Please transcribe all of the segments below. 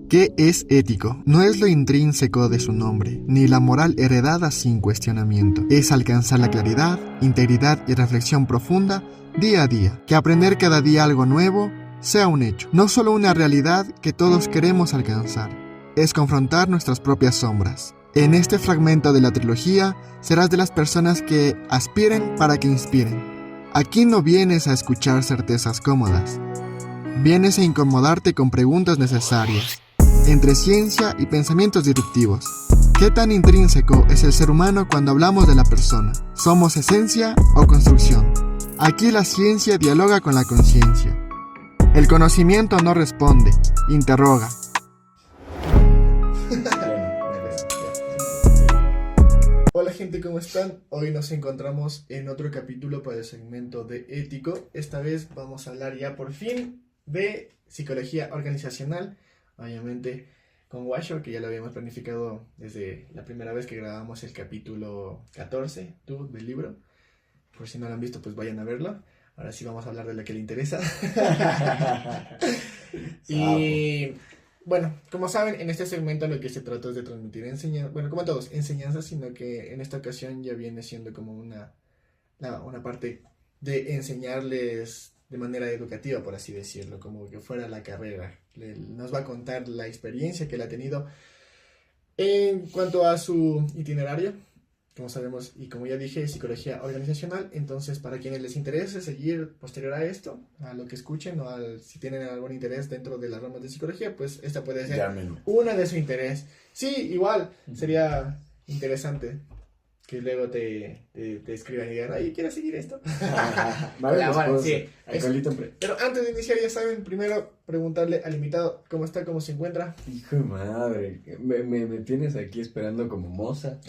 ¿Qué es ético? No es lo intrínseco de su nombre, ni la moral heredada sin cuestionamiento. Es alcanzar la claridad, integridad y reflexión profunda día a día. Que aprender cada día algo nuevo sea un hecho, no solo una realidad que todos queremos alcanzar. Es confrontar nuestras propias sombras. En este fragmento de la trilogía, serás de las personas que aspiren para que inspiren. Aquí no vienes a escuchar certezas cómodas. Vienes a incomodarte con preguntas necesarias, entre ciencia y pensamientos disruptivos. ¿Qué tan intrínseco es el ser humano cuando hablamos de la persona? ¿Somos esencia o construcción? Aquí la ciencia dialoga con la conciencia. El conocimiento no responde, interroga. Hola gente, ¿cómo están? Hoy nos encontramos en otro capítulo para el segmento de ético. Esta vez vamos a hablar ya por fin de psicología organizacional. Obviamente con Washo, que ya lo habíamos planificado desde la primera vez que grabamos el capítulo 14 del libro. Por si no lo han visto, pues vayan a verlo. Ahora sí vamos a hablar de lo que le interesa. Y bueno, como saben, en este segmento lo que se trata es de transmitir enseñanzas, bueno, como todos, enseñanzas, sino que en esta ocasión ya viene siendo como una parte de enseñarles de manera educativa, por así decirlo, como que fuera la carrera. Nos va a contar la experiencia que él ha tenido en cuanto a su itinerario. Como sabemos, y como ya dije, psicología organizacional. Entonces, para quienes les interese seguir posterior a esto, a lo que escuchen, o si tienen algún interés dentro de las ramas de psicología, pues esta puede ser una de su interés. Sí, igual, sería interesante que luego te escriban y digan, ay, ¿quieres seguir esto? Vale, bueno, sí. Pero antes de iniciar, ya saben, primero preguntarle al invitado cómo está, cómo se encuentra. Hijo de madre, me tienes aquí esperando como moza.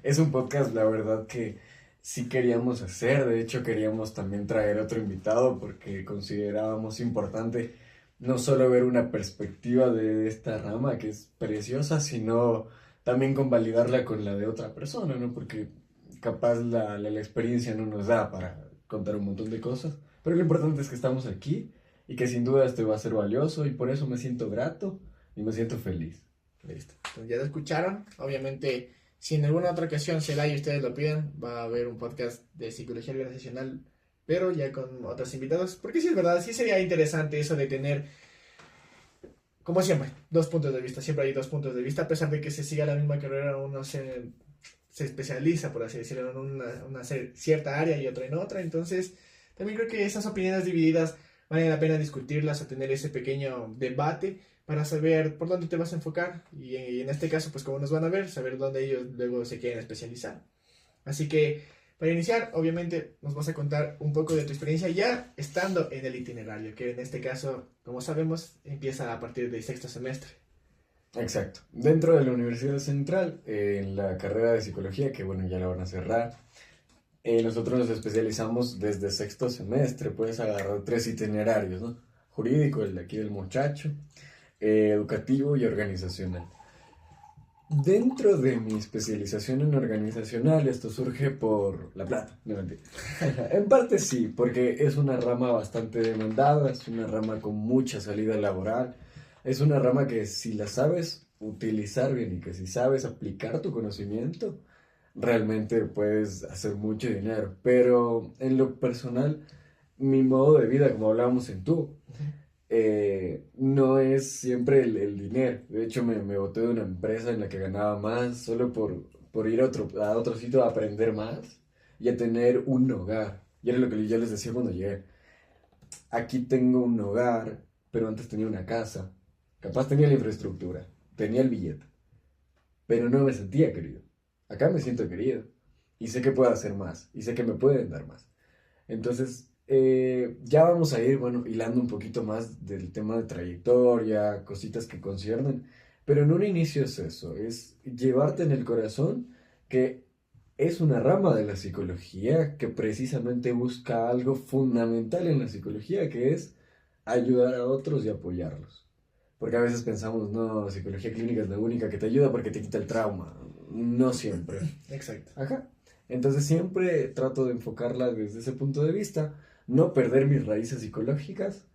Es un podcast, la verdad, que sí queríamos hacer. De hecho, queríamos también traer otro invitado porque considerábamos importante no solo ver una perspectiva de esta rama que es preciosa, sino también convalidarla con la de otra persona, ¿no? Porque capaz la experiencia no nos da para contar un montón de cosas. Pero lo importante es que estamos aquí y que sin duda esto va a ser valioso y por eso me siento grato y me siento feliz. Listo. Entonces ya lo escucharon. Obviamente, si en alguna otra ocasión se da y ustedes lo piden, va a haber un podcast de psicología organizacional, pero ya con otros invitados. Porque sí es verdad, sí sería interesante eso de tener, como siempre, dos puntos de vista. Siempre hay dos puntos de vista, a pesar de que se siga la misma carrera, uno se especializa, por así decirlo, en una cierta área y otro en otra. Entonces, también creo que esas opiniones divididas vale la pena discutirlas o tener ese pequeño debate para saber por dónde te vas a enfocar y en este caso, pues como nos van a ver, saber dónde ellos luego se quieren especializar. Así que, para iniciar, obviamente nos vas a contar un poco de tu experiencia ya estando en el itinerario, que en este caso, como sabemos, empieza a partir del sexto semestre. Exacto. Dentro de la Universidad Central, en la carrera de psicología, que bueno, ya la van a cerrar, nosotros nos especializamos desde sexto semestre. Puedes agarrar 3 itinerarios, ¿no? Jurídico, el de aquí del muchacho, educativo y organizacional. Dentro de mi especialización en organizacional, esto surge por la plata, no mentira. En parte sí, porque es una rama bastante demandada, es una rama con mucha salida laboral, es una rama que si la sabes utilizar bien y que si sabes aplicar tu conocimiento, realmente puedes hacer mucho dinero. Pero en lo personal, mi modo de vida, como hablábamos en tú, no es siempre el dinero. De hecho, me boté de una empresa en la que ganaba más solo por ir a otro sitio a aprender más y a tener un hogar. Y era lo que yo les decía cuando llegué. Aquí tengo un hogar, pero antes tenía una casa. Capaz tenía la infraestructura, tenía el billete, pero no me sentía querido. Acá me siento querido y sé que puedo hacer más y sé que me pueden dar más. Entonces, ya vamos a ir, bueno, hilando un poquito más del tema de trayectoria, cositas que conciernen, pero en un inicio es eso, es llevarte en el corazón que es una rama de la psicología que precisamente busca algo fundamental en la psicología, que es ayudar a otros y apoyarlos. Porque a veces pensamos, no, psicología clínica es la única que te ayuda porque te quita el trauma. No siempre. Exacto. Ajá. Entonces siempre trato de enfocarla desde ese punto de vista, no perder mis raíces psicológicas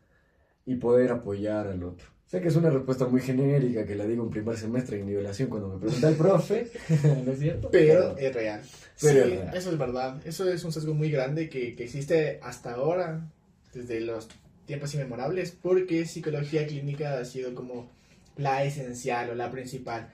y poder apoyar al otro. Sé que es una respuesta muy genérica, que la digo en primer semestre en nivelación cuando me pregunta el profe, ¿no es cierto? Pero es real. Pero Sí, es real. eso es verdad. Eso es un sesgo muy grande que existe hasta ahora, desde los tiempos inmemorables, porque psicología clínica ha sido como la esencial o la principal,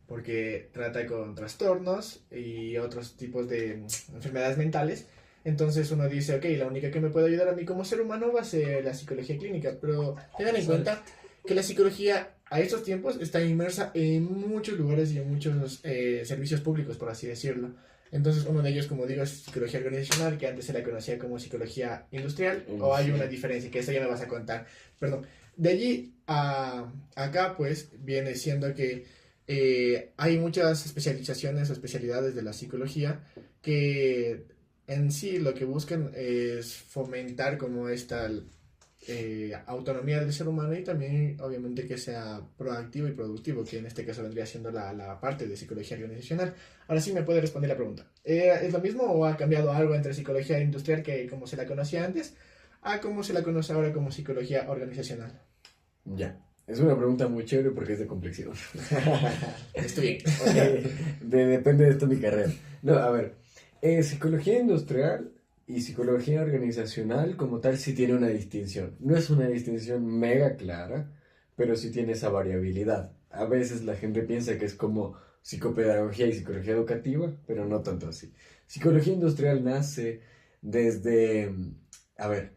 porque trata con trastornos y otros tipos de enfermedades mentales. Entonces uno dice, ok, la única que me puede ayudar a mí como ser humano va a ser la psicología clínica, pero tengan en cuenta que la psicología a estos tiempos está inmersa en muchos lugares y en muchos servicios públicos, por así decirlo. Entonces uno de ellos, como digo, es psicología organizacional, que antes se la conocía como psicología industrial, o hay una diferencia, que eso ya me vas a contar. Perdón. De allí a acá, pues, viene siendo que hay muchas especializaciones o especialidades de la psicología que en sí lo que buscan es fomentar como esta autonomía del ser humano y también obviamente que sea proactivo y productivo, que en este caso vendría siendo la parte de psicología organizacional. Ahora sí me puede responder la pregunta. ¿Es lo mismo o ha cambiado algo entre psicología industrial, que como se la conocía antes, a como se la conoce ahora como psicología organizacional? Ya. Es una pregunta muy chévere porque es de complexión. Estoy bien. Depende de esto mi carrera. No, a ver. Psicología industrial y psicología organizacional como tal sí tiene una distinción. No es una distinción mega clara, pero sí tiene esa variabilidad. A veces la gente piensa que es como psicopedagogía y psicología educativa, pero no tanto así. Psicología industrial nace desde, a ver,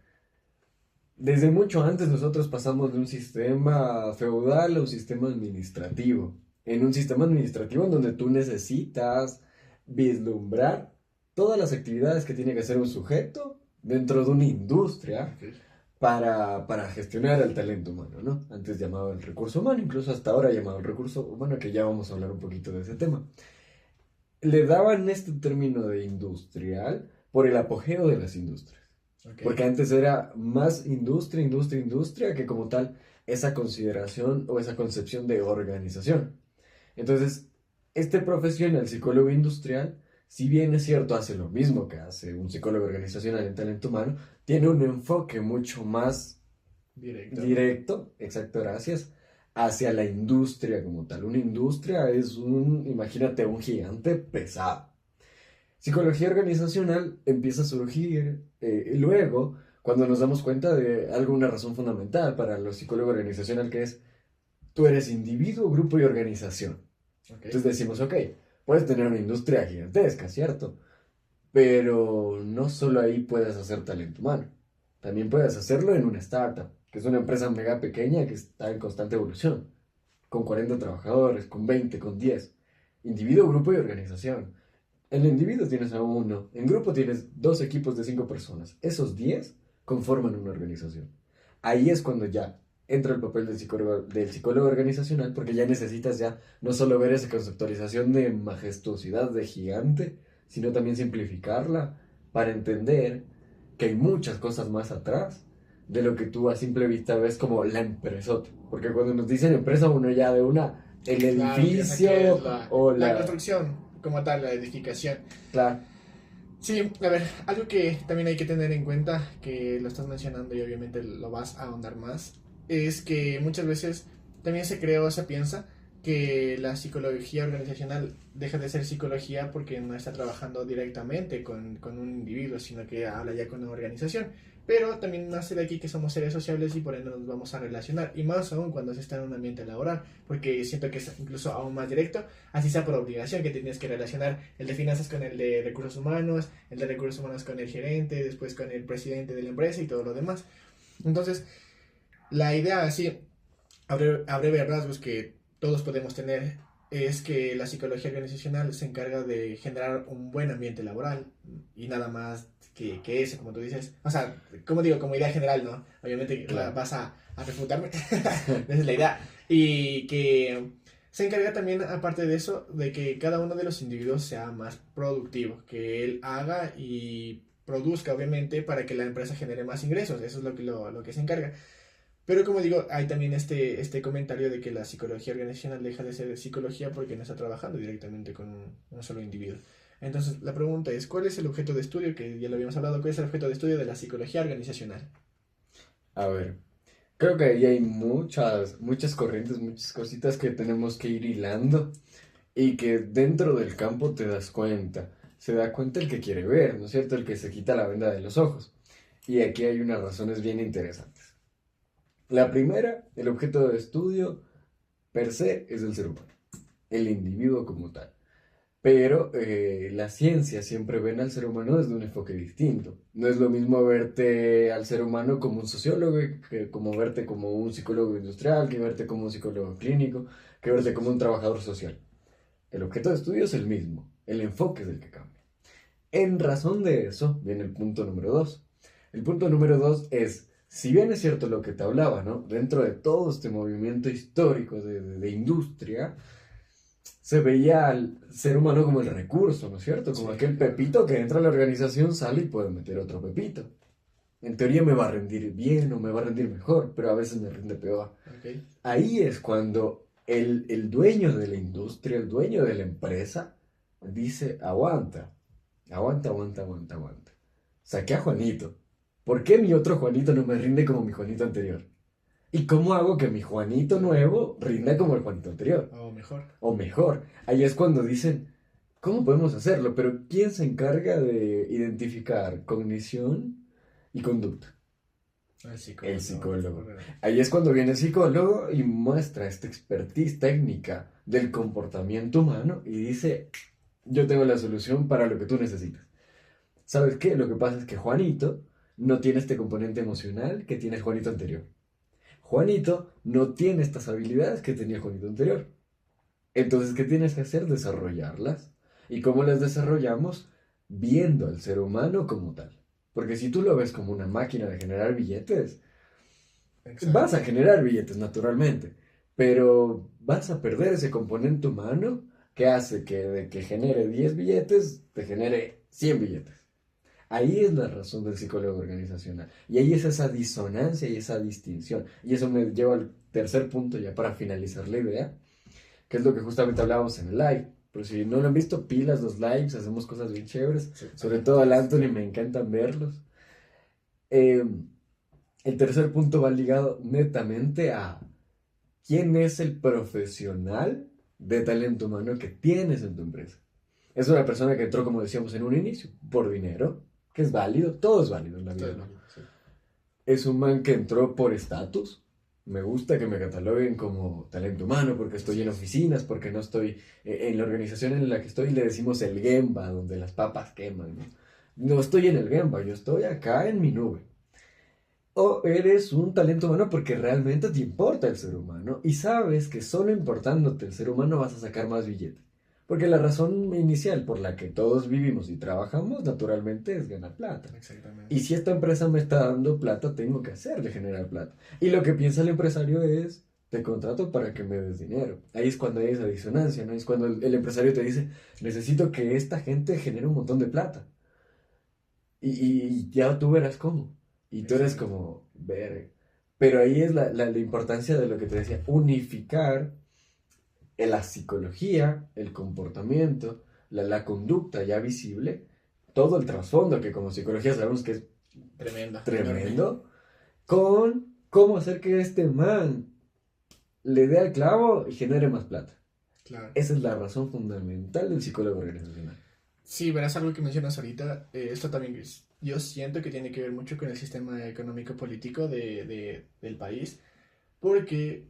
desde mucho antes nosotros pasamos de un sistema feudal a un sistema administrativo. En un sistema administrativo en donde tú necesitas vislumbrar todas las actividades que tiene que hacer un sujeto dentro de una industria Ok. para gestionar el talento humano, ¿no? Antes llamado el recurso humano, incluso hasta ahora llamado el recurso humano, que ya vamos a hablar un poquito de ese tema. Le daban este término de industrial por el apogeo de las industrias. Ok. Porque antes era más industria, industria, industria que como tal esa consideración o esa concepción de organización. Entonces, este profesional psicólogo industrial, si bien es cierto, hace lo mismo que hace un psicólogo organizacional en talento humano, tiene un enfoque mucho más Directo. directo, exacto, gracias, hacia la industria como tal. Una industria es imagínate, un gigante pesado. Psicología organizacional empieza a surgir luego cuando nos damos cuenta de alguna razón fundamental para los psicólogos organizacional, que es tú eres individuo, grupo y organización. Ok. Entonces decimos, ok, puedes tener una industria gigantesca, ¿cierto? Pero no solo ahí puedes hacer talento humano. También puedes hacerlo en una startup, que es una empresa mega pequeña que está en constante evolución, con 40 trabajadores, con 20, con 10. Individuo, grupo y organización. En el individuo tienes a uno, en grupo tienes dos equipos de 5 personas. Esos 10 conforman una organización. Ahí es cuando ya entra el papel del psicólogo organizacional, porque ya necesitas ya no solo ver esa conceptualización de majestuosidad de gigante, sino también simplificarla para entender que hay muchas cosas más atrás de lo que tú a simple vista ves como la empresota. Porque cuando nos dicen empresa, uno ya de una, el Claro, edificio piensa que es o la construcción, como tal, la edificación. Claro, Sí, a ver, algo que también hay que tener en cuenta, que lo estás mencionando y obviamente lo vas a ahondar más, es que muchas veces también se cree o se piensa que la psicología organizacional deja de ser psicología porque no está trabajando directamente con un individuo, sino que habla ya con una organización. Pero también nace de aquí que somos seres sociables y por ende nos vamos a relacionar, y más aún cuando se está en un ambiente laboral, porque siento que es incluso aún más directo, así sea por obligación, que tienes que relacionar el de finanzas con el de recursos humanos, el de recursos humanos con el gerente, después con el presidente de la empresa y todo lo demás. Entonces, la idea así, a breve rasgos, que todos podemos tener, es que la psicología organizacional se encarga de generar un buen ambiente laboral y nada más que eso, como tú dices. O sea, como digo, como idea general, ¿no? Obviamente claro. vas a refutarme. Esa es la idea. Y que se encarga también, aparte de eso, de que cada uno de los individuos sea más productivo, que él haga y produzca, obviamente, para que la empresa genere más ingresos. Eso es lo que se encarga. Pero como digo, hay también este comentario de que la psicología organizacional deja de ser psicología porque no está trabajando directamente con un solo individuo. Entonces, la pregunta es, ¿cuál es el objeto de estudio? Que ya lo habíamos hablado, ¿cuál es el objeto de estudio de la psicología organizacional? a ver. Creo que ahí hay muchas corrientes, muchas cositas que tenemos que ir hilando y que dentro del campo te das cuenta. Se da cuenta el que quiere ver, ¿no es cierto? El que se quita la venda de los ojos. Y aquí hay unas razones bien interesantes. La primera, el objeto de estudio per se es el ser humano, el individuo como tal. Pero la ciencia siempre ven al ser humano desde un enfoque distinto. No es lo mismo verte al ser humano como un sociólogo, que como verte como un psicólogo industrial, que verte como un psicólogo clínico, que verte como un trabajador social. El objeto de estudio es el mismo, el enfoque es el que cambia. En razón de eso viene el punto número 2. El punto número 2 es, si bien es cierto lo que te hablaba, ¿no? Dentro de todo este movimiento histórico de industria, se veía al ser humano como el recurso, ¿no es cierto? Como Sí, aquel claro. pepito que entra a la organización, sale y puede meter otro pepito. En teoría me va a rendir bien o me va a rendir mejor, pero a veces me rinde peor. Ok. Ahí es cuando el dueño de la industria, el dueño de la empresa, dice, aguanta, aguanta, aguanta, aguanta, aguanta. Saqué a Juanito. ¿Por qué mi otro Juanito no me rinde como mi Juanito anterior? ¿Y cómo hago que mi Juanito nuevo rinda como el Juanito anterior? O mejor. O mejor. Ahí es cuando dicen, ¿cómo podemos hacerlo? Pero ¿quién se encarga de identificar cognición y conducta? El El psicólogo. psicólogo. Ahí es cuando viene el psicólogo y muestra esta expertise técnica del comportamiento humano y dice, yo tengo la solución para lo que tú necesitas. ¿Sabes qué? Lo que pasa es que Juanito no tiene este componente emocional que tiene el Juanito anterior. Juanito no tiene estas habilidades que tenía el Juanito anterior. Entonces, ¿qué tienes que hacer? Desarrollarlas. ¿Y cómo las desarrollamos? Viendo al ser humano como tal. Porque si tú lo ves como una máquina de generar billetes, vas Exacto. a generar billetes naturalmente, pero vas a perder ese componente humano que hace que de que genere 10 billetes, te genere 100 billetes. Ahí es la razón del psicólogo organizacional. Y ahí es esa disonancia y esa distinción. Y eso me lleva al tercer punto ya para finalizar la idea, que es lo que justamente hablábamos en el live. Pero si no lo han visto, pilas los lives, hacemos cosas bien chéveres. Sí, Sobre todo al Anthony me encantan verlos. Eh, el tercer punto va ligado netamente a quién es el profesional de talento humano que tienes en tu empresa. Es una persona que entró, como decíamos en un inicio, por dinero, que es válido, todo es válido en la todo vida, es ¿no? válido, sí. Es un man que entró por estatus. Me gusta que me cataloguen como talento humano porque estoy Así en es. oficinas, porque no estoy en la organización en la que estoy, le decimos el Gemba, donde las papas queman, ¿no? No estoy en el Gemba, yo estoy acá en mi nube. O eres un talento humano porque realmente te importa el ser humano y sabes que solo importándote el ser humano vas a sacar más billetes. Porque la razón inicial por la que todos vivimos y trabajamos naturalmente es ganar plata. Exactamente. Y si esta empresa me está dando plata, tengo que hacerle generar plata. Y lo que piensa el empresario es, te contrato para que me des dinero. Ahí es cuando hay esa disonancia, ¿no? Es cuando el empresario te dice, necesito que esta gente genere un montón de plata. Y ya tú verás cómo. Y tú eres Exacto. como, ver. Pero ahí es la importancia de lo que te decía, unificar en la psicología, el comportamiento, la conducta ya visible, todo el trasfondo que como psicología sabemos que es Tremendo. Enorme. tremendo, con cómo hacer que este man le dé al clavo y genere más plata. Claro. Esa es la razón fundamental del psicólogo organizacional. Sí, verás algo que mencionas ahorita. Esto también yo siento que tiene que ver mucho con el sistema económico-político del país, porque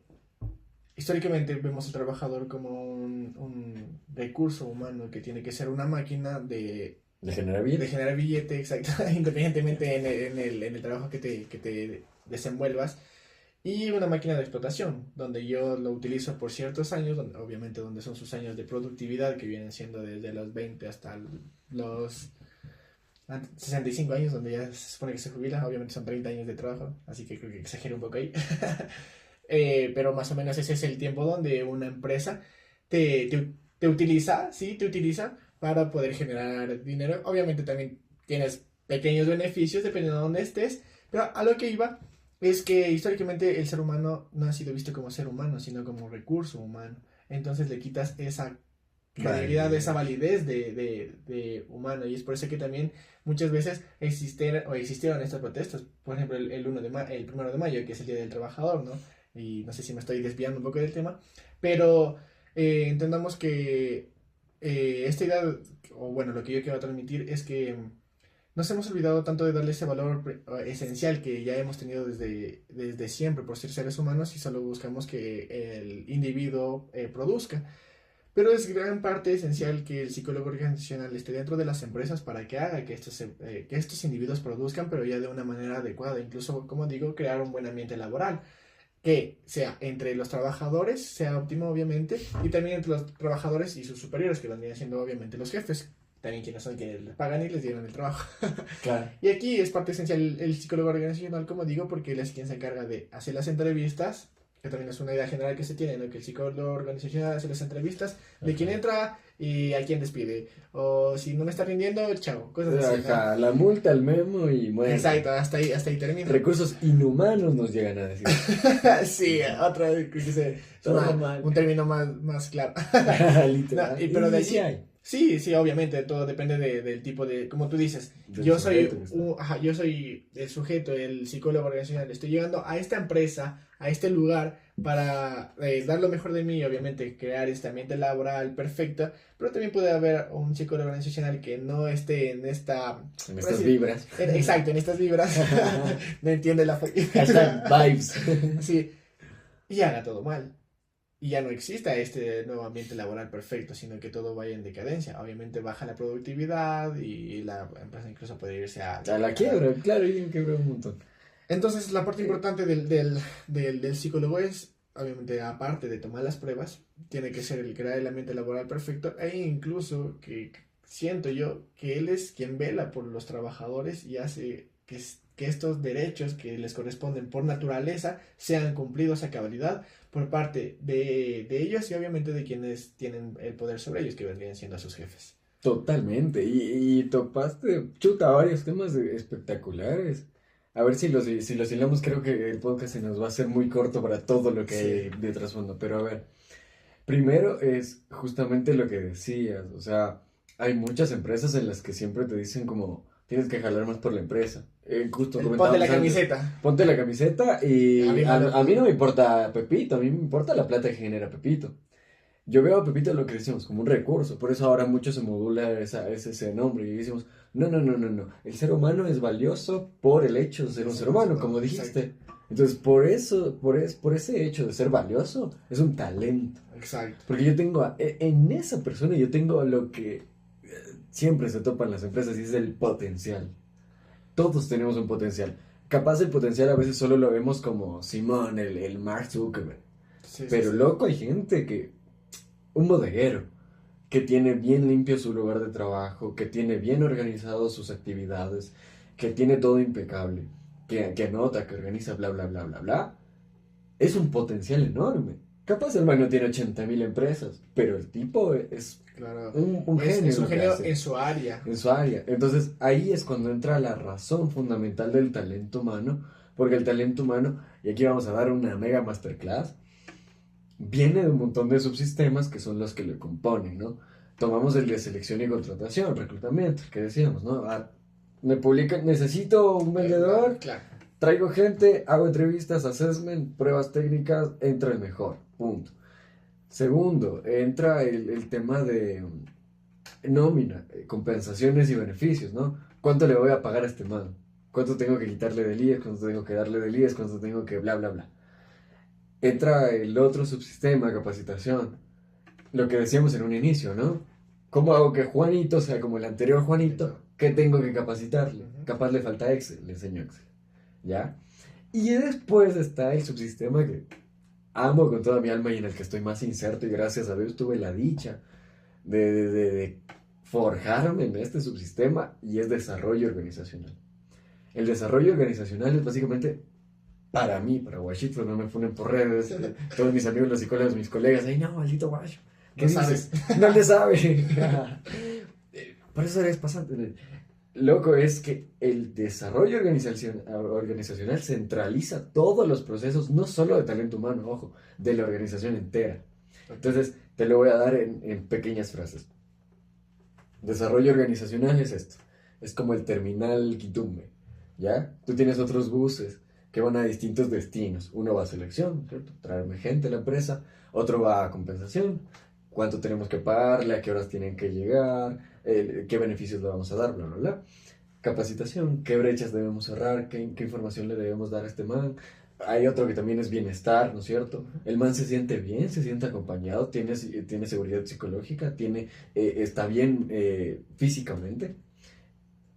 históricamente vemos al trabajador como un recurso humano que tiene que ser una máquina ¿Le genera de bien? generar billete, exacto, independientemente en el trabajo que te desenvuelvas. Y una máquina de explotación, donde yo lo utilizo por ciertos años, obviamente donde son sus años de productividad, que vienen siendo desde los 20 hasta los 65 años, donde ya se supone que se jubila, obviamente son 30 años de trabajo, así que creo que exagero un poco ahí. Pero más o menos ese es el tiempo donde una empresa te utiliza, sí, te utiliza para poder generar dinero. Obviamente también tienes pequeños beneficios dependiendo de dónde estés, pero a lo que iba es que históricamente el ser humano no ha sido visto como ser humano, sino como recurso humano. Entonces le quitas esa credibilidad, esa validez de humano. Y es por eso que también muchas veces existieron estas protestas. Por ejemplo, el 1 de mayo, que es el Día del Trabajador, ¿no? Y no sé si me estoy desviando un poco del tema, pero entendamos que esta idea, o bueno, lo que yo quiero transmitir es que nos hemos olvidado tanto de darle ese valor esencial que ya hemos tenido desde siempre por ser seres humanos y solo buscamos que el individuo produzca. Pero es gran parte esencial que el psicólogo organizacional esté dentro de las empresas para que haga que que estos individuos produzcan, pero ya de una manera adecuada. Incluso, como digo, crear un buen ambiente laboral, que sea entre los trabajadores, sea óptimo obviamente, y también entre los trabajadores y sus superiores, que vendrían siendo obviamente los jefes, también quienes son quienes les pagan y les dieron el trabajo. Claro. Y aquí es parte esencial el psicólogo organizacional, como digo, porque él es quien se encarga de hacer las entrevistas, que también es una idea general que se tiene, ¿no? Que el psicólogo organizacional hace las entrevistas de quién entra y a quién despide. O si no me está rindiendo, chao. Cosas así, Ajá, la multa, el memo y muerte. Exacto, hasta ahí termina. Recursos inhumanos nos llegan a decir. Sí, otra vez que dice un término más claro. Literal. No, pero de Y sí allí, hay. sí, obviamente, todo depende del tipo de, como tú dices, Del yo soy, sujeto, yo soy el sujeto, el psicólogo organizacional, estoy llegando a esta empresa, a este lugar, para dar lo mejor de mí, obviamente, crear este ambiente laboral perfecto, pero también puede haber un psicólogo organizacional que no esté en esta... En estas vibras. Exacto, en estas vibras, no entiende la... Hashtag vibes. Sí, y haga todo mal. Y ya no exista este nuevo ambiente laboral perfecto, sino que todo vaya en decadencia. Obviamente baja la productividad y la empresa incluso puede irse a la quiebra, claro, y quiebra un montón. Entonces, la parte importante del psicólogo es, obviamente, aparte de tomar las pruebas, tiene que ser el crear el ambiente laboral perfecto e incluso que siento yo que él es quien vela por los trabajadores y hace que estos derechos que les corresponden por naturaleza sean cumplidos a cabalidad por parte de ellos y obviamente de quienes tienen el poder sobre ellos, que vendrían siendo a sus jefes. Totalmente. Y topaste, chuta, varios temas espectaculares. A ver si los hilamos, creo que el podcast se nos va a hacer muy corto para todo lo que hay de trasfondo. Pero a ver, primero es justamente lo que decías. O sea, hay muchas empresas en las que siempre te dicen como, tienes que jalar más por la empresa. Justo Ponte comentábamos la antes. camiseta. Ponte la camiseta y A mí no me importa Pepito, a mí me importa la plata que genera Pepito. Yo veo a Pepito lo que decimos como un recurso, por eso ahora mucho se modula ese nombre y decimos, no, el ser humano es valioso por el hecho de ser un ser humano, como dijiste. Entonces, por ese hecho de ser valioso, es un talento. Exacto. Porque yo tengo, en esa persona yo tengo lo que siempre se topa en las empresas y es el potencial. Todos tenemos un potencial. Capaz el potencial a veces solo lo vemos como Simón, el Mark Zuckerberg. Sí, Pero sí. loco, hay gente un bodeguero, que tiene bien limpio su lugar de trabajo, que tiene bien organizado sus actividades, que tiene todo impecable, que anota, que organiza, bla, bla, bla, bla, bla. Es un potencial enorme. Capaz el man no tiene 80.000 empresas, pero el tipo es Claro. un genio. Es un en lo que genio hace. en su área. En su área. Entonces ahí es cuando entra la razón fundamental del talento humano, porque el talento humano, y aquí vamos a dar una mega masterclass, viene de un montón de subsistemas que son los que lo componen, ¿no? Tomamos el de selección y contratación, reclutamiento, que decíamos, ¿no? Me publican, necesito un vendedor, Claro. traigo gente, hago entrevistas, assessment, pruebas técnicas, entra el mejor, punto. Segundo, entra el tema de nómina, compensaciones y beneficios, ¿no? ¿Cuánto le voy a pagar a este man? ¿Cuánto tengo que quitarle del IES? ¿Cuánto tengo que darle del IES? ¿Cuánto tengo que bla, bla, bla? Entra el otro subsistema, capacitación. Lo que decíamos en un inicio, ¿no? ¿Cómo hago que Juanito sea como el anterior Juanito? ¿Qué tengo que capacitarle? Capaz le falta Excel, le enseño Excel. ¿Ya? Y después está el subsistema que amo con toda mi alma y en el que estoy más inserto y gracias a Dios tuve la dicha de forjarme en este subsistema y es desarrollo organizacional. El desarrollo organizacional es básicamente para mí, para Guachito, no me ponen por redes, todos mis amigos los psicólogos, mis colegas, ay no, maldito Guacho, ¿qué No dices? sabes. No le sabe. Por eso eres pasante. Loco, es que el desarrollo organizacional centraliza todos los procesos, no solo de talento humano, ojo, de la organización entera. Entonces, te lo voy a dar en pequeñas frases. Desarrollo organizacional es esto. Es como el terminal Quitumbe, ¿ya? Tú tienes otros buses que van a distintos destinos. Uno va a selección, ¿cierto? Traerme gente a la empresa. Otro va a compensación. ¿Cuánto tenemos que pagarle? ¿A qué horas tienen que llegar? ¿Qué beneficios le vamos a dar? Bla, bla, bla. Capacitación. ¿Qué brechas debemos cerrar? ¿Qué información le debemos dar a este man? Hay otro que también es bienestar, ¿no es cierto? El man se siente bien, se siente acompañado, tiene seguridad psicológica, está bien físicamente.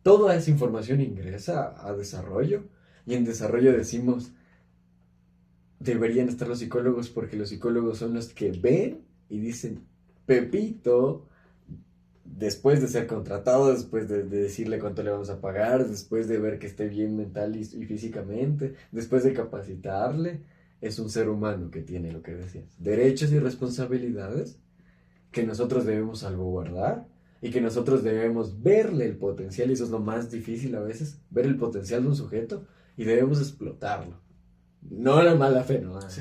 Toda esa información ingresa a desarrollo y en desarrollo decimos, deberían estar los psicólogos porque los psicólogos son los que ven y dicen, Pepito, después de ser contratado, después de decirle cuánto le vamos a pagar, después de ver que esté bien mental y físicamente, después de capacitarle, es un ser humano que tiene lo que decías, derechos y responsabilidades que nosotros debemos salvaguardar y que nosotros debemos verle el potencial, y eso es lo más difícil a veces, ver el potencial de un sujeto y debemos explotarlo. No la mala fe, no, Sí,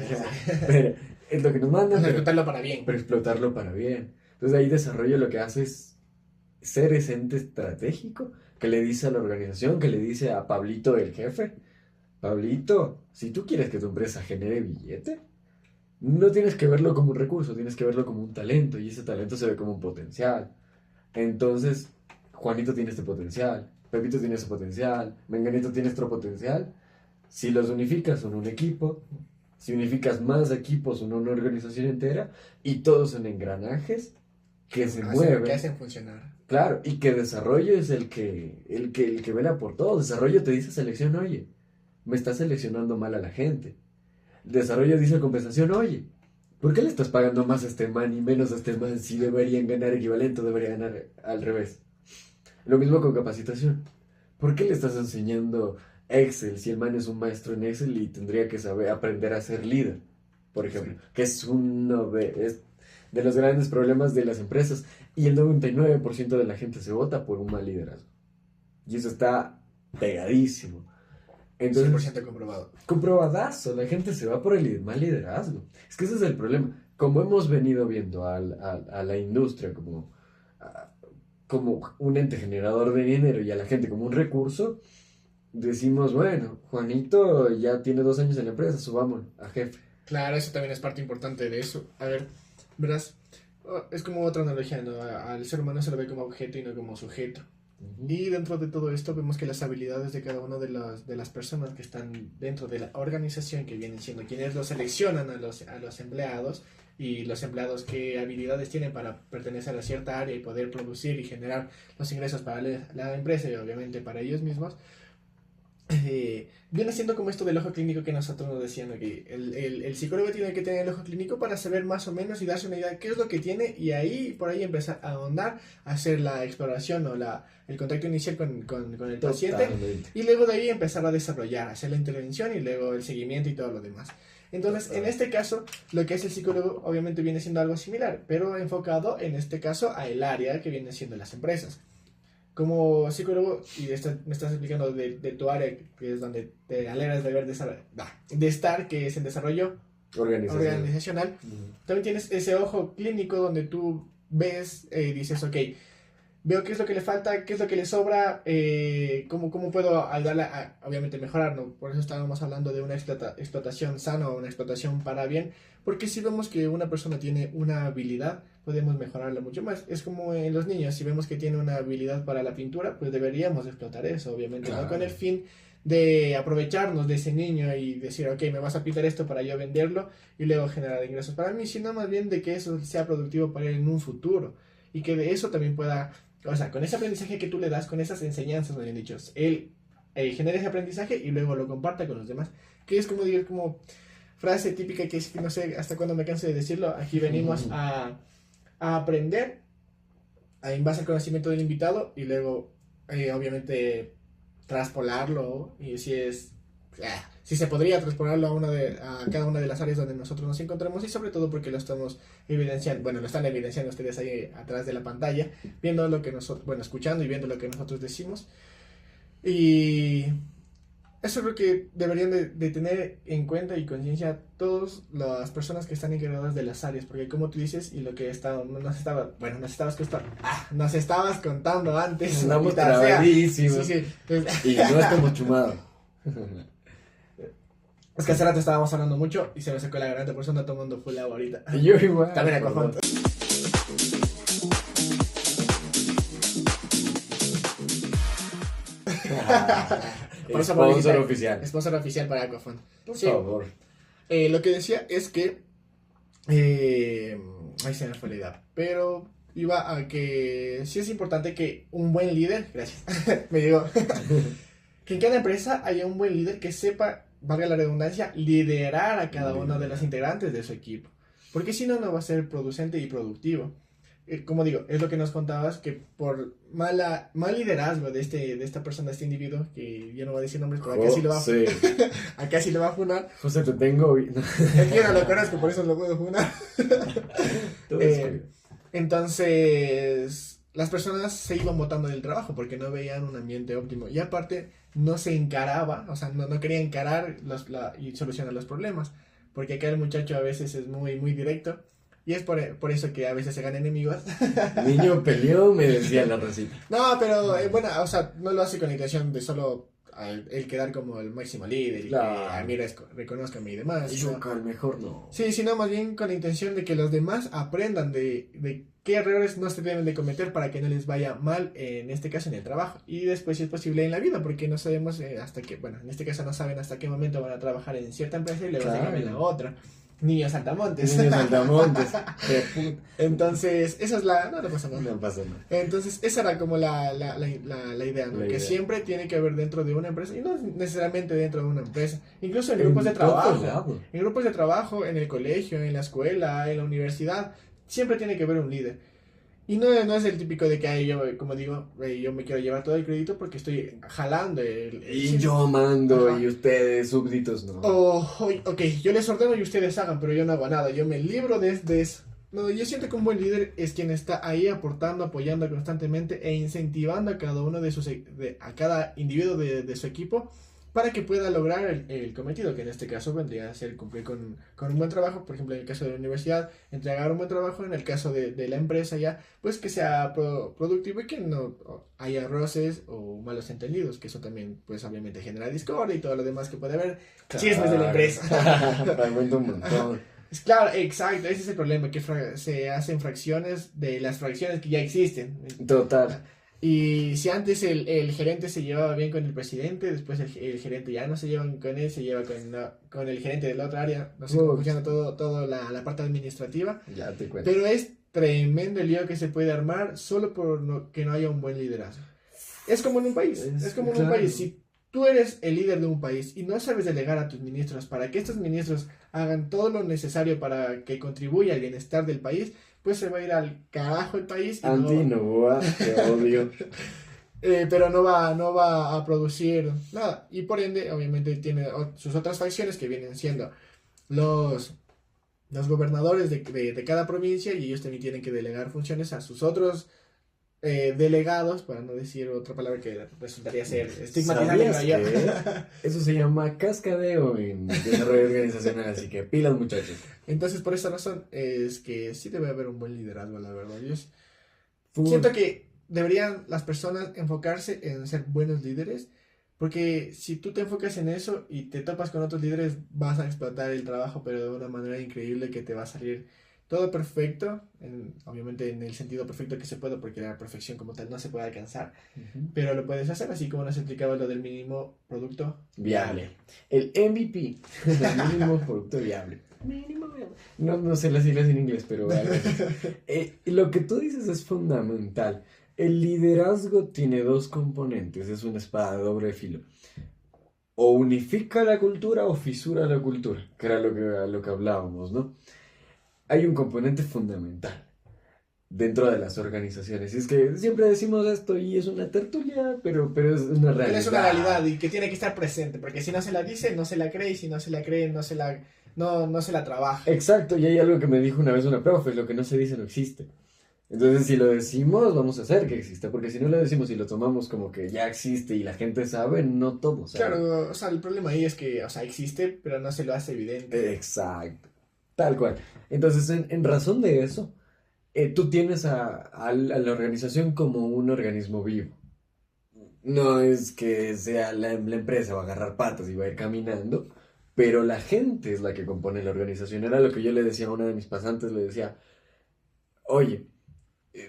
pero es lo que nos mandan, explotarlo para bien. pero explotarlo para bien. Entonces ahí desarrollo lo que hace es ser ese ente estratégico que le dice a la organización, que le dice a Pablito el jefe, Pablito, si tú quieres que tu empresa genere billete, no tienes que verlo como un recurso, tienes que verlo como un talento y ese talento se ve como un potencial. Entonces, Juanito tiene este potencial, Pepito tiene ese potencial, Menganito tiene este potencial. Si los unificas son un equipo, si unificas más equipos son una organización entera y todos son engranajes que se mueven. Que hacen funcionar. Claro, y que desarrollo es el que vela por todo. Desarrollo te dice selección, oye, me estás seleccionando mal a la gente. Desarrollo dice compensación, oye, ¿por qué le estás pagando más a este man y menos a este man si deberían ganar equivalente o debería ganar al revés? Lo mismo con capacitación. ¿Por qué le estás enseñando Excel si el man es un maestro en Excel y tendría que saber aprender a ser líder? Por ejemplo, sí. Que es uno de los grandes problemas de las empresas. Y el 99% de la gente se vota por un mal liderazgo. Y eso está pegadísimo. Entonces, 100% comprobado. Comprobadazo, la gente se va por el mal liderazgo. Es que ese es el problema. Como hemos venido viendo a la industria como un ente generador de dinero y a la gente como un recurso, decimos, bueno, Juanito ya tiene 2 años en la empresa, subámoslo a jefe. Claro, eso también es parte importante de eso. A ver, verás, es como otra analogía, ¿no? Al ser humano se lo ve como objeto y no como sujeto. Y dentro de todo esto vemos que las habilidades de cada una de las personas que están dentro de la organización, que vienen siendo quienes los seleccionan a los empleados, y los empleados qué habilidades tienen para pertenecer a cierta área y poder producir y generar los ingresos para la empresa y obviamente para ellos mismos, viene siendo como esto del ojo clínico que nosotros nos decían aquí. El psicólogo tiene que tener el ojo clínico para saber más o menos y darse una idea de qué es lo que tiene, y ahí por ahí empezar a ahondar, a hacer la exploración o el contacto inicial con el paciente. Totalmente. Y luego de ahí empezar a desarrollar, hacer la intervención y luego el seguimiento y todo lo demás. Entonces, en este caso, lo que es el psicólogo obviamente viene siendo algo similar, pero enfocado en este caso a el área que vienen siendo las empresas. Como psicólogo, y me estás explicando de tu área, que es donde te alegras de ver de estar, que es el desarrollo organizacional, también tienes ese ojo clínico donde tú ves y dices, ok, veo qué es lo que le falta, qué es lo que le sobra, cómo puedo ayudarle a, obviamente, mejorar, ¿no? Por eso estábamos hablando de una explotación sana o una explotación para bien, porque si vemos que una persona tiene una habilidad, podemos mejorarla mucho más. Es como en los niños, si vemos que tiene una habilidad para la pintura, pues deberíamos explotar eso, obviamente, claro. ¿No? Con el fin de aprovecharnos de ese niño y decir, ok, me vas a pintar esto para yo venderlo y luego generar ingresos para mí, sino más bien de que eso sea productivo para él en un futuro y que de eso también pueda, o sea, con ese aprendizaje que tú le das, con esas enseñanzas, me habían dicho, él genera ese aprendizaje y luego lo comparta con los demás, que es como digo, como frase típica que es que no sé hasta cuándo me canso de decirlo, aquí venimos a aprender en base al conocimiento del invitado y luego obviamente traspolarlo, y si se podría traspolarlo a cada una de las áreas donde nosotros nos encontramos, y sobre todo porque lo estamos evidenciando, bueno, lo están evidenciando ustedes ahí atrás de la pantalla, viendo lo que nosotros, bueno, escuchando y viendo lo que nosotros decimos. Y eso creo que deberían de tener en cuenta y conciencia todas las personas que están encargadas de las áreas, porque como tú dices, y lo que nos estabas contando antes. Andamos maldita sea. trabadísimos. Sí, sí. Y no estamos chumados. Es que hace rato estábamos hablando mucho y se me secó la garganta, por eso ando tomando full agua ahorita. Y yo igual. También a cojón. Por eso Sponsor oficial. Sponsor oficial para Aquafon. Por Sí. favor. Lo que decía es que. Ahí se me fue la idea. Pero iba a que sí es importante que un buen líder. Gracias. Me llegó. Que en cada empresa haya un buen líder que sepa, valga la redundancia, liderar a cada uno de los integrantes de su equipo. Porque si no, no va a ser producente y productivo. Como digo, es lo que nos contabas, que por mal liderazgo de esta persona, de este individuo, que yo no voy a decir nombres, pero acá sí lo va a funar. José, te tengo. Es que yo no lo conozco, por eso lo puedo funar. Entonces, las personas se iban botando del trabajo porque no veían un ambiente óptimo. Y aparte, no se encaraba, o sea, no quería encarar y solucionar los problemas. Porque acá el muchacho a veces es muy, muy directo. Y es por eso que a veces se ganan enemigos. Niño peleó, me decía la recita. No, pero bueno, o sea, no lo hace con la intención de solo el quedar como el máximo líder y Claro. que a mí reconozcanme y demás. Y yo acá el mejor no. Sí, sino más bien con la intención de que los demás aprendan de qué errores no se deben de cometer para que no les vaya mal, en este caso en el trabajo. Y después si es posible en la vida, porque no sabemos hasta qué, bueno, en este caso no saben hasta qué momento van a trabajar en cierta empresa y luego se Claro. cambian a otra. Niños saltamontes. Niños saltamontes. Entonces, esa es la... No pasa nada. No pasa nada. Entonces, esa era como la idea, ¿no? La Que idea. siempre tiene que haber dentro de una empresa, y no necesariamente dentro de una empresa, incluso en En grupos de todos trabajo, lados. en grupos de trabajo, en el colegio, en la escuela, en la universidad, siempre tiene que haber un líder. Y no es el típico de que ay, yo, como digo, yo me quiero llevar todo el crédito porque estoy jalando Y yo mando. Ajá. Y ustedes súbditos no. Ok, yo les ordeno y ustedes hagan, pero yo no hago nada, yo me libro de eso. No, yo siento que un buen líder es quien está ahí aportando, apoyando constantemente e incentivando a cada uno a cada individuo de su equipo para que pueda lograr el cometido, que en este caso vendría a ser cumplir con un buen trabajo. Por ejemplo, en el caso de la universidad, entregar un buen trabajo. En el caso de la empresa ya, pues que sea productivo y que no haya roces o malos entendidos, que eso también pues obviamente genera discordia y todo lo demás que puede haber. Chismes de la empresa. Fragmento un montón. Claro, exacto, ese es el problema, que se hacen fracciones de las fracciones que ya existen. Total. Y si antes el gerente se llevaba bien con el presidente, después el gerente ya no se lleva con él, se lleva con el gerente de la otra área, no sé cómo funciona todo la parte administrativa. Ya te cuento. Pero es tremendo el lío que se puede armar solo por que no haya un buen liderazgo. Es como en un país, es como en un claro. país. Si tú eres el líder de un país y no sabes delegar a tus ministros para que estos ministros hagan todo lo necesario para que contribuya al bienestar del país, pues se va a ir al carajo el país. Y Antinovoa, te odio. pero no va a producir nada. Y por ende, obviamente, tiene sus otras facciones que vienen siendo los gobernadores de cada provincia, y ellos también tienen que delegar funciones a sus otros delegados, para no decir otra palabra que resultaría ser estigmatizante. ¿Sabías que eso se llama cascadeo en desarrollo organizacional? Así que pilas, muchachos. Entonces, por esa razón, es que sí debe haber un buen liderazgo, la verdad. Yo Full. siento que deberían las personas enfocarse en ser buenos líderes, porque si tú te enfocas en eso y te topas con otros líderes, vas a explotar el trabajo, pero de una manera increíble, que te va a salir todo perfecto, obviamente en el sentido perfecto que se puede, porque la perfección como tal no se puede alcanzar, pero lo puedes hacer, así como nos explicaba lo del mínimo producto Viable. El MVP, el mínimo producto viable. Mínimo viable. No sé las siglas en inglés, pero vale. Lo que tú dices es fundamental. El liderazgo tiene dos componentes, es una espada de doble filo. O unifica la cultura o fisura la cultura, que era lo que hablábamos, ¿no? Hay un componente fundamental dentro de las organizaciones. Y es que siempre decimos esto y es una tertulia, pero es una realidad. Pero es una realidad y que tiene que estar presente, porque si no se la dice, no se la cree, y si no se la cree, no se la trabaja. Exacto, y hay algo que me dijo una vez una profe: lo que no se dice no existe. Entonces, si lo decimos, vamos a hacer que exista, porque si no lo decimos y lo tomamos como que ya existe y la gente sabe, no todo sabe. Claro, o sea, el problema ahí es que, o sea, existe, pero no se lo hace evidente. Exacto, tal cual. Entonces, en razón de eso, tú tienes a la organización como un organismo vivo. No es que sea la empresa va a agarrar patas y va a ir caminando, pero la gente es la que compone la organización. Era lo que yo le decía a una de mis pasantes, le decía, oye,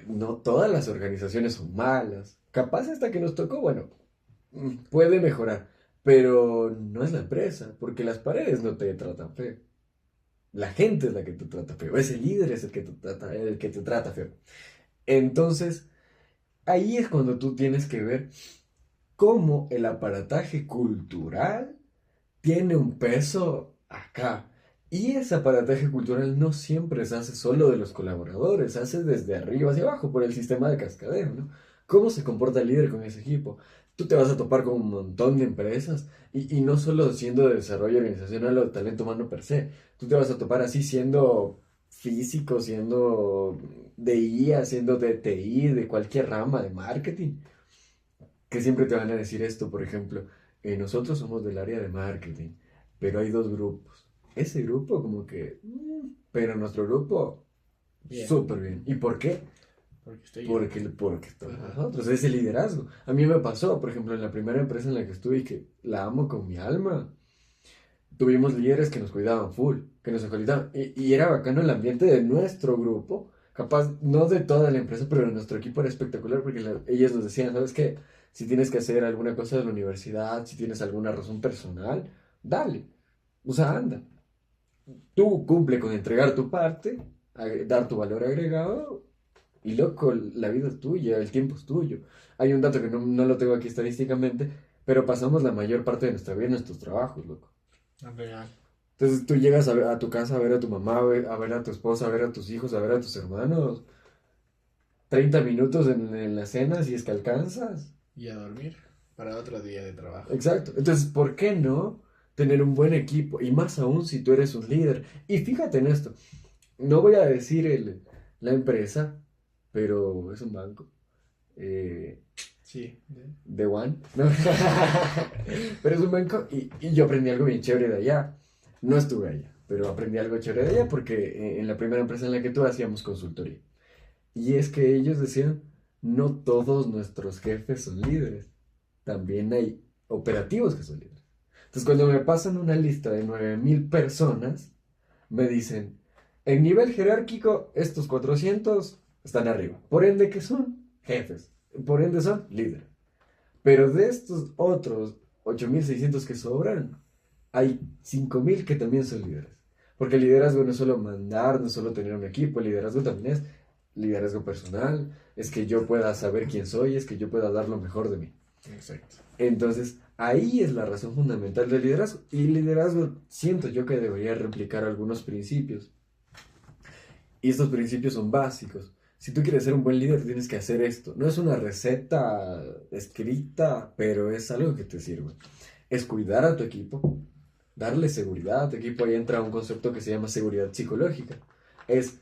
no todas las organizaciones son malas. Capaz esta que nos tocó, bueno, puede mejorar, pero no es la empresa, porque las paredes no te tratan feo. La gente es la que te trata feo. Ese líder es el que te trata feo. Entonces, ahí es cuando tú tienes que ver cómo el aparataje cultural tiene un peso acá. Y ese aparataje cultural no siempre se hace solo de los colaboradores, se hace desde arriba hacia abajo por el sistema de cascadeo, ¿no? ¿Cómo se comporta el líder con ese equipo? Tú te vas a topar con un montón de empresas y no solo siendo de desarrollo organizacional o de talento humano per se, tú te vas a topar así siendo físico, siendo de IA, siendo de TI, de cualquier rama de marketing, que siempre te van a decir esto, por ejemplo, nosotros somos del área de marketing, pero hay dos grupos. Ese grupo como que, pero nuestro grupo, Bien, súper bien. ¿Y por qué? porque estoy yo. Porque estamos Ajá. nosotros, es el liderazgo. A mí me pasó, por ejemplo, en la primera empresa en la que estuve y que la amo con mi alma, tuvimos líderes que nos cuidaban full, que nos acreditaban. Y era bacano el ambiente de nuestro grupo, capaz no de toda la empresa, pero de nuestro equipo era espectacular porque ellas nos decían, ¿sabes qué? Si tienes que hacer alguna cosa de la universidad, si tienes alguna razón personal, dale, o sea, anda. Tú cumple con entregar tu parte, dar tu valor agregado y loco, la vida es tuya, el tiempo es tuyo. Hay un dato que no lo tengo aquí estadísticamente, pero pasamos la mayor parte de nuestra vida en nuestros trabajos, loco. No, real. Entonces tú llegas a tu casa a ver a tu mamá, a ver a tu esposa, a ver a tus hijos, a ver a tus hermanos. 30 minutos en la cena si es que alcanzas. Y a dormir para otro día de trabajo. Exacto. Entonces, ¿por qué no tener un buen equipo? Y más aún si tú eres un líder. Y fíjate en esto. No voy a decir la empresa, pero es un banco. Eh, Sí. The One. ¿No? Pero es un banco y yo aprendí algo bien chévere de allá. No estuve allá, pero aprendí algo chévere de allá porque en la primera empresa en la que tuve hacíamos consultoría. Y es que ellos decían, no todos nuestros jefes son líderes, también hay operativos que son líderes. Entonces cuando me pasan una lista de 9.000 personas, me dicen, en nivel jerárquico, estos 400 están arriba. Por ende, ¿qué son? Jefes. Por ende, son líderes. Pero de estos otros 8.600 que sobran, hay 5.000 que también son líderes. Porque el liderazgo no es solo mandar, no es solo tener un equipo, el liderazgo también es liderazgo personal, es que yo pueda saber quién soy, es que yo pueda dar lo mejor de mí. Exacto. Entonces, ahí es la razón fundamental del liderazgo. Y el liderazgo siento yo que debería replicar algunos principios. Y estos principios son básicos. Si tú quieres ser un buen líder, tienes que hacer esto. No es una receta escrita, pero es algo que te sirve. Es cuidar a tu equipo, darle seguridad a tu equipo. Ahí entra un concepto que se llama seguridad psicológica. Es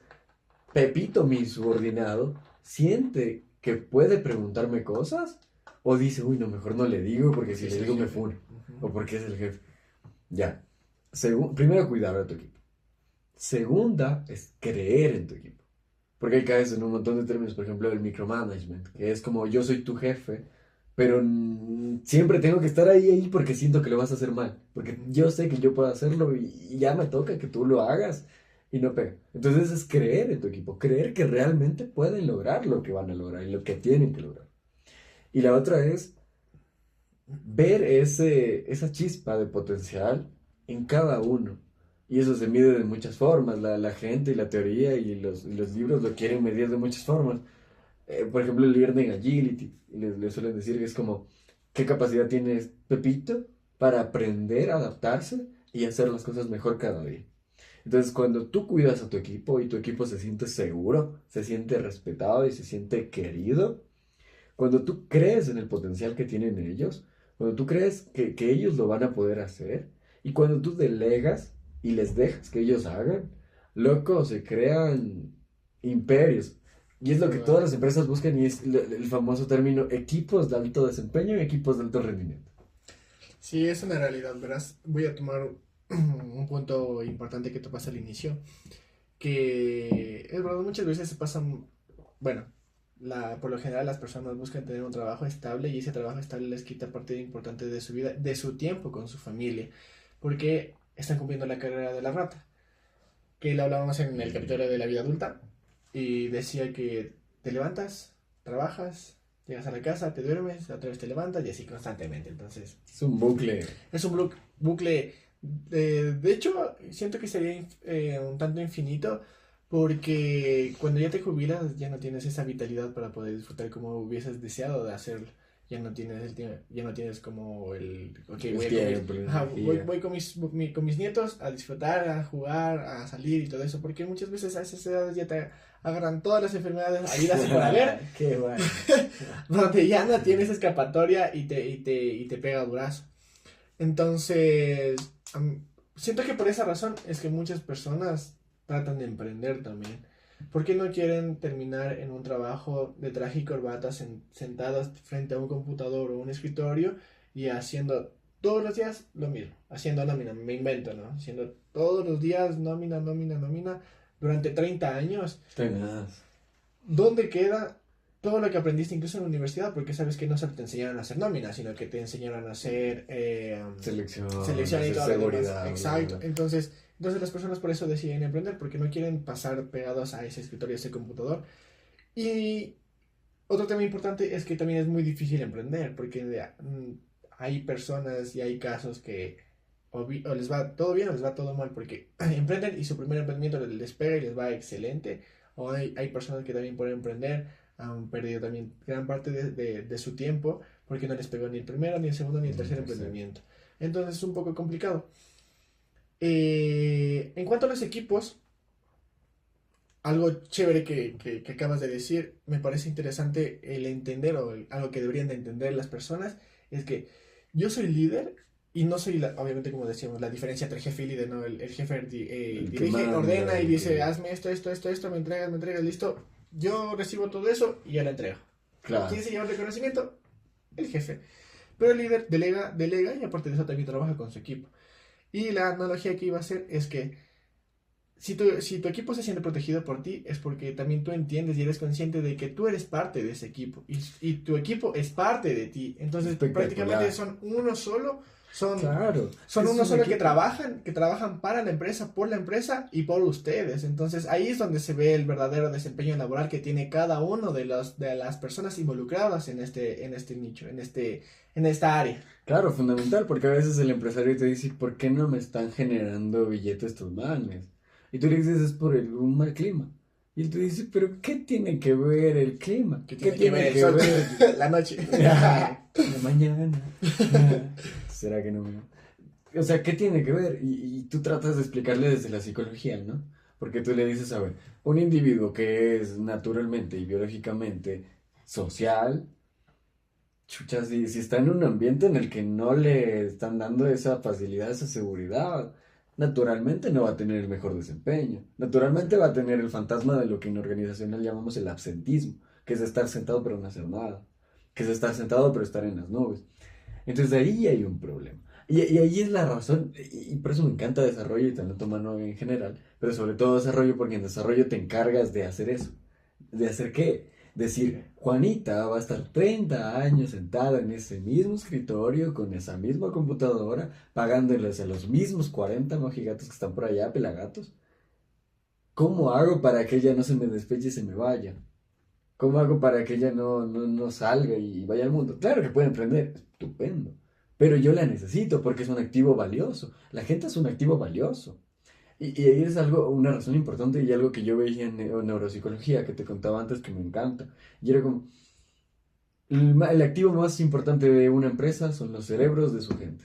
Pepito, mi subordinado, siente que puede preguntarme cosas o dice, uy, no, mejor no le digo porque si Es le el digo me jefe. funo Ujú. o porque es el jefe. Ya. Primero, cuidar a tu equipo. Segunda, es creer en tu equipo. Porque ahí caes en un montón de términos, por ejemplo, el micromanagement, que es como yo soy tu jefe, pero siempre tengo que estar ahí porque siento que lo vas a hacer mal. Porque yo sé que yo puedo hacerlo y ya me toca que tú lo hagas y no pega. Entonces es creer en tu equipo, creer que realmente pueden lograr lo que van a lograr y lo que tienen que lograr. Y la otra es ver esa chispa de potencial en cada uno. Y eso se mide de muchas formas. La gente y la teoría y los libros lo quieren medir de muchas formas. Por ejemplo, el Learning Agility. Y les suelen decir que es como, ¿qué capacidad tiene Pepito para aprender, adaptarse y hacer las cosas mejor cada día? Entonces, cuando tú cuidas a tu equipo y tu equipo se siente seguro, se siente respetado y se siente querido, cuando tú crees en el potencial que tienen ellos, cuando tú crees que ellos lo van a poder hacer, y cuando tú delegas y les dejas que ellos hagan, loco, se crean imperios. Y es lo que todas las empresas buscan y es el famoso término equipos de alto desempeño y equipos de alto rendimiento. Sí, es una realidad, verás. Voy a tomar un punto importante que topas al inicio, que es verdad, muchas veces se pasan, bueno, por lo general las personas buscan tener un trabajo estable y ese trabajo estable les quita parte importante de su vida, de su tiempo con su familia, porque están cumpliendo la carrera de la rata, que lo hablábamos en el capítulo de la vida adulta, y decía que te levantas, trabajas, llegas a la casa, te duermes, otra vez te levantas y así constantemente. Entonces, Es un bucle. es un bucle, de hecho, siento que sería un tanto infinito porque cuando ya te jubilas ya no tienes esa vitalidad para poder disfrutar como hubieses deseado de hacerlo. Ya no tienes el tiempo, ya no tienes como ok, El voy, tiempo, la ajá, energía. voy con mis nietos a disfrutar, a jugar, a salir y todo eso, porque muchas veces a esas edades ya te agarran todas las enfermedades habidas y por haber, Qué bueno. donde ya no tienes escapatoria y te pega durazo. Entonces, siento que por esa razón es que muchas personas tratan de emprender también. ¿Por qué no quieren terminar en un trabajo de traje y corbata sentadas frente a un computador o un escritorio y haciendo todos los días lo mismo? Haciendo nómina, me invento, ¿no? Haciendo todos los días nómina, nómina, nómina durante 30 años. Tenaz. ¿Dónde queda todo lo que aprendiste incluso en la universidad? Porque sabes que no solo te enseñaron a hacer nómina, sino que te enseñaron a hacer Selección, selección y hacer todo lo demás. seguridad. Exacto. Bla, bla. Entonces las personas por eso deciden emprender, porque no quieren pasar pegados a ese escritorio, a ese computador. Y otro tema importante es que también es muy difícil emprender, porque hay personas y hay casos que o les va todo bien o les va todo mal, porque emprenden y su primer emprendimiento les pega y les va excelente. O hay personas que también por emprender han perdido también gran parte de su tiempo porque no les pegó ni el primero, ni el segundo, ni el tercer emprendimiento. Entonces es un poco complicado. En cuanto a los equipos, algo chévere que acabas de decir, me parece interesante el entender, o algo que deberían de entender las personas, es que yo soy líder y no soy, obviamente como decíamos, la diferencia entre jefe y líder, ¿no? El jefe El que dirige, manda, ordena y el dice, que- hazme esto, me entregas, listo. Yo recibo todo eso y ya lo entrego. Claro. ¿Quién se lleva el reconocimiento? El jefe. Pero el líder delega y aparte de eso también trabaja con su equipo. Y la analogía que iba a hacer es que si tu equipo se siente protegido por ti, es porque también tú entiendes y eres consciente de que tú eres parte de ese equipo y tu equipo es parte de ti. Entonces, Espectacular. prácticamente son uno solo, Claro. son Es uno un solo equipo. que trabajan para la empresa, por la empresa y por ustedes. Entonces, ahí es donde se ve el verdadero desempeño laboral que tiene cada uno de las personas involucradas en este nicho, en esta área. Claro, fundamental, porque a veces el empresario te dice, ¿por qué no me están generando billetes estos manes? Y tú le dices, es por un mal clima. Y él te dice, ¿pero qué tiene que ver el clima? ¿Qué tiene que ver el sol? La noche. La mañana. ¿Será que no? O sea, ¿qué tiene que ver? Y tú tratas de explicarle desde la psicología, ¿no? Porque tú le dices, a ver, un individuo que es naturalmente y biológicamente social, chucha, si está en un ambiente en el que no le están dando esa facilidad, esa seguridad, naturalmente no va a tener el mejor desempeño. Naturalmente va a tener el fantasma de lo que en organizacional llamamos el absentismo, que es estar sentado pero no hacer nada, que es estar sentado pero estar en las nubes. Entonces ahí hay un problema. Y ahí es la razón, y por eso me encanta desarrollo y talento humano en general, pero sobre todo desarrollo porque en desarrollo te encargas de hacer eso. ¿De hacer qué? Decir, Juanita va a estar 30 años sentada en ese mismo escritorio, con esa misma computadora, pagándoles a los mismos 40 mojigatos que están por allá, pelagatos. ¿Cómo hago para que ella no se me despeche y se me vaya? ¿Cómo hago para que ella no salga y vaya al mundo? Claro que puede emprender, estupendo. Pero yo la necesito porque es un activo valioso. La gente es un activo valioso. Y ahí es algo, una razón importante y algo que yo veía en neuropsicología, que te contaba antes, que me encanta. Y era como, el activo más importante de una empresa son los cerebros de su gente.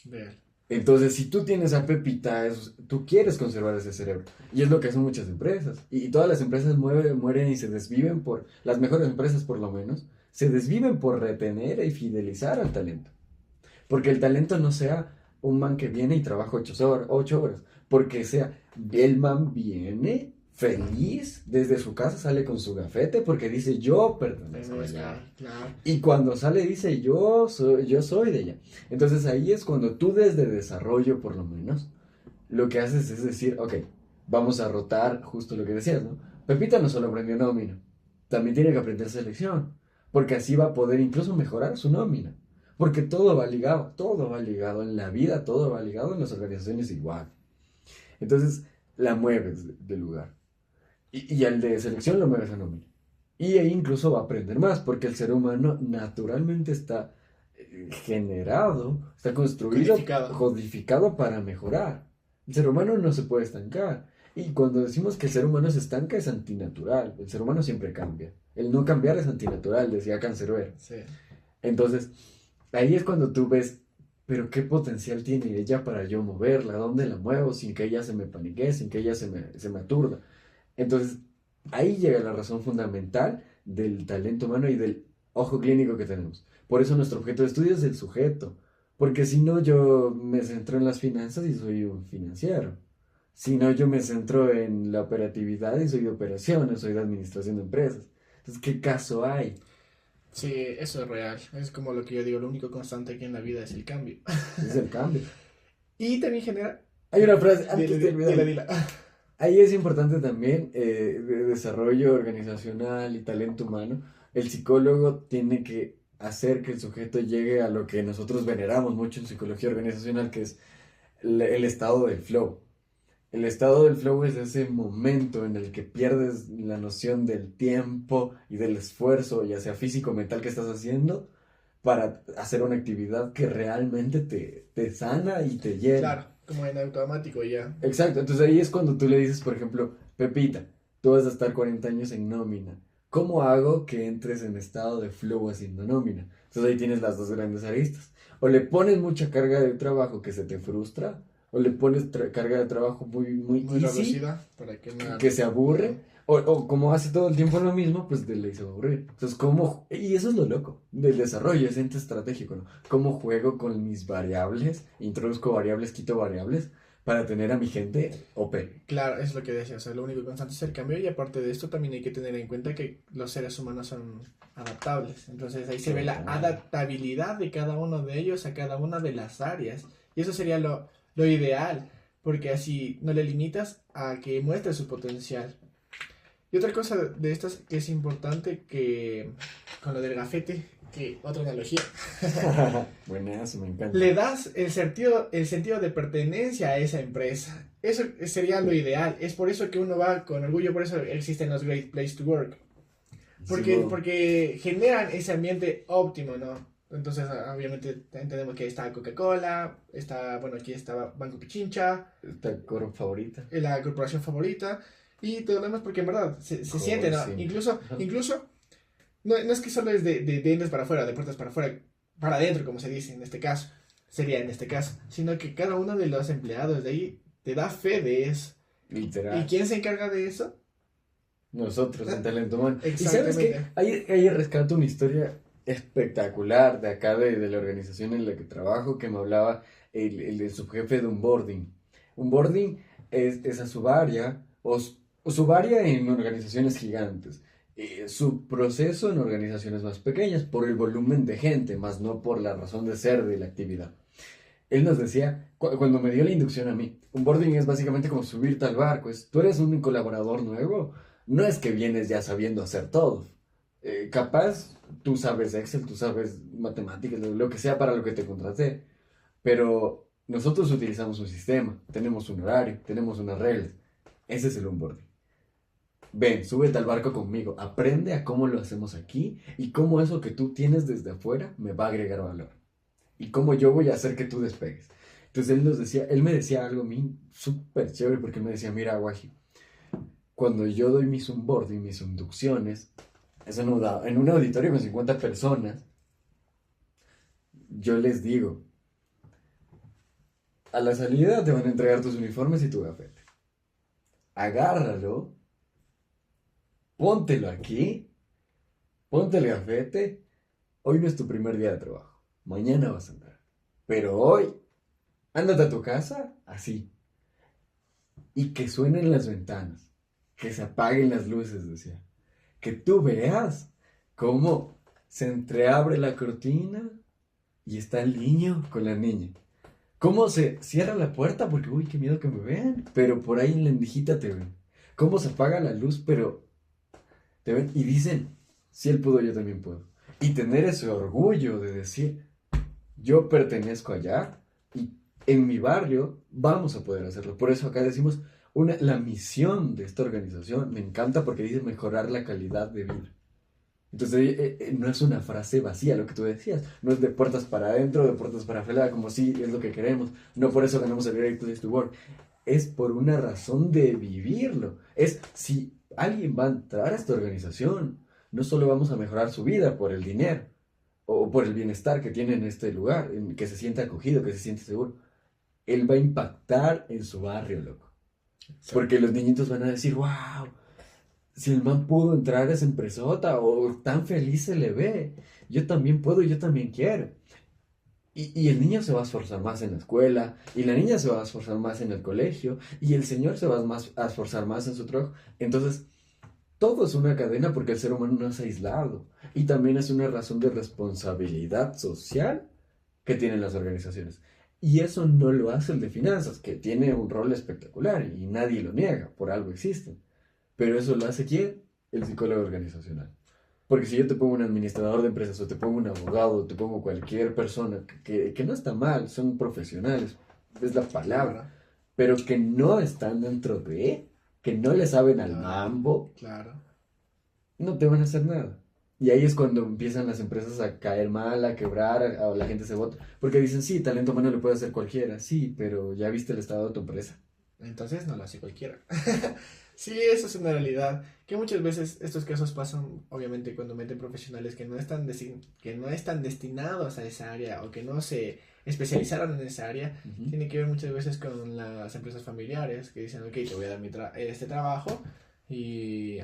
Real. Entonces, si tú tienes a Pepita, tú quieres conservar ese cerebro. Y es lo que hacen muchas empresas. Y todas las empresas mueren y se desviven las mejores empresas por lo menos, se desviven por retener y fidelizar al talento. Porque el talento no sea un man que viene y trabaja 8 horas, porque sea, el man viene, feliz, desde su casa sale con su gafete porque dice yo pertenezco allá. Claro. Y cuando sale dice yo soy de ella. Entonces ahí es cuando tú desde desarrollo por lo menos, lo que haces es decir, ok, vamos a rotar justo lo que decías, ¿no? Pepita no solo aprendió nómina, también tiene que aprender selección, porque así va a poder incluso mejorar su nómina. Porque todo va ligado en la vida, todo va ligado en las organizaciones igual. Entonces la mueves de lugar. Y al de selección lo mueves a nómina. Y ahí incluso va a aprender más, porque el ser humano naturalmente está generado, está construido, codificado para mejorar. El ser humano no se puede estancar. Y cuando decimos que el ser humano se estanca es antinatural. El ser humano siempre cambia. El no cambiar es antinatural, decía Cancerbero. Sí. Entonces, ahí es cuando tú ves, pero qué potencial tiene ella para yo moverla, dónde la muevo sin que ella se me paniquee, sin que ella se me aturda. Entonces, ahí llega la razón fundamental del talento humano y del ojo clínico que tenemos. Por eso nuestro objeto de estudio es el sujeto. Porque si no, yo me centro en las finanzas y soy un financiero. Si no, yo me centro en la operatividad y soy de operaciones, soy de administración de empresas. Entonces, ¿qué caso hay? Sí, eso es real. Es como lo que yo digo, lo único constante aquí en la vida es el cambio. Es el cambio. Y también genera... Hay una frase, antes de Dila, dila. Ahí es importante también de desarrollo organizacional y talento humano. El psicólogo tiene que hacer que el sujeto llegue a lo que nosotros veneramos mucho en psicología organizacional, que es el estado del flow. El estado del flow es ese momento en el que pierdes la noción del tiempo y del esfuerzo, ya sea físico o mental, que estás haciendo para hacer una actividad que realmente te sana y te llena. Claro, como en automático ya. Exacto, entonces ahí es cuando tú le dices, por ejemplo, Pepita, tú vas a estar 40 años en nómina. ¿Cómo hago que entres en estado de flow haciendo nómina? Entonces ahí tienes las dos grandes aristas. O le pones mucha carga de trabajo que se te frustra, o le pones carga de trabajo muy easy, reducida, para que no... que se aburre, o como hace todo el tiempo lo mismo, pues le hizo aburrir. Entonces, ¿cómo? Y eso es lo loco del desarrollo, es ente estratégico, ¿no? ¿Cómo juego con mis variables? Introduzco variables, quito variables, para tener a mi gente OP. Claro, es lo que decía, o sea, lo único constante es el cambio y aparte de esto también hay que tener en cuenta que los seres humanos son adaptables. Entonces ahí se ve la adaptabilidad de cada uno de ellos a cada una de las áreas. Y eso sería lo ideal, porque así no le limitas a que muestre su potencial. Y otra cosa de estas que es importante, que con lo del gafete, que otra analogía, Buenazo, me encanta. le das el sentido de pertenencia a esa empresa. Eso sería lo ideal. Es por eso que uno va con orgullo, por eso existen los Great Place to Work. Porque generan ese ambiente óptimo, ¿no? Entonces, obviamente, entendemos que está Coca-Cola, bueno, aquí está Banco Pichincha, Esta corp favorita. la corporación favorita, y todo lo demás, porque en verdad se siente, ¿no? Sí. Incluso no es que solo es de dientes para afuera, de puertas para afuera, para adentro, como se dice en este caso, sino que cada uno de los empleados de ahí te da fe de eso. Literal. ¿Y quién se encarga de eso? Nosotros, en Talento Humano. Y Exactamente. sabes que ahí rescato una historia espectacular de acá, de la organización en la que trabajo, que me hablaba el subjefe de un boarding. Un boarding es a su área, o su área en organizaciones gigantes. Su proceso en organizaciones más pequeñas, por el volumen de gente, más no por la razón de ser de la actividad. Él nos decía, cuando me dio la inducción a mí, un boarding es básicamente como subirte al barco. Tú eres un colaborador nuevo, no es que vienes ya sabiendo hacer todo. Capaz, tú sabes Excel, tú sabes matemáticas, lo que sea para lo que te contraté, pero nosotros utilizamos un sistema, tenemos un horario, tenemos unas reglas. Ese es el onboarding. Ven, súbete al barco conmigo, aprende a cómo lo hacemos aquí y cómo eso que tú tienes desde afuera me va a agregar valor. Y cómo yo voy a hacer que tú despegues. Entonces él me decía algo a mí súper chévere, porque él me decía, mira, Guaji, cuando yo doy mis onboarding, mis inducciones, en un auditorio con 50 personas, yo les digo, a la salida te van a entregar tus uniformes y tu gafete. Agárralo, póntelo aquí, ponte el gafete. Hoy no es tu primer día de trabajo, mañana vas a andar. Pero hoy, ándate a tu casa, así. Y que suenen las ventanas. que se apaguen las luces, decía. Que tú veas cómo se entreabre la cortina y está el niño con la niña. Cómo se cierra la puerta porque, uy, qué miedo que me vean, pero por ahí en la endijita te ven. Cómo se apaga la luz, pero te ven y dicen, si él pudo, yo también puedo. Y tener ese orgullo de decir, yo pertenezco allá y en mi barrio vamos a poder hacerlo. Por eso acá decimos, la misión de esta organización me encanta porque dice mejorar la calidad de vida. Entonces no es una frase vacía lo que tú decías, no es de puertas para adentro, de puertas para afuera, como si es lo que queremos. No por eso ganamos el Great Place to Work. Es por una razón de vivirlo. Es si alguien va a entrar a esta organización, no solo vamos a mejorar su vida por el dinero o por el bienestar que tiene en este lugar, en que se siente acogido, que se siente seguro. Él va a impactar en su barrio, loco. Porque los niñitos van a decir, wow, si el man pudo entrar a esa empresota o tan feliz se le ve, yo también puedo, yo también quiero. Y el niño se va a esforzar más en la escuela, y la niña se va a esforzar más en el colegio, y el señor se va a esforzar más en su trabajo. Entonces, todo es una cadena porque el ser humano no es aislado. Y también es una razón de responsabilidad social que tienen las organizaciones. Y eso no lo hace el de finanzas, que tiene un rol espectacular y nadie lo niega, por algo existen. Pero eso lo hace ¿quién? El psicólogo organizacional. Porque si yo te pongo un administrador de empresas o te pongo un abogado o te pongo cualquier persona que no está mal, son profesionales, es la palabra, pero que no están dentro de, que no le saben al mambo, Claro. no te van a hacer nada. Y ahí es cuando empiezan las empresas a caer mal, a quebrar, a la gente se bota. Porque dicen, sí, talento humano lo puede hacer cualquiera. Sí, pero ya viste el estado de tu empresa. Entonces no lo hace cualquiera. Sí, eso es una realidad. Que muchas veces estos casos pasan, obviamente, cuando meten profesionales que no están, que no están destinados a esa área o que no se especializaron en esa área. Ujú. Tiene que ver muchas veces con las empresas familiares que dicen, ok, te voy a dar este trabajo, y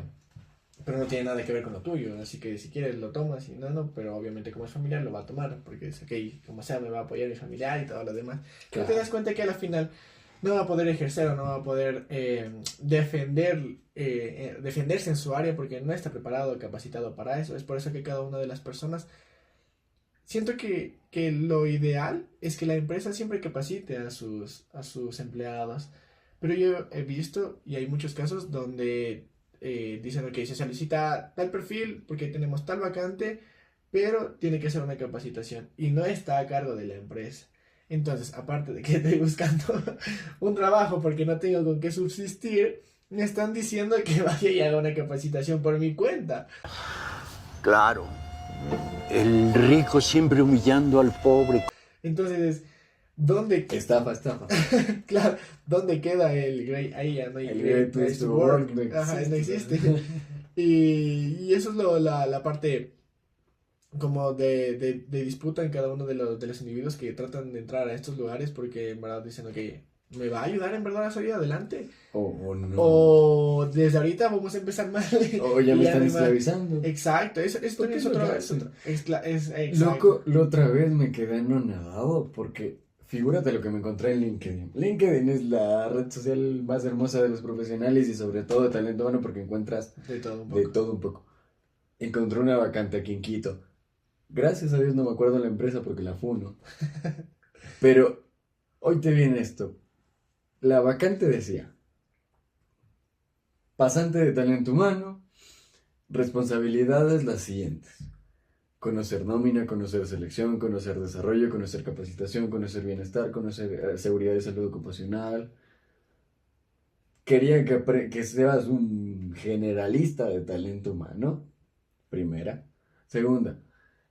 pero no tiene nada que ver con lo tuyo. Así que si quieres lo tomas y no, pero obviamente como es familiar lo va a tomar porque es, ok, como sea me va a apoyar mi familiar y todo lo demás. Pero te das cuenta que a la final no va a poder ejercer o no va a poder defenderse en su área porque no está preparado o capacitado para eso. Es por eso que cada una de las personas, siento que lo ideal es que la empresa siempre capacite a sus empleados. Pero yo he visto, y hay muchos casos donde dicen, ok, se solicita tal perfil porque tenemos tal vacante, pero tiene que ser una capacitación y no está a cargo de la empresa. Entonces, aparte de que estoy buscando un trabajo porque no tengo con qué subsistir, me están diciendo que vaya y haga una capacitación por mi cuenta. Claro, el rico siempre humillando al pobre. Entonces, ¿dónde Estafa. claro, ¿dónde queda el Great? Ahí ya no hay El Great Great Place to Work. Ajá, no existe. Y eso es la parte como de disputa en cada uno de los individuos que tratan de entrar a estos lugares porque en verdad dicen, ok, ¿me va a ayudar en verdad a salir adelante? O no. O desde ahorita vamos a empezar mal. O ya me Y están no hay más. esclavizando. Exacto, eso ¿Por también qué es no otro. lo Es hacen? otro exacto. Loco, la otra vez me quedé anonadado porque figúrate lo que me encontré en LinkedIn. LinkedIn es la red social más hermosa de los profesionales y sobre todo de talento humano porque encuentras De todo un de poco. todo un poco. Encontré una vacante aquí en Quito. Gracias a Dios no me acuerdo la empresa porque la funo. Pero hoy te viene esto. La vacante decía, pasante de talento humano, responsabilidades las siguientes. Conocer nómina, conocer selección, conocer desarrollo, conocer capacitación, conocer bienestar, conocer seguridad y salud ocupacional. Quería que seas un generalista de talento humano, primera. Segunda,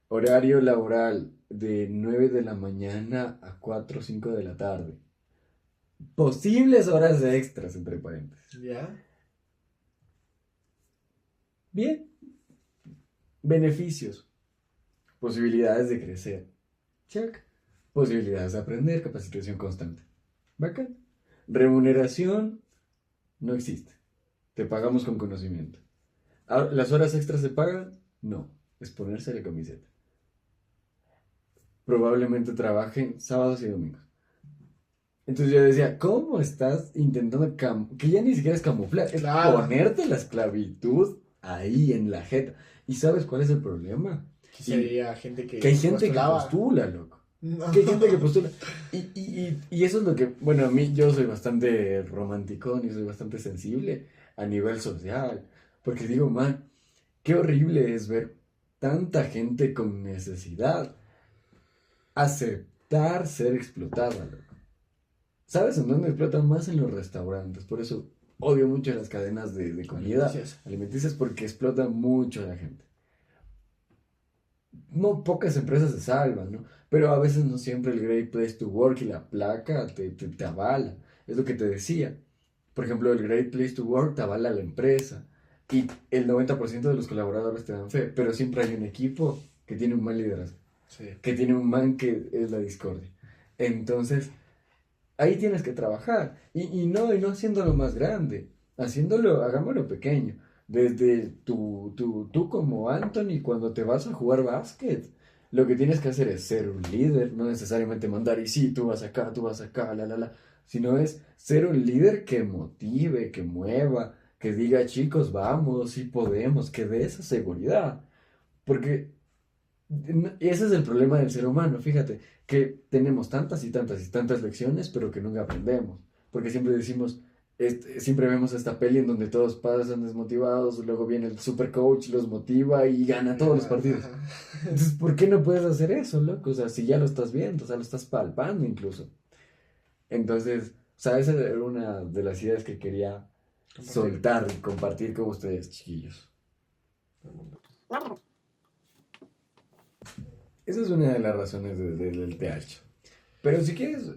horario laboral de 9 de la mañana a 4 o 5 de la tarde. Posibles horas extras, entre paréntesis. ¿Ya? Bien. Beneficios. Posibilidades de crecer. Check. Posibilidades de aprender, capacitación constante. Bacán. Remuneración no existe. Te pagamos con conocimiento. ¿Las horas extras se pagan? No. Es ponerse la camiseta. Probablemente trabajen sábados y domingos. Entonces yo decía, ¿cómo estás intentando que ya ni siquiera es camuflar, es Claro. ponerte la esclavitud ahí en la jeta? ¿Y sabes cuál es el problema? Que sería gente que Que hay gente que postulaba. postula, loco. No. Que hay gente que postula. Y eso es lo que, bueno, a mí yo soy bastante romanticón y soy bastante sensible a nivel social. Porque digo, man, qué horrible es ver tanta gente con necesidad aceptar ser explotada, loco. ¿Sabes en dónde explotan más? En los restaurantes. Por eso odio mucho las cadenas de comida Alimenticias. alimenticias porque explotan mucho a la gente. No pocas empresas se salvan, ¿no? Pero a veces no siempre el Great Place to Work y la placa te avala. Es lo que te decía. Por ejemplo, el Great Place to Work te avala la empresa. Y el 90% de los colaboradores te dan fe. Pero siempre hay un equipo que tiene un mal liderazgo. Sí. Que tiene un man que es la discordia. Entonces, ahí tienes que trabajar. Y no haciéndolo más grande. Haciéndolo, hagámoslo pequeño. Desde tú como Anthony, cuando te vas a jugar básquet, lo que tienes que hacer es ser un líder, no necesariamente mandar y sí, tú vas acá, sino es ser un líder que motive, que mueva, que diga, chicos, vamos, sí podemos, que dé esa seguridad. Porque ese es el problema del ser humano, fíjate, que tenemos tantas y tantas y tantas lecciones, pero que nunca aprendemos. Porque siempre decimos, siempre vemos esta peli en donde todos pasan desmotivados, luego viene el super coach, los motiva y gana todos los partidos. Ajá. Entonces, ¿por qué no puedes hacer eso, loco? O sea, si ya lo estás viendo, o sea, lo estás palpando incluso. Entonces, o sea, esa era una de las ideas que quería Compartir. soltar y compartir con ustedes, chiquillos. Esa es una de las razones del TH. Pero si quieres,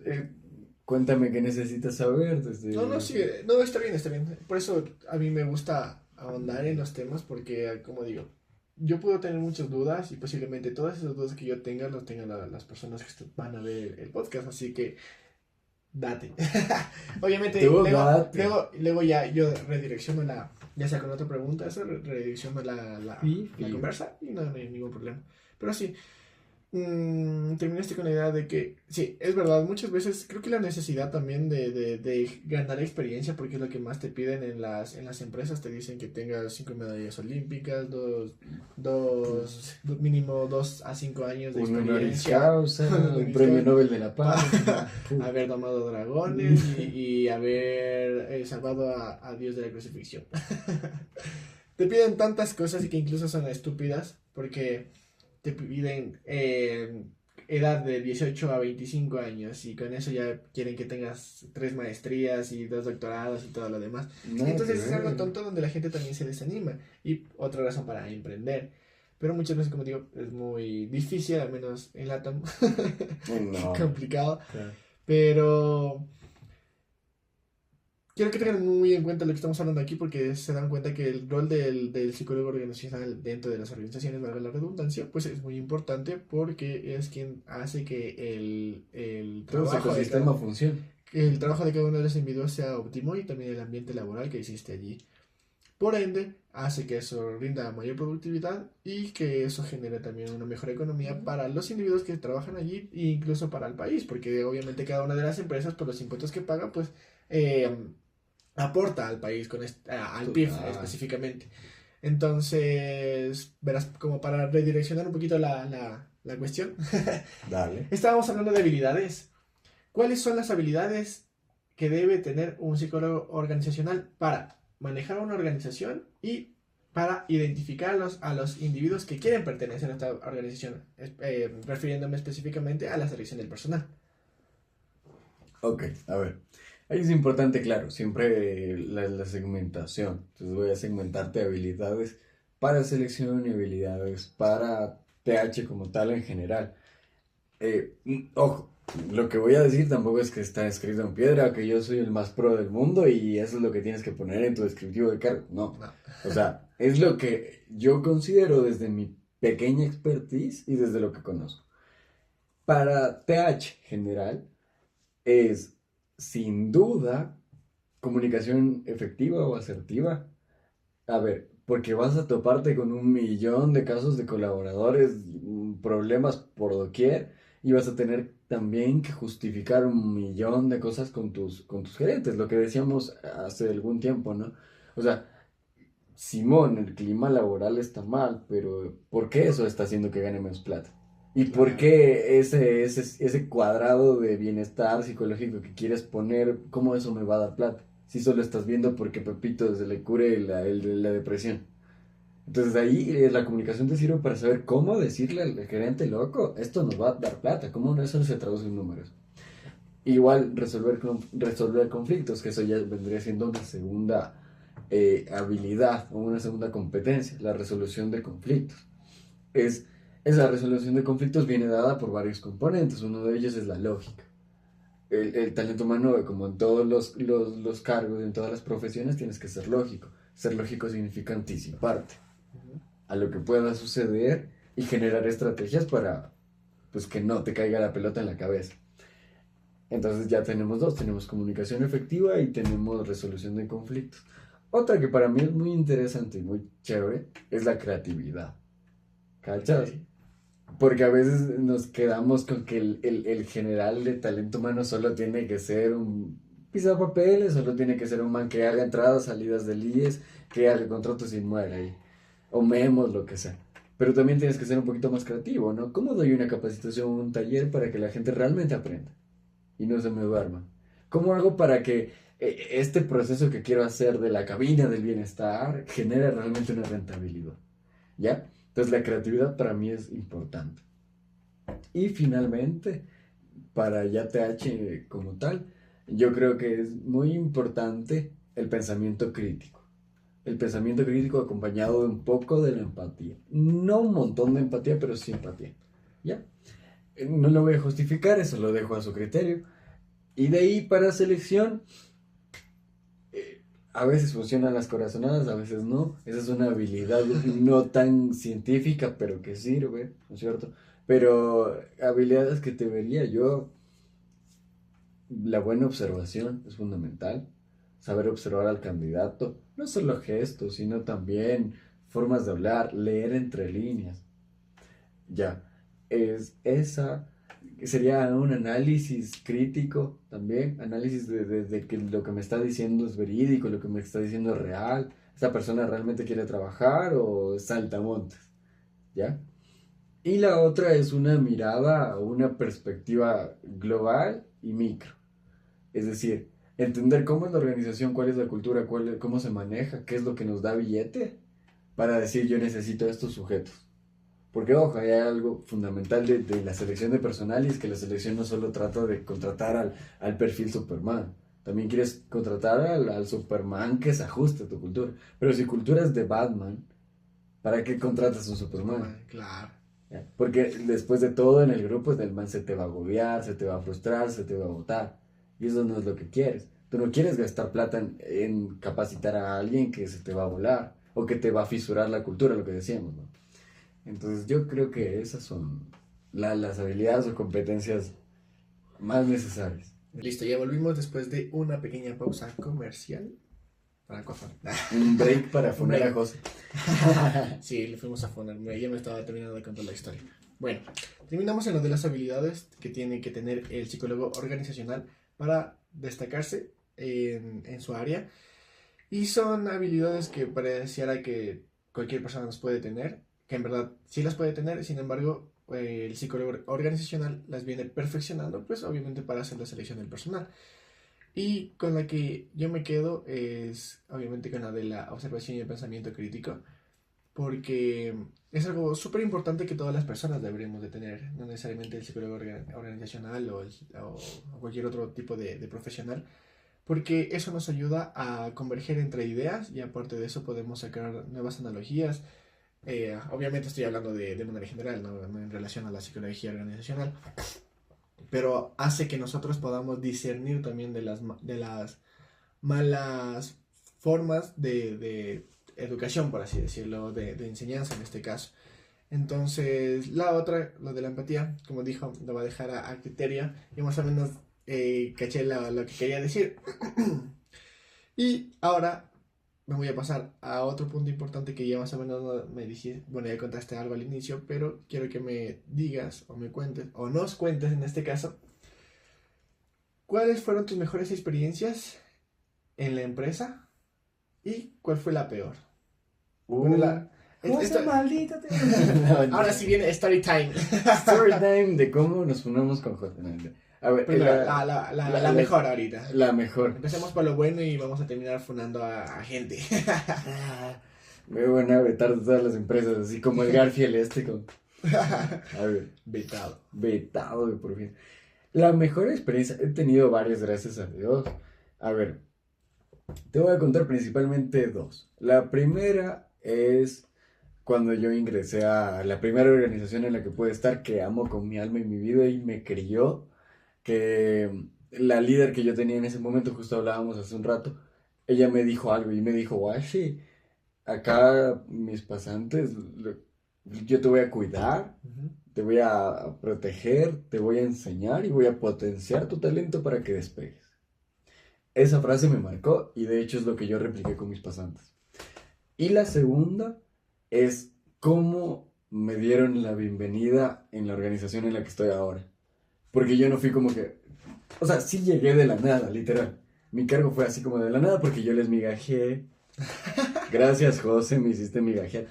cuéntame qué necesitas saber desde... No, sí, no, está bien, está bien. Por eso a mí me gusta ahondar en los temas porque, como digo, yo puedo tener muchas dudas y posiblemente todas esas dudas que yo tenga las tengan las personas que van a ver el podcast, así que date. Obviamente, Tú date. luego ya yo redirecciono ya sea con otra pregunta, eso redirecciono Sí, la sí. conversa y no hay ningún problema. Pero sí. Terminaste con la idea de que, sí, es verdad, muchas veces creo que la necesidad también de ganar experiencia, porque es lo que más te piden en las empresas, te dicen que tengas 5 medallas olímpicas, mínimo 2 a 5 años de Un honoris experiencia, causa, un honoris premio causa. Nobel de la Paz. Haber domado dragones y haber salvado a Dios de la crucifixión. Te piden tantas cosas y que incluso son estúpidas, porque te piden edad de 18 a 25 años y con eso ya quieren que tengas 3 maestrías y 2 doctorados y todo lo demás. Nada Entonces que es algo ver. tonto donde la gente también se desanima y otra razón para emprender. Pero muchas veces, como digo, es muy difícil, al menos en LATAM, No. complicado. Claro. Pero quiero que tengan muy en cuenta lo que estamos hablando aquí porque se dan cuenta que el rol del psicólogo organizacional dentro de las organizaciones, valga la redundancia, pues es muy importante porque es quien hace que el Todo ese trabajo de ecosistema cada, funciona. que el trabajo de cada uno de los individuos sea óptimo y también el ambiente laboral que existe allí. Por ende, hace que eso rinda mayor productividad y que eso genere también una mejor economía para los individuos que trabajan allí e incluso para el país, porque obviamente cada una de las empresas, por los impuestos que pagan, pues aporta al país, al PIB Total. específicamente. Entonces, verás, como para redireccionar un poquito la cuestión, Dale. estábamos hablando de habilidades. ¿Cuáles son las habilidades que debe tener un psicólogo organizacional para manejar una organización y para identificar a los individuos que quieren pertenecer a esta organización, refiriéndome específicamente a la selección del personal? Ok, a ver. Ahí es importante, claro, siempre la segmentación. Entonces voy a segmentarte habilidades para selección y habilidades para TH como tal en general. Ojo, lo que voy a decir tampoco es que está escrito en piedra, que yo soy el más pro del mundo y eso es lo que tienes que poner en tu descriptivo de cargo. No. No. O sea, es lo que yo considero desde mi pequeña expertise y desde lo que conozco. Para TH general es sin duda comunicación efectiva o asertiva. A ver, porque vas a toparte con 1 millón de casos de colaboradores, problemas por doquier, y vas a tener también que justificar un millón de cosas con tus gerentes, lo que decíamos hace algún tiempo, ¿no? O sea, Simón, el clima laboral está mal, pero ¿por qué eso está haciendo que gane menos plata? ¿Y por Claro. qué ese cuadrado de bienestar psicológico que quieres poner, cómo eso me va a dar plata? Si solo estás viendo porque Pepito se le cure la depresión. Entonces ahí la comunicación te sirve para saber cómo decirle al gerente, loco, esto nos va a dar plata, cómo eso se traduce en números. Igual resolver conflictos, que eso ya vendría siendo una segunda habilidad o una segunda competencia, la resolución de conflictos. Es, esa resolución de conflictos viene dada por varios componentes, uno de ellos es la lógica. El talento humano, como en todos los cargos, en todas las profesiones, tienes que ser lógico. Ser lógico significa anticiparte a lo que pueda suceder y generar estrategias para pues que no te caiga la pelota en la cabeza. Entonces ya tenemos dos, tenemos comunicación efectiva y tenemos resolución de conflictos. Otra que para mí es muy interesante y muy chévere es la creatividad. ¿Cachas? Ok. Porque a veces nos quedamos con que el general de talento humano solo tiene que ser un pisapapeles, solo tiene que ser un man que haga entradas, salidas de IES, que haga contratos y muera ahí, o memos, lo que sea. Pero también tienes que ser un poquito más creativo, ¿no? ¿Cómo doy una capacitación, un taller para que la gente realmente aprenda y no se me duerma? ¿Cómo hago para que este proceso que quiero hacer de la cabina del bienestar genere realmente una rentabilidad? ¿Ya? Entonces la creatividad para mí es importante. Y finalmente, para ya TH como tal, yo creo que es muy importante el pensamiento crítico. El pensamiento crítico acompañado de un poco de la empatía. No un montón de empatía, pero sí empatía. ¿Ya? No lo voy a justificar, eso lo dejo a su criterio. Y de ahí para selección, a veces funcionan las corazonadas, a veces no. Esa es una habilidad no tan científica, pero que sirve, ¿no es cierto? Pero habilidades que te vería yo, la buena observación es fundamental. Saber observar al candidato, no solo gestos, sino también formas de hablar, leer entre líneas. Ya, es esa, sería un análisis crítico también, análisis de que lo que me está diciendo es verídico, lo que me está diciendo es real, esa persona realmente quiere trabajar o es saltamontes, ¿ya? Y la otra es una mirada o una perspectiva global y micro, es decir, entender cómo es la organización, cuál es la cultura, cómo se maneja, qué es lo que nos da billete para decir yo necesito estos sujetos. Porque, ojo, hay algo fundamental de la selección de personal y es que la selección no solo trata de contratar al perfil Superman. También quieres contratar al Superman que se ajuste a tu cultura. Pero si cultura es de Batman, ¿para qué contratas un Superman? Claro. ¿Ya? Porque después de todo en el grupo el man se te va a agobiar, se te va a frustrar, se te va a botar. Y eso no es lo que quieres. Tú no quieres gastar plata en capacitar a alguien que se te va a volar o que te va a fisurar la cultura, lo que decíamos, ¿no? Entonces yo creo que esas son las habilidades o competencias más necesarias. Listo, ya volvimos después de una pequeña pausa comercial para coger. Un break para Un funar a break. José. Sí, le fuimos a poner. Ya me estaba terminando de contar la historia. Bueno, terminamos en lo de las habilidades que tiene que tener el psicólogo organizacional para destacarse en su área. Y son habilidades que pareciera que cualquier persona las puede tener, que en verdad sí las puede tener, sin embargo, el psicólogo organizacional las viene perfeccionando, pues obviamente para hacer la selección del personal. Y con la que yo me quedo es obviamente con la de la observación y el pensamiento crítico, porque es algo súper importante que todas las personas deberíamos de tener, no necesariamente el psicólogo organizacional o cualquier otro tipo de profesional, porque eso nos ayuda a converger entre ideas y aparte de eso podemos sacar nuevas analogías. Obviamente estoy hablando de manera general, no en relación a la psicología organizacional, pero hace que nosotros podamos discernir también de las malas formas de educación, por así decirlo, de enseñanza en este caso. Entonces, la otra, lo de la empatía, como dijo, lo va a dejar a criterio y más o menos caché lo que quería decir. Y ahora me voy a pasar a otro punto importante que ya más o menos me dijiste, bueno, ya contaste algo al inicio, pero quiero que me digas o me cuentes, o nos cuentes en este caso, ¿cuáles fueron tus mejores experiencias en la empresa y cuál fue la peor? Bueno, maldito ahora sí viene story time. Story time de cómo nos fundamos con José. A ver, Pero la mejor ahorita. La mejor. Empecemos por lo bueno y vamos a terminar fundando a gente. Me van a vetar de todas las empresas, así como el Garfield con... A ver, vetado por fin. La mejor experiencia, he tenido varias, gracias a Dios. A ver, te voy a contar principalmente dos. La primera es cuando yo ingresé a la primera organización en la que pude estar, que amo con mi alma y mi vida y me crió, que la líder que yo tenía en ese momento, justo hablábamos hace un rato, ella me dijo algo y me dijo, Washi, acá mis pasantes, yo te voy a cuidar, te voy a proteger, te voy a enseñar y voy a potenciar tu talento para que despegues. Esa frase me marcó y de hecho es lo que yo repliqué con mis pasantes. Y la segunda es cómo me dieron la bienvenida en la organización en la que estoy ahora. Porque yo no fui como que... O sea, sí llegué de la nada, literal. Mi cargo fue así como de la nada porque yo les migajé. Gracias, José, me hiciste migajear.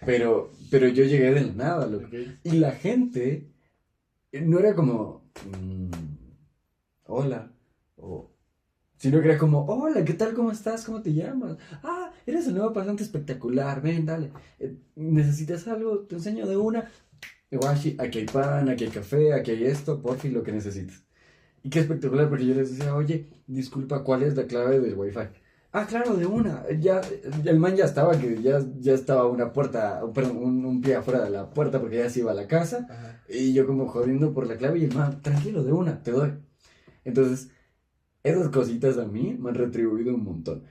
Pero yo llegué de la nada, loco. Okay. Y la gente no era como... hola. Sino que era como, hola, ¿qué tal? ¿Cómo estás? ¿Cómo te llamas? Ah, eres el nuevo pasante espectacular. Ven, dale. ¿Necesitas algo? Te enseño de una. Washi, aquí hay pan, aquí hay café, aquí hay esto, por fin lo que necesites. Y qué espectacular, porque yo les decía, oye, disculpa, ¿cuál es la clave del wifi? Ah, claro, de una. Ya, el man ya estaba, que ya estaba una puerta, perdón, un pie afuera de la puerta porque ya se iba a la casa. Ajá. Y yo como jodiendo por la clave y el man, tranquilo, de una, te doy. Entonces, esas cositas a mí me han retribuido un montón.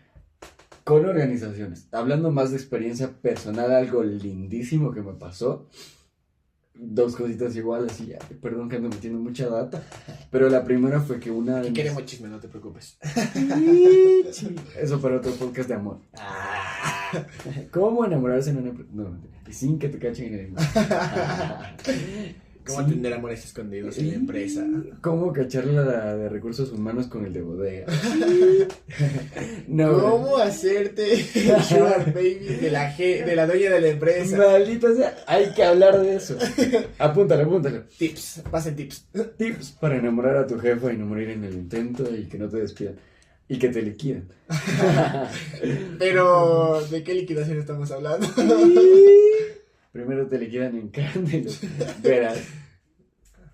Con organizaciones, hablando más de experiencia personal, algo lindísimo que me pasó. Dos cositas igual, así, perdón que ando metiendo mucha data, pero la primera fue que una de Aquí queremos chisme, no te preocupes. Eso para otro podcast de amor. ¿Cómo enamorarse en una... No, y sin que te cachen en el... ¿Cómo atender amores escondidos en la empresa? ¿Cómo cachar la de recursos humanos con el de bodega? No, ¿Cómo hacerte sugar baby de la dueña de la empresa? maldita sea, hay que hablar de eso. Apúntalo. Tips, pasen tips. Tips para enamorar a tu jefa y no morir en el intento y que no te despidan. Y que te liquiden. Pero, ¿de qué liquidación estamos hablando? Primero te liquidan en carne. Verás.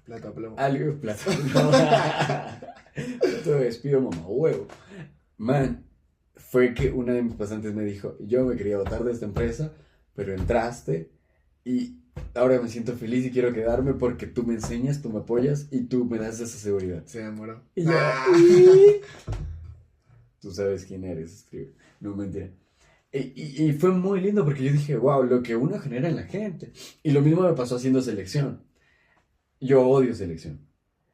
Plato a plomo. Algo de plata. Te despido, mamá huevo. Man, fue que una de mis pasantes me dijo, yo me quería botar de esta empresa, pero entraste y ahora me siento feliz y quiero quedarme porque tú me enseñas, tú me apoyas y tú me das esa seguridad. Se enamoró. Y yo, tú sabes quién eres, escribe. No, mentira. Y fue muy lindo porque yo dije, wow, lo que uno genera en la gente. Y lo mismo me pasó haciendo selección. Yo odio selección.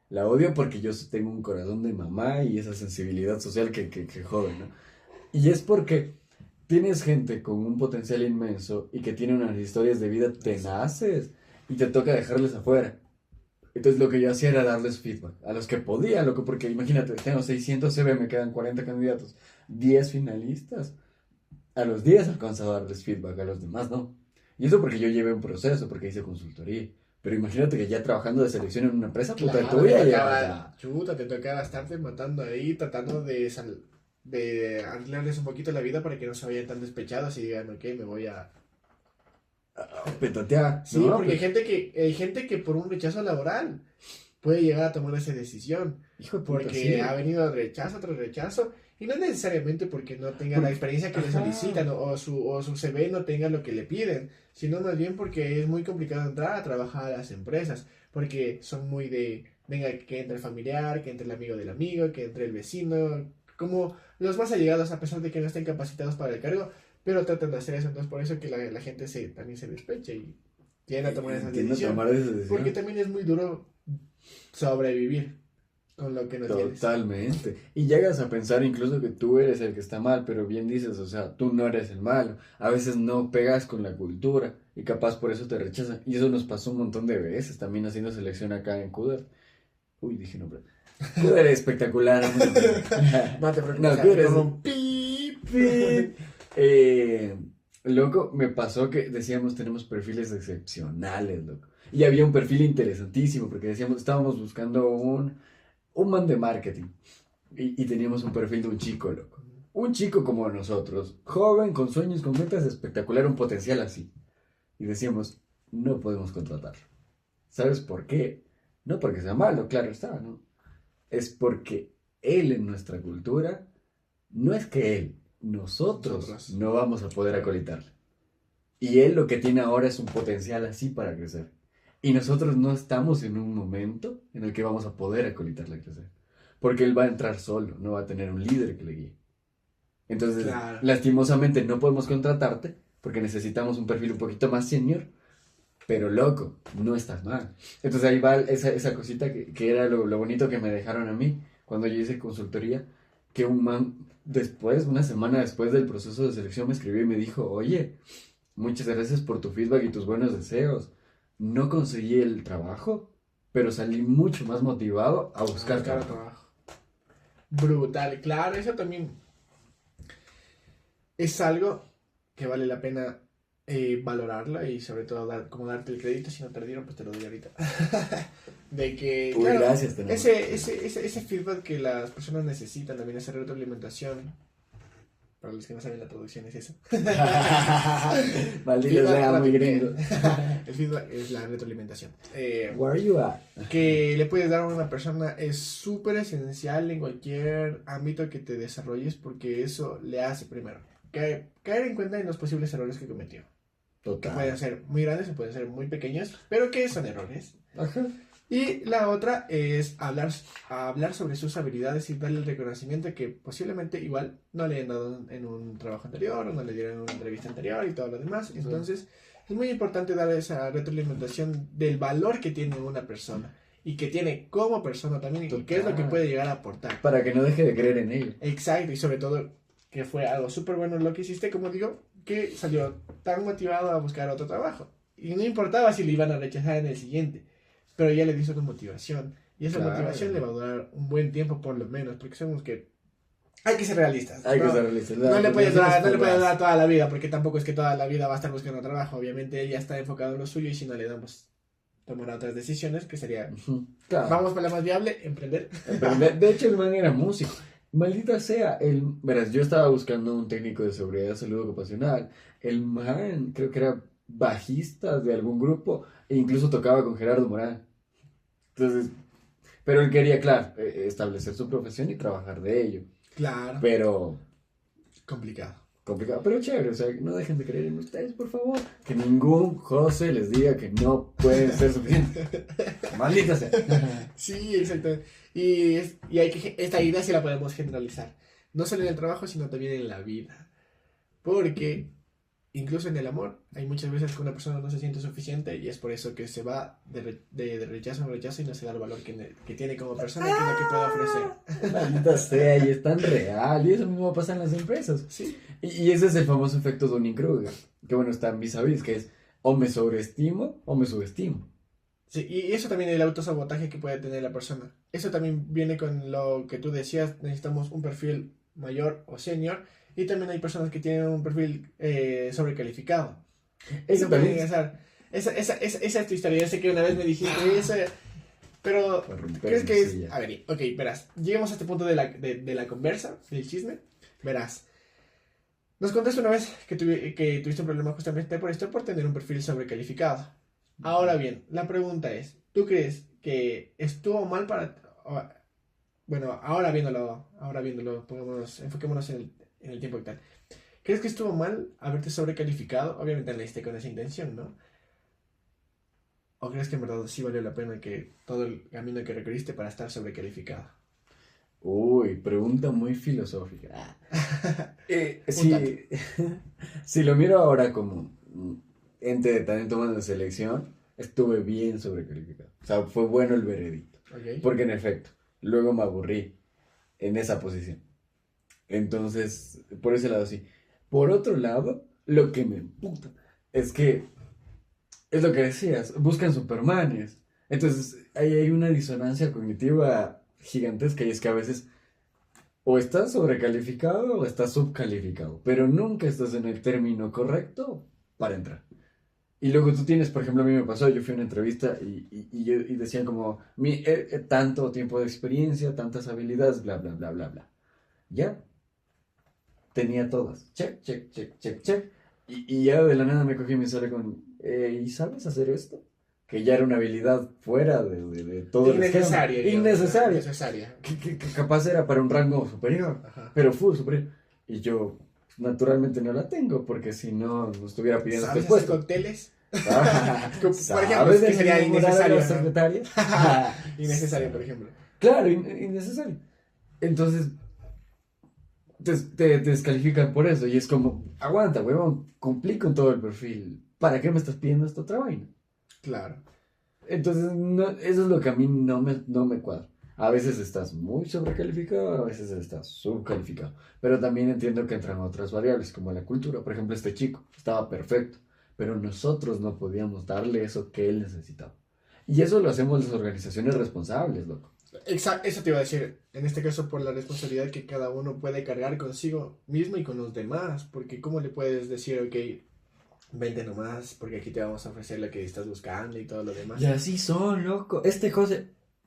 La odio porque yo tengo un corazón de mamá y esa sensibilidad social que jode, ¿no? Y es porque tienes gente con un potencial inmenso y que tiene unas historias de vida tenaces y te toca dejarles afuera. Entonces lo que yo hacía era darles feedback a los que podía, loco, porque imagínate, tengo 600 CV, me quedan 40 candidatos, 10 finalistas. A los 10 alcanzo a darles feedback, a los demás no. Y eso porque yo llevé un proceso, porque hice consultoría. Pero imagínate que ya trabajando de selección en una empresa, puta, Claro, tuya te tocaba estarte matando ahí, tratando de arreglarles un poquito la vida para que no se vayan tan despechados y digan, ok, me voy a... petatear. Sí, ¿no? porque hay gente que por un rechazo laboral puede llegar a tomar esa decisión. Hijo de puta, Porque sí. ha venido rechazo tras rechazo. Y no necesariamente porque no tenga la experiencia que le solicitan o su CV no tenga lo que le piden, sino más bien porque es muy complicado entrar a trabajar a las empresas, porque son muy de, venga, que entre el familiar, que entre el amigo del amigo, que entre el vecino, como los más allegados a pesar de que no estén capacitados para el cargo, pero tratan de hacer eso. Entonces por eso que la gente también se despecha y tiende a tomar esa decisión, porque también es muy duro sobrevivir. con lo que no tienes. Totalmente. Y llegas a pensar incluso que tú eres el que está mal, pero bien dices, o sea, tú no eres el malo. A veces no pegas con la cultura y capaz por eso te rechazan. Y eso nos pasó un montón de veces también haciendo selección acá en CUDER. Uy, dije nombre. CUDER es espectacular. No te preocupes. No, CUDER es como un pip. Loco, me pasó que decíamos tenemos perfiles excepcionales, loco. Y había un perfil interesantísimo porque decíamos, estábamos buscando un man de marketing y teníamos un perfil de un chico, loco. Un chico como nosotros, joven, con sueños, con metas, espectacular, un potencial así. Y decíamos, no podemos contratarlo. ¿Sabes por qué? No porque sea malo, claro está, ¿no? Es porque él en nuestra cultura, no es que él, nosotros no vamos a poder acolitarle. Y él lo que tiene ahora es un potencial así para crecer. Y nosotros no estamos en un momento en el que vamos a poder acolitarle a crecer. Porque él va a entrar solo, no va a tener un líder que le guíe. Entonces, Claro. lastimosamente no podemos contratarte porque necesitamos un perfil un poquito más senior. Pero loco, no estás mal. Entonces ahí va esa cosita que era lo bonito que me dejaron a mí cuando yo hice consultoría. Que un man después, una semana después del proceso de selección me escribió y me dijo, oye, muchas gracias por tu feedback y tus buenos deseos. No conseguí el trabajo, pero salí mucho más motivado a buscar trabajo. Brutal, claro, eso también es algo que vale la pena valorarla y sobre todo como darte el crédito. Si no te lo dieron, pues te lo doy ahorita. De que, Uy, claro, gracias, tenemos. ese feedback que las personas necesitan, también esa retroalimentación. Para los que no saben, la traducción es eso. Maldito sea, muy gringo. El feedback es la retroalimentación. Where are you at? Que le puedes dar a una persona es súper esencial en cualquier ámbito que te desarrolles, porque eso le hace primero caer en cuenta en los posibles errores que cometió. Que Total. pueden ser muy grandes o pueden ser muy pequeños, pero que son errores. Ajá. Y la otra es hablar sobre sus habilidades y darle el reconocimiento que posiblemente igual no le hayan dado en un trabajo anterior o no le dieron en una entrevista anterior y todo lo demás. Entonces es muy importante dar esa retroalimentación del valor que tiene una persona y que tiene como persona también y qué es lo que puede llegar a aportar. Para que no deje de creer en ello. Exacto, y sobre todo que fue algo súper bueno lo que hiciste, como digo, que salió tan motivado a buscar otro trabajo. Y no importaba si le iban a rechazar en el siguiente, pero ya le dio una motivación. Y esa motivación le va a durar un buen tiempo por lo menos, porque sabemos que hay que ser realistas. Hay que ser realistas. No le puedes dar toda la vida, porque tampoco es que toda la vida va a estar buscando trabajo. Obviamente ella está enfocado en lo suyo y si no le damos, tomará otras decisiones, que sería, Claro. vamos para la más viable, emprender. De hecho, el man era músico. Maldita sea, verás, yo estaba buscando un técnico de seguridad de salud ocupacional. El man, creo que era bajista de algún grupo e incluso tocaba con Gerardo Morán. Entonces, pero él quería, claro, establecer su profesión y trabajar de ello. Claro. Pero Complicado. complicado, pero chévere, o sea, no dejen de creer en ustedes, por favor. Que ningún José les diga que no pueden ser suficientes. Maldita sea. Sí, exacto. Y hay que, esta idea sí la podemos generalizar. No solo en el trabajo, sino también en la vida. Porque incluso en el amor, hay muchas veces que una persona no se siente suficiente y es por eso que se va de rechazo en rechazo y no se da el valor que tiene como persona, que es lo que puede ofrecer. Maldita sea, y es tan real, y eso mismo pasa en las empresas. Sí. Y ese es el famoso efecto Dunning-Kruger, que bueno, está en vis a vis, que es o me sobreestimo o me subestimo. Sí, y eso también el autosabotaje que puede tener la persona. Eso también viene con lo que tú decías, necesitamos un perfil mayor o senior, y también hay personas que tienen un perfil sobrecalificado. Eso también. Esa es tu historia. Yo sé que una vez me dijiste eso, pero Para romper ¿crees mi que es? silla. A ver, ok, verás. Llegamos a este punto de la conversa, del chisme. Verás. Nos contaste una vez que tuviste un problema justamente por esto, por tener un perfil sobrecalificado. Ahora bien, la pregunta es, ¿tú crees que estuvo mal bueno, ahora viéndolo, enfoquémonos en el tiempo actual. ¿Crees que estuvo mal haberte sobrecalificado? Obviamente la hiciste con esa intención, ¿no? ¿O crees que en verdad sí valió la pena que todo el camino que recorriste para estar sobrecalificado? Uy, pregunta muy filosófica. Sí, tanto. si lo miro ahora como ente de talento humano de selección, estuve bien sobrecalificado. O sea, fue bueno el veredicto. Ok. Porque en efecto, Luego me aburrí en esa posición. Entonces, por ese lado sí. Por otro lado, lo que me emputa es que, es lo que decías, buscan Supermanes. Entonces, ahí hay una disonancia cognitiva gigantesca y es que a veces o estás sobrecalificado o estás subcalificado, pero nunca estás en el término correcto para entrar. Y luego tú tienes, por ejemplo, a mí me pasó, yo fui a una entrevista y decían como, tanto tiempo de experiencia, tantas habilidades, bla, bla, bla, bla, bla. Ya, tenía todas. Check, check, check, check, check. Y ya de la nada me cogí y me sale con, ¿y sabes hacer esto? Que ya era una habilidad fuera de todo el esquema. Innecesaria. Innecesaria. Que capaz era para un rango superior, Ajá. pero full superior. Y yo, naturalmente no la tengo, porque si no, no estuviera pidiendo ¿Sabes este hacer puesto. cócteles? Por ejemplo, que sería innecesario, ¿no? secretaria. Innecesario, por ejemplo. Claro, innecesario. Entonces, te descalifican por eso. Y es como, aguanta, huevón, cumplí con todo el perfil. ¿Para qué me estás pidiendo esta otra vaina? Claro. Entonces, eso es lo que a mí no me cuadra. A veces estás muy sobrecalificado, a veces estás subcalificado. Pero también entiendo que entran otras variables, como la cultura. Por ejemplo, este chico estaba perfecto, pero nosotros no podíamos darle eso que él necesitaba. Y eso lo hacemos las organizaciones responsables, loco. Exacto, eso te iba a decir. En este caso, por la responsabilidad que cada uno puede cargar consigo mismo y con los demás. Porque, ¿cómo le puedes decir, ok, vente nomás, porque aquí te vamos a ofrecer lo que estás buscando y todo lo demás? Y así son, loco.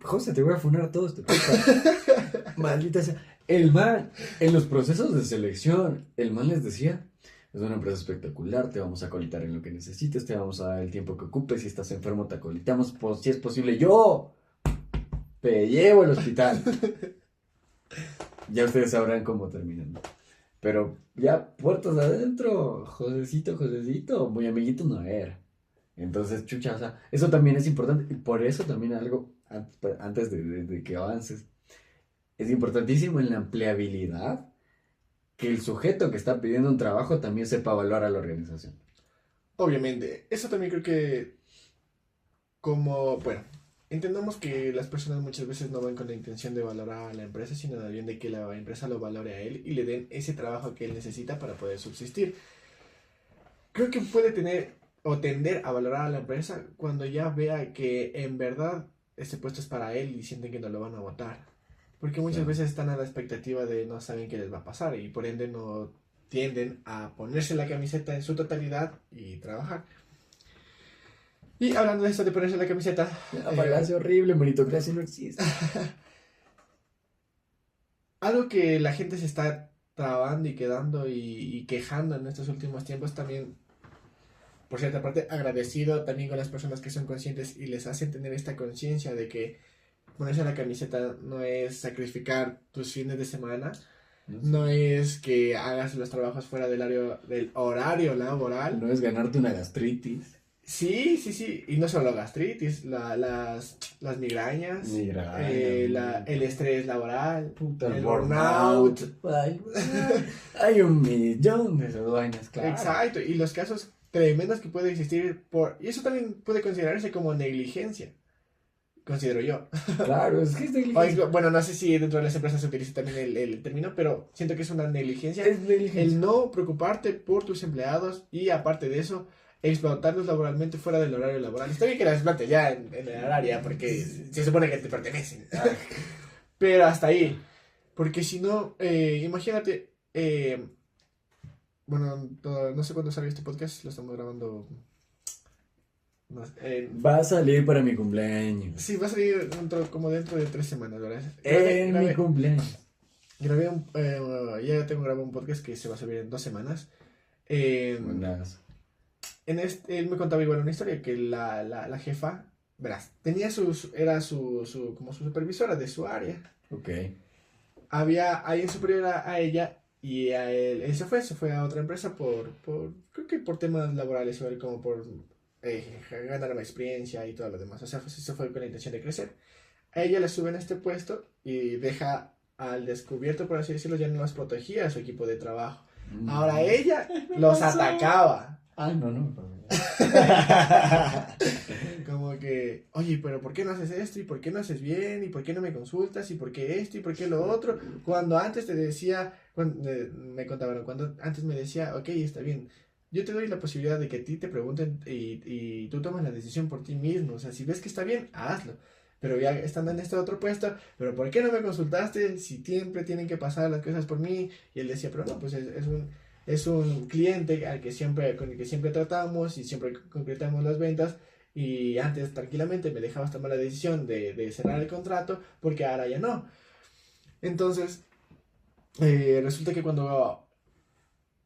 José, te voy a funar a todos, te toca. Maldita sea. El man, en los procesos de selección, el man les decía, es una empresa espectacular, te vamos a acolitar en lo que necesites, te vamos a dar el tiempo que ocupes, si estás enfermo te acolitamos, si es posible, yo te llevo al hospital. Ya ustedes sabrán cómo terminan. Pero ya puertas adentro, Josecito, muy amiguito no era. Entonces, chucha, o sea, eso también es importante. Y por eso también algo, antes de que avances, es importantísimo en la empleabilidad que el sujeto que está pidiendo un trabajo también sepa evaluar a la organización. Obviamente. Eso también creo que, bueno, entendamos que las personas muchas veces no van con la intención de valorar a la empresa, sino más bien de que la empresa lo valore a él y le den ese trabajo que él necesita para poder subsistir. Creo que puede tener o tender a valorar a la empresa cuando ya vea que en verdad este puesto es para él y sienten que no lo van a votar. Porque muchas veces están a la expectativa de no saben qué les va a pasar y por ende no tienden a ponerse la camiseta en su totalidad y trabajar. Y hablando de esto de ponerse la camiseta... La falacia horrible, meritocracia no existe. Algo que la gente se está trabando y quedando y quejando en estos últimos tiempos también, por cierta parte, agradecido también con las personas que son conscientes y les hacen tener esta conciencia de que ponerse la camiseta no es sacrificar tus fines de semana, no es que hagas los trabajos fuera del horario laboral. No es ganarte una gastritis. Sí, y no solo gastritis, las migrañas, el estrés laboral, el burnout. Hay un millón de esas vainas, claro. Exacto, y los casos tremendos que puede existir y eso también puede considerarse como negligencia, considero yo. Claro, es que es negligencia. Bueno, no sé si dentro de las empresas se utiliza también el término, pero siento que es una negligencia. Es negligencia. El no preocuparte por tus empleados y aparte de eso, explotarlos laboralmente fuera del horario laboral. Está bien que las explote ya en el horario, porque se supone que te pertenecen. Pero hasta ahí. Porque si no, imagínate, bueno, no sé cuándo salió este podcast, lo estamos grabando. Va a salir para mi cumpleaños. Sí, va a salir como dentro de 3 semanas, ¿verdad? Mi cumpleaños. Ya tengo grabado un podcast que se va a subir en 2 semanas. Buenas. Él me contaba igual una historia que la jefa, verás, era como su supervisora de su área. Ok. Había alguien superior a ella y a él se fue a otra empresa creo que por temas laborales, o como por ganar más experiencia y todo lo demás. O sea, se fue con la intención de crecer. A ella le suben a este puesto y deja al descubierto, por así decirlo, ya no los protegía a su equipo de trabajo. Ahora ella los atacaba. Ah, no. como que, oye, pero ¿por qué no haces esto? ¿Y por qué no haces bien? ¿Y por qué no me consultas? ¿Y por qué esto? ¿Y por qué lo otro? Cuando antes te decía, me contaban, cuando antes me decía, ok, está bien, yo te doy la posibilidad de que a ti te pregunten y tú tomas la decisión por ti mismo. O sea, si ves que está bien, hazlo. Pero ya estando en este otro puesto, pero ¿por qué no me consultaste si siempre tienen que pasar las cosas por mí? Y él decía, pero no, pues es un cliente con el que siempre tratamos y siempre concretamos las ventas. Y antes tranquilamente me dejabas tomar la decisión de cerrar el contrato porque ahora ya no. Entonces, resulta que cuando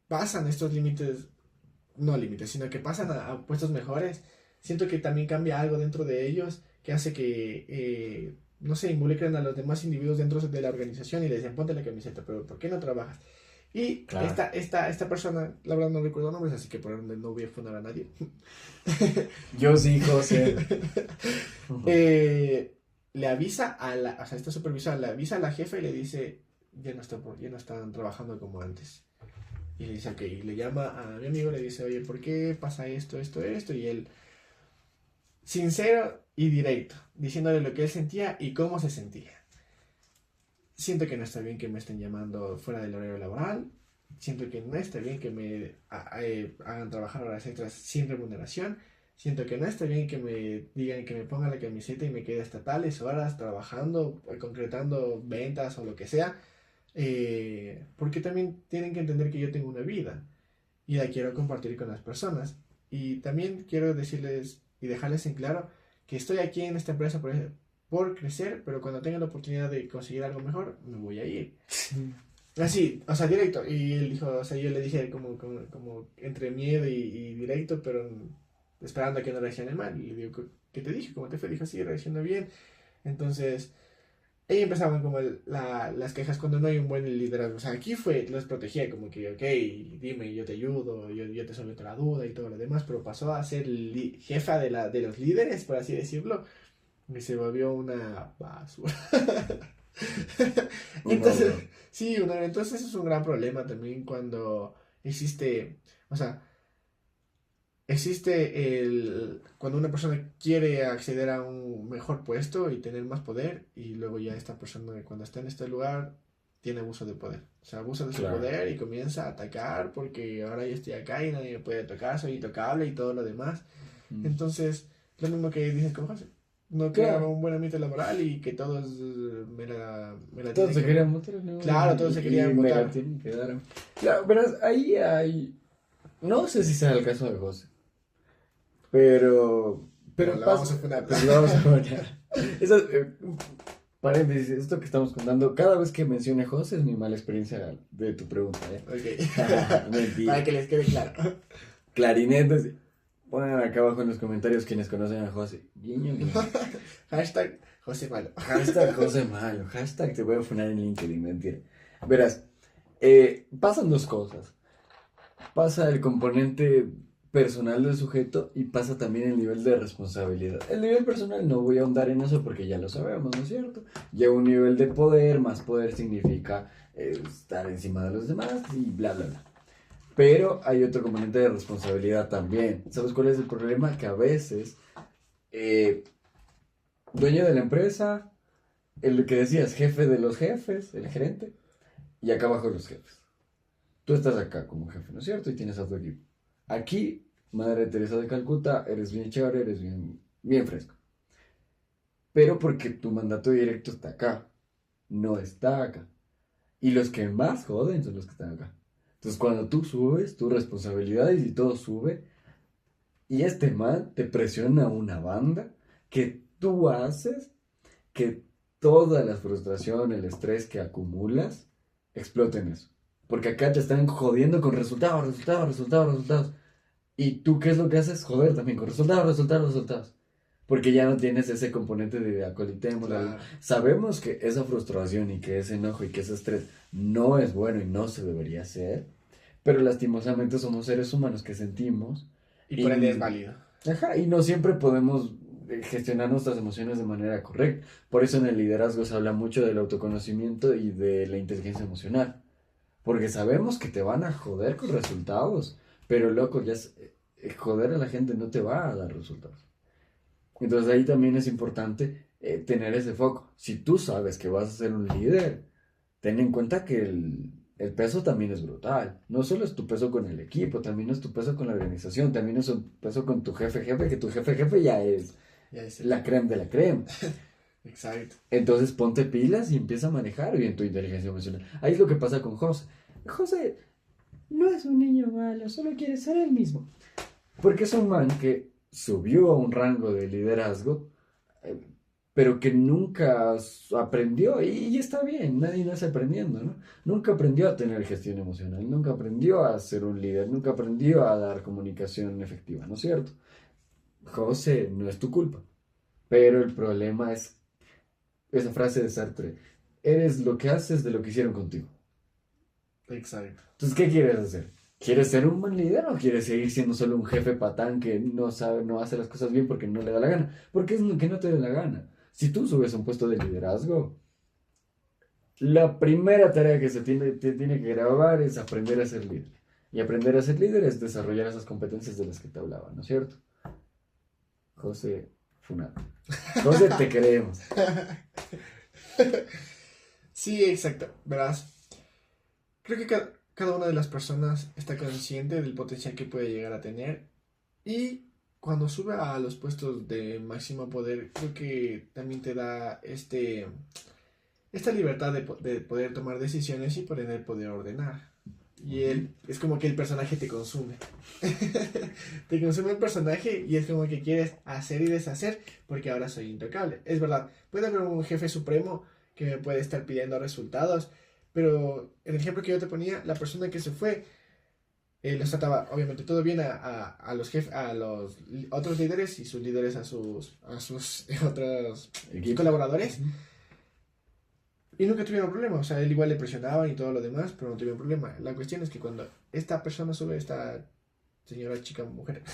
pasan estos límites, no límites, sino que pasan a puestos mejores, siento que también cambia algo dentro de ellos que hace que, no sé, involucren a los demás individuos dentro de la organización y les dicen, ponte la camiseta, pero ¿por qué no trabajas? Y Claro. esta persona, la verdad no recuerdo nombres, así que por ende no voy a fundar a nadie. Yo sí, José. Le avisa o sea, esta supervisora le avisa a la jefa y le dice, ya no están trabajando como antes. Y le dice, ok, y le llama a mi amigo, le dice, oye, ¿por qué pasa esto, esto, esto? Y él, sincero y directo, diciéndole lo que él sentía y cómo se sentía. Siento que no está bien que me estén llamando fuera del horario laboral. Siento que no está bien que me hagan trabajar horas extras sin remuneración. Siento que no está bien que me digan que me ponga la camiseta y me quede hasta tales horas trabajando, concretando ventas o lo que sea. Porque también tienen que entender que yo tengo una vida y la quiero compartir con las personas. Y también quiero decirles y dejarles en claro que estoy aquí en esta empresa por crecer, pero cuando tenga la oportunidad de conseguir algo mejor, me voy a ir. Así, o sea, directo. Y él dijo, o sea, yo le dije como entre miedo y directo, pero esperando a que no reaccione mal. Y le digo, ¿qué te dije? ¿Cómo te fue? Dijo, sí, reaccionó bien. Entonces, ahí empezaban como las quejas cuando no hay un buen liderazgo. O sea, aquí los protegía como que, ok, dime, yo te ayudo, yo te soluciono la duda y todo lo demás, pero pasó a ser jefa de los líderes, por así decirlo, y se volvió una basura. Entonces, sí, entonces eso es un gran problema también cuando existe, o sea, cuando una persona quiere acceder a un mejor puesto y tener más poder, y luego ya esta persona cuando está en este lugar tiene abuso de poder. O sea, abusa de su Claro. poder y comienza a atacar porque ahora yo estoy acá y nadie me puede tocar, soy intocable y todo lo demás. Entonces, lo mismo que dices con José. No crea Claro. un buen ambiente laboral y que todos me la Todos tienen se que- querían votar, ¿no? Claro, todos se querían y me votar. la tienen que dar. Claro, verás, ahí hay. No sé si sea el caso de José. Pero Pero la vamos a funar. pero la vamos a funar. Eso, paréntesis, esto que estamos contando, cada vez que mencione José es mi mala experiencia de tu pregunta, ¿eh? Ok. Mentira. Para que les quede claro. Clarinetes. Pongan acá abajo en los comentarios quienes conocen a José. Guiño, guiño. Hashtag José Malo. Hashtag José Malo. Hashtag te voy a funar en LinkedIn, mentira. Verás, pasan dos cosas. Pasa el componente personal del sujeto y pasa también el nivel de responsabilidad. El nivel personal no voy a ahondar en eso porque ya lo sabemos, ¿no es cierto? Ya un nivel de poder, más poder significa estar encima de los demás y bla, bla, bla. Pero hay otro componente de responsabilidad también. ¿Sabes cuál es el problema? Que a veces, dueño de la empresa, el que decías, jefe de los jefes, el gerente, y acá abajo los jefes. Tú estás acá como jefe, ¿no es cierto? Y tienes a tu equipo. Aquí, Madre Teresa de Calcuta, eres bien chévere, eres bien fresco. Pero porque tu mandato directo está acá, no está acá. Y los que más joden son los que están acá. Entonces, cuando tú subes, tu responsabilidad y todo sube, y este man te presiona una banda que tú haces que toda la frustración, el estrés que acumulas, explote en eso. Porque acá te están jodiendo con resultados. Y tú, ¿qué es lo que haces? Joder también con resultados. Porque ya no tienes ese componente de acolitemos. Claro. Sabemos que esa frustración y que ese enojo y que ese estrés no es bueno y no se debería hacer. Pero lastimosamente somos seres humanos que sentimos. Y por ende es válido. Ajá, y no siempre podemos gestionar nuestras emociones de manera correcta. Por eso en el liderazgo se habla mucho del autoconocimiento y de la inteligencia emocional. Porque sabemos que te van a joder con resultados. Pero loco, joder a la gente no te va a dar resultados. Entonces ahí también es importante tener ese foco. Si tú sabes que vas a ser un líder, ten en cuenta que el peso también es brutal. No solo es tu peso con el equipo, también es tu peso con la organización, también es tu peso con tu jefe, que tu jefe ya es Ya es la creme de la creme. Exacto. Entonces ponte pilas y empieza a manejar bien tu inteligencia emocional. Ahí es lo que pasa con José. José no es un niño malo, solo quiere ser él mismo. Porque es un man que subió a un rango de liderazgo, eh, pero que nunca aprendió, y está bien, nadie nace aprendiendo, ¿no? Nunca aprendió a tener gestión emocional, nunca aprendió a ser un líder, nunca aprendió a dar comunicación efectiva, ¿no es cierto? José, no es tu culpa, pero el problema es esa frase de Sartre, eres lo que haces de lo que hicieron contigo. Exacto. Entonces, ¿qué quieres hacer? ¿Quieres ser un buen líder o quieres seguir siendo solo un jefe patán que no sabe, no hace las cosas bien porque no le da la gana? Porque es que no te da la gana. Si tú subes a un puesto de liderazgo, la primera tarea que te tiene que grabar es aprender a ser líder. Y aprender a ser líder es desarrollar esas competencias de las que te hablaba, ¿no es cierto? José Funado. José, te queremos. Sí, exacto. Verás, creo que cada una de las personas está consciente del potencial que puede llegar a tener y cuando sube a los puestos de máximo poder, creo que también te da esta libertad de poder tomar decisiones y por ende poder ordenar. Y él es como que el personaje te consume. Te consume el personaje y es como que quieres hacer y deshacer porque ahora soy intocable. Es verdad, puede haber un jefe supremo que me puede estar pidiendo resultados, pero en el ejemplo que yo te ponía, la persona que se fue los trataba obviamente todo bien a los jefes, a los otros líderes y sus líderes a sus otros colaboradores. Y nunca tuvieron problema, o sea, él igual le presionaban y todo lo demás, pero no tuvieron problema. La cuestión es que cuando esta persona sube, esta señora, chica, mujer,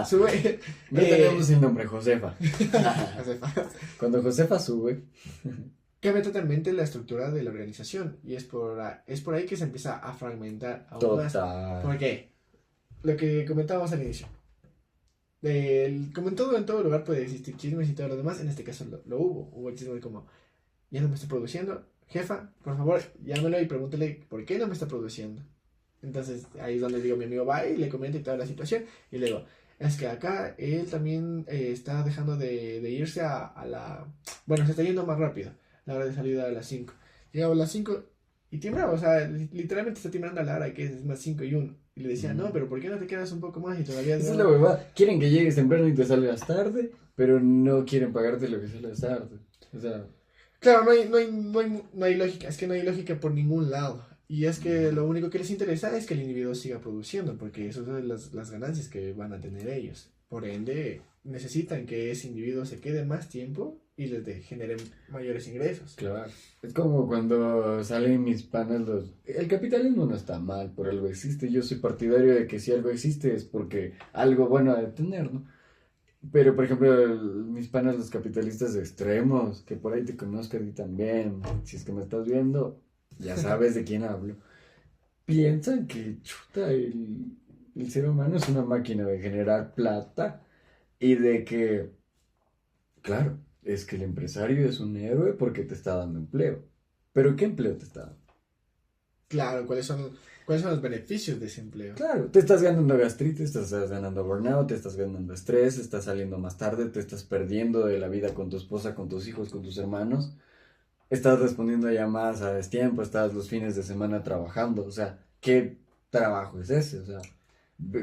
sube... No tenemos el nombre, Josefa. Josefa. Cuando Josefa sube... Cambia totalmente la estructura de la organización y es por ahí que se empieza a fragmentar aún más. ¿Por qué? Lo que comentábamos al inicio. Como en todo lugar puede existir chismes y todo lo demás, en este caso lo hubo. Hubo el chisme como, ya no me está produciendo, jefa, por favor, llámelo y pregúntele por qué no me está produciendo. Entonces ahí es donde digo, mi amigo va y le comenta y toda la situación y le digo, es que acá él también está dejando de irse a la... Bueno, se está yendo más rápido. La hora de salida a las 5. Llegaba a las 5 y timbraba, o sea, literalmente está timbrando a la hora que es más 5 y 1. Y le decía, no, pero ¿por qué no te quedas un poco más? Y todavía... Esa es la huevada. Quieren que llegues temprano y te salgas tarde, pero no quieren pagarte lo que sales tarde. O sea... Claro, no hay lógica, es que no hay lógica por ningún lado. Y es que lo único que les interesa es que el individuo siga produciendo, porque eso son las ganancias que van a tener ellos. Por ende, necesitan que ese individuo se quede más tiempo y les generen mayores ingresos. Claro. Es como cuando salen mis panas el capitalismo no está mal, por algo existe. Yo soy partidario de que si algo existe es porque algo bueno ha de tener, ¿no? Pero, por ejemplo, mis panas, los capitalistas extremos, que por ahí te conozco a ti también, si es que me estás viendo, ya sabes de quién hablo, piensan que, chuta, el ser humano es una máquina de generar plata y de que, claro, es que el empresario es un héroe porque te está dando empleo. ¿Pero qué empleo te está dando? Claro, ¿cuáles son los beneficios de ese empleo? Claro, te estás ganando gastritis, te estás ganando burnout, te estás ganando estrés, estás saliendo más tarde, te estás perdiendo de la vida con tu esposa, con tus hijos, con tus hermanos, estás respondiendo a llamadas a destiempo, estás los fines de semana trabajando, o sea, ¿qué trabajo es ese? O sea,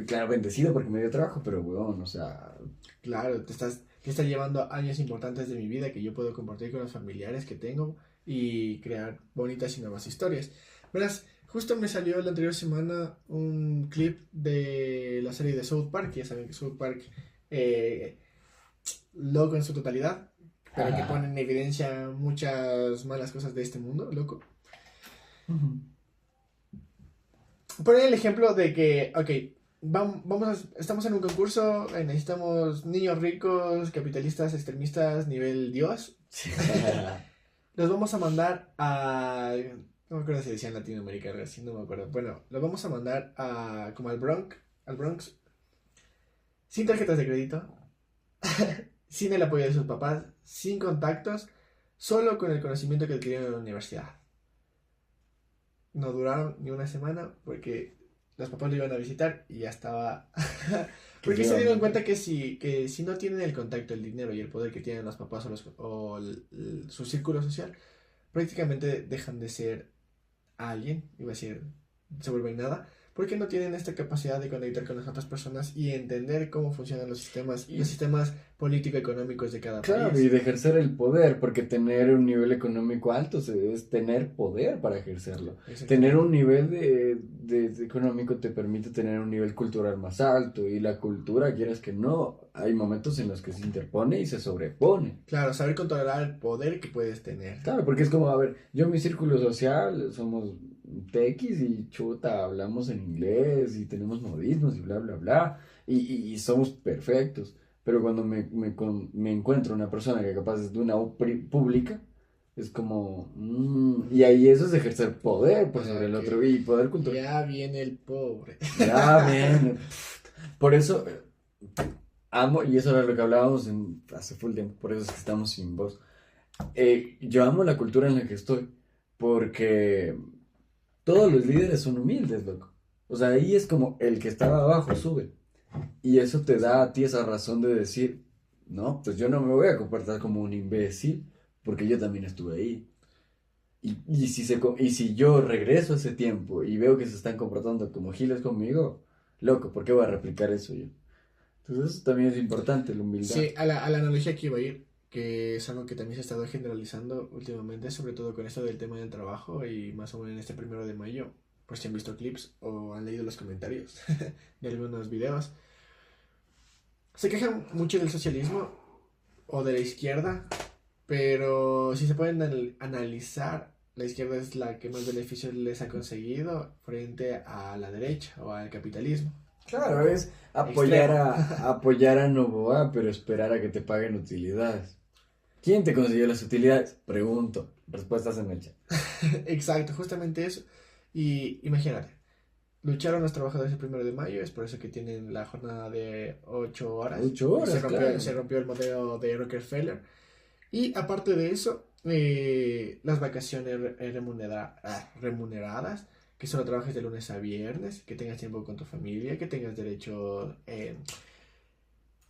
claro, bendecido porque me dio trabajo, pero weón, o sea... Claro, te estás llevando años importantes de mi vida que yo puedo compartir con los familiares que tengo y crear bonitas y nuevas historias. Verás, justo me salió la anterior semana un clip de la serie de South Park. Ya saben que South Park, loco en su totalidad, pero que pone en evidencia muchas malas cosas de este mundo, loco. Poner el ejemplo de que, ok, estamos en un concurso, necesitamos niños ricos, capitalistas, extremistas, nivel Dios. Los vamos a mandar a... No me acuerdo si decía en Latinoamérica, así no me acuerdo. Bueno, los vamos a mandar como al Bronx, sin tarjetas de crédito, sin el apoyo de sus papás, sin contactos, solo con el conocimiento que adquirieron en la universidad. No duraron ni una semana porque los papás lo iban a visitar y ya estaba... Porque se dieron cuenta que si no tienen el contacto, el dinero y el poder que tienen los papás su círculo social, prácticamente dejan de ser alguien, iba a decir, se vuelven nada, porque no tienen esta capacidad de conectar con las otras personas y entender cómo funcionan los sistemas político-económicos de cada Claro, país. y de ejercer el poder, porque tener un nivel económico alto es tener poder para ejercerlo. Tener un nivel de económico te permite tener un nivel cultural más alto, y la cultura, quieras que no, hay momentos en los que se interpone y se sobrepone. Claro, saber controlar el poder que puedes tener. Claro, porque es como, a ver, yo en mi círculo social somos tequis y chuta, hablamos en inglés y tenemos modismos y bla, bla, bla, y somos perfectos. Pero cuando me encuentro una persona que capaz es de una pública, es como... y ahí eso es ejercer poder pues, sobre el otro, y poder cultural. Ya viene el pobre. Ya viene. Por eso amo, y eso era lo que hablábamos hace full tiempo, por eso es que estamos sin voz. Yo amo la cultura en la que estoy, porque todos los líderes son humildes, loco. O sea, ahí es como el que estaba abajo sube. Y eso te da a ti esa razón de decir, no, pues yo no me voy a comportar como un imbécil, porque yo también estuve ahí. Y si yo regreso a ese tiempo y veo que se están comportando como giles conmigo, loco, ¿por qué voy a replicar eso yo? Entonces eso también es importante, la humildad. Sí, a la analogía que iba a ir, que es algo que también se ha estado generalizando últimamente, sobre todo con esto del tema del trabajo y más o menos en este 1 de mayo, por si han visto clips o han leído los comentarios de algunos videos. Se quejan mucho del socialismo o de la izquierda, pero si se pueden analizar, la izquierda es la que más beneficios les ha conseguido frente a la derecha o al capitalismo. Claro, es apoyar a Novoa, pero esperar a que te paguen utilidades. ¿Quién te consiguió las utilidades? Pregunto. Respuestas en el chat. Exacto, justamente eso. Y imagínate, lucharon los trabajadores el 1 de mayo, es por eso que tienen la jornada de 8 horas. 8 horas, claro. Se rompió el modelo de Rockefeller. Y aparte de eso, las vacaciones remuneradas, que solo trabajes de lunes a viernes, que tengas tiempo con tu familia, que tengas derecho,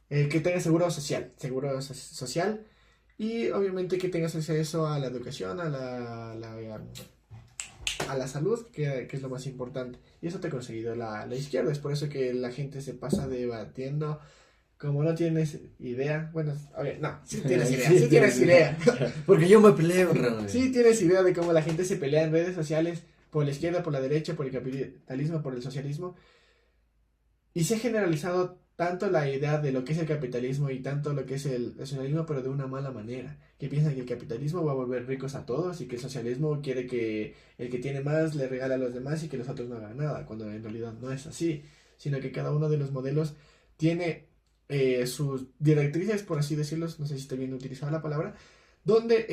que tengas seguro social, y obviamente que tengas acceso a la educación, a la salud, que es lo más importante. Y eso te ha conseguido la izquierda. Es por eso que la gente se pasa debatiendo. Como no tienes idea, bueno, no, sí tienes idea, sí tienes idea. Porque yo me peleo, realmente. Sí tienes idea de cómo la gente se pelea en redes sociales por la izquierda, por la derecha, por el capitalismo, por el socialismo. Y se ha generalizado tanto la idea de lo que es el capitalismo y tanto lo que es el socialismo, pero de una mala manera. Que piensan que el capitalismo va a volver ricos a todos y que el socialismo quiere que el que tiene más le regale a los demás y que los otros no hagan nada, cuando en realidad no es así, sino que cada uno de los modelos tiene sus directrices, por así decirlo, no sé si está bien utilizada la palabra, donde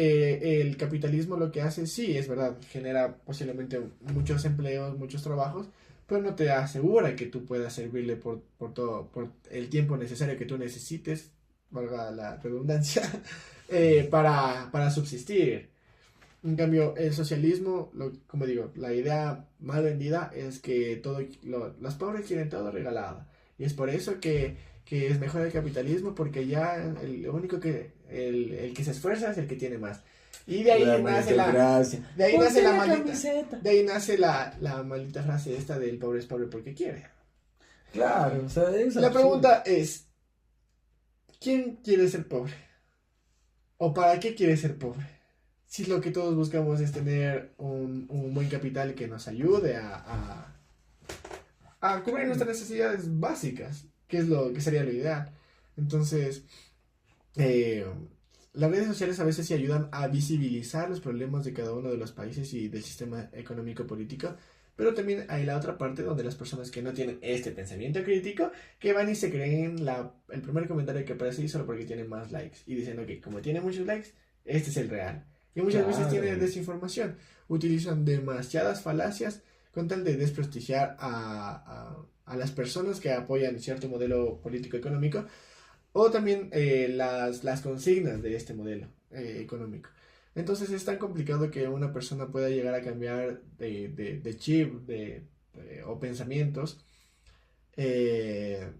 el capitalismo lo que hace, sí, es verdad, genera posiblemente muchos empleos, muchos trabajos, pero no te asegura que tú puedas servirle por el tiempo necesario que tú necesites, valga la redundancia, para subsistir. En cambio, el socialismo, como digo, la idea mal vendida es que los pobres quieren todo regalado. Y es por eso que es mejor el capitalismo, porque ya el único el que se esfuerza es el que tiene más. Y de ahí nace la maldita frase esta del pobre es pobre porque quiere. Claro, o sea, la pregunta es, ¿quién quiere ser pobre? ¿O para qué quiere ser pobre? Si lo que todos buscamos es tener un buen capital que nos ayude a cubrir nuestras necesidades básicas, que es lo que sería lo ideal. Entonces, las redes sociales a veces sí ayudan a visibilizar los problemas de cada uno de los países y del sistema económico-político, pero también hay la otra parte donde las personas que no tienen este pensamiento crítico, que van y se creen el primer comentario que aparece ahí solo porque tiene más likes, y dicen, ok, como tiene muchos likes, este es el real. Y muchas veces tiene desinformación, utilizan demasiadas falacias con tal de desprestigiar a las personas que apoyan cierto modelo político-económico, o también las consignas de este modelo económico. Entonces es tan complicado que una persona pueda llegar a cambiar de chip o pensamientos, eh,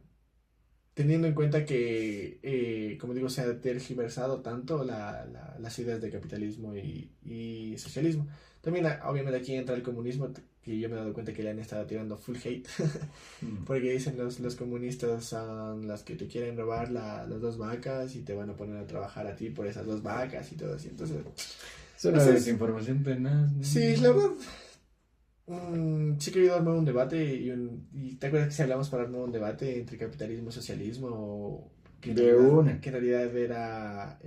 teniendo en cuenta que, como digo, se ha tergiversado tanto las ideas de capitalismo y socialismo. También, obviamente, aquí entra el comunismo, que yo me he dado cuenta que le han estado tirando full hate, porque dicen los comunistas son los que te quieren robar las dos vacas y te van a poner a trabajar a ti por esas dos vacas y todo así. Entonces, Es una desinformación tenaz, ¿no? sí, la verdad. Sí he querido armar un debate y te acuerdas que si hablamos para armar un debate entre capitalismo y socialismo que en De realidad, una. que en realidad era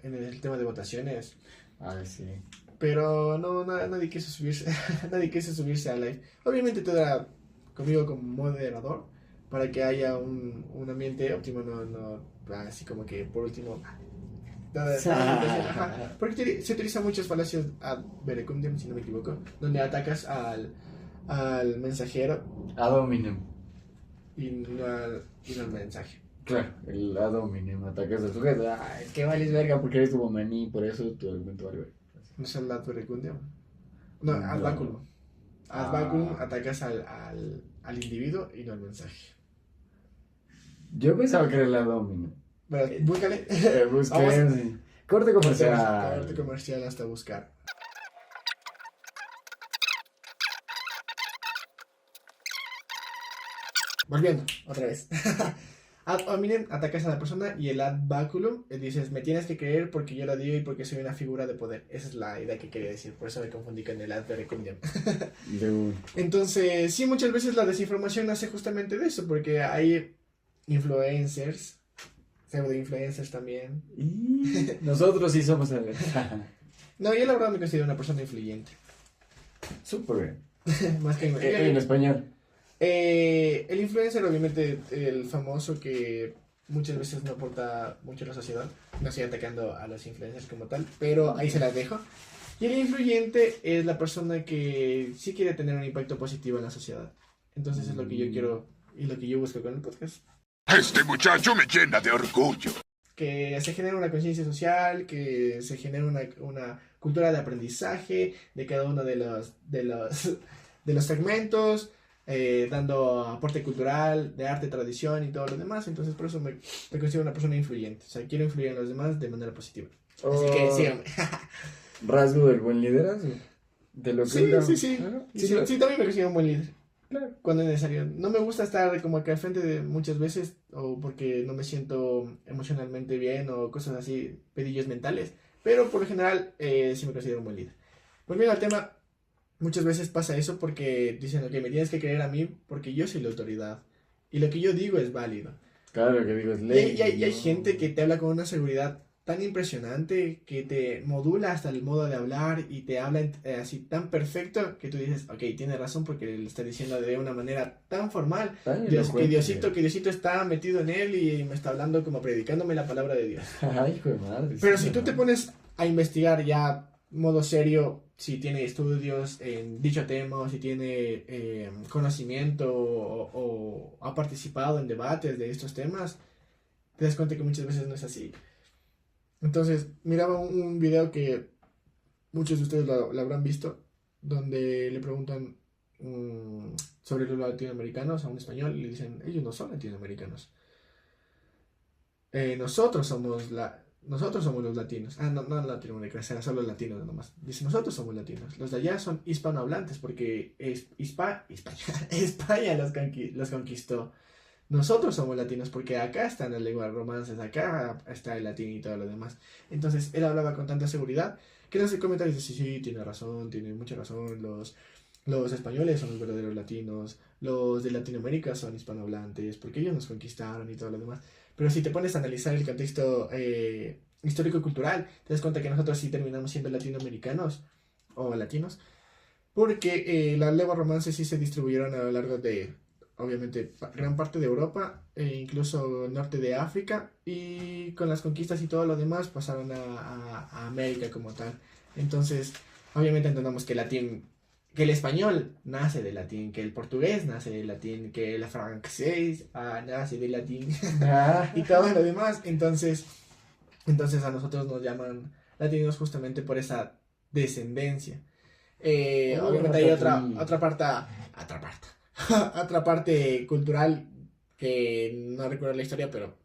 en el tema de votaciones, Ay, sí. pero no, nadie quiso subirse nadie quiso subirse a live. Obviamente todo era conmigo como moderador para que haya un ambiente óptimo, no así como que por último ajá, porque se utilizan muchos falacias ad verecundiam, si no me equivoco, donde atacas al mensajero Ad hominem. y no al mensaje. Claro, el ad hominem, atacas al sujeto. Ah, es que vales verga porque eres tu bomaní, por eso tu argumento vale verga. No es el ad verecundiam. No, ad No. baculum. Ad Ah. baculum atacas al individuo y no al mensaje. Yo pensaba que era el ad hominem. Bueno, búscale. Busqué. Vamos. Sí. Corte comercial. Corte comercial hasta buscar. Volviendo, otra vez. Ad hominem, atacas a la persona y el ad baculum, dices, me tienes que creer porque yo lo digo y porque soy una figura de poder. Esa es la idea que quería decir, por eso me confundí con el ad verecundiam. De un- Entonces, sí, muchas veces la desinformación nace justamente de eso, porque hay influencers, pseudo-influencers también. Y nosotros sí somos el. No, yo la verdad me considero una persona influyente. Súper bien. Más que En español. el influencer, obviamente, el famoso que muchas veces no aporta mucho a la sociedad. No estoy atacando a los influencers como tal, pero ahí se las dejo. Y el influyente es la persona que sí quiere tener un impacto positivo en la sociedad. Entonces es lo que yo quiero y lo que yo busco con el podcast. Este muchacho me llena de orgullo. Que se genere una conciencia social, que se genere una cultura de aprendizaje de cada uno de los segmentos, dando aporte cultural, de arte, tradición y todo lo demás. Entonces por eso me considero una persona influyente. O sea, quiero influir en los demás de manera positiva. Así que síganme. Rasgo del buen liderazgo. De lo que Sí, una- sí, sí. Claro. Sí, sí, también me considero un buen líder. Claro. Cuando es necesario. No me gusta estar como acá al frente de muchas veces o porque no me siento emocionalmente bien o cosas así, pedillos mentales. Pero por lo general sí me considero un buen líder. Volviendo al tema, muchas veces pasa eso porque dicen, ok, me tienes que creer a mí porque yo soy la autoridad. Y lo que yo digo es válido. Claro que digo, es Y ley. hay ¿no? gente que te habla con una seguridad tan impresionante que te modula hasta el modo de hablar y te habla así tan perfecto que tú dices, ok, tiene razón porque le está diciendo de una manera tan formal. Tan Que elocuente. Diosito está metido en él y me está hablando como predicándome la palabra de Dios. Ay, hijo de madre. Pero sí, si tú ¿no? te pones a investigar ya modo serio, si tiene estudios en dicho tema, o si tiene conocimiento o ha participado en debates de estos temas, te das cuenta que muchas veces no es así. Entonces, miraba un video que muchos de ustedes lo habrán visto, donde le preguntan sobre los latinoamericanos a un español y le dicen, ellos no son latinoamericanos. Nosotros somos los latinos. Ah, no latinoamericanos, eran solo latinos nomás. Dice, nosotros somos latinos. Los de allá son hispanohablantes porque España los conquistó. Nosotros somos latinos porque acá están las lenguas romances, acá está el latín y todo lo demás. Entonces él hablaba con tanta seguridad que en los comentarios dice, sí, tiene razón, tiene mucha razón, los españoles son los verdaderos latinos, los de Latinoamérica son hispanohablantes porque ellos nos conquistaron y todo lo demás. Pero si te pones a analizar el contexto histórico-cultural, te das cuenta que nosotros sí terminamos siendo latinoamericanos o latinos porque las lenguas romances sí se distribuyeron a lo largo de obviamente gran parte de Europa e incluso norte de África y con las conquistas y todo lo demás pasaron a América como tal. Entonces, obviamente entendamos que el latín que el español nace del latín, que el portugués nace del latín, que el francés nace del latín y todo lo demás. Entonces a nosotros nos llaman latinos justamente por esa descendencia. Obviamente hay otra parte cultural que no recuerdo la historia, pero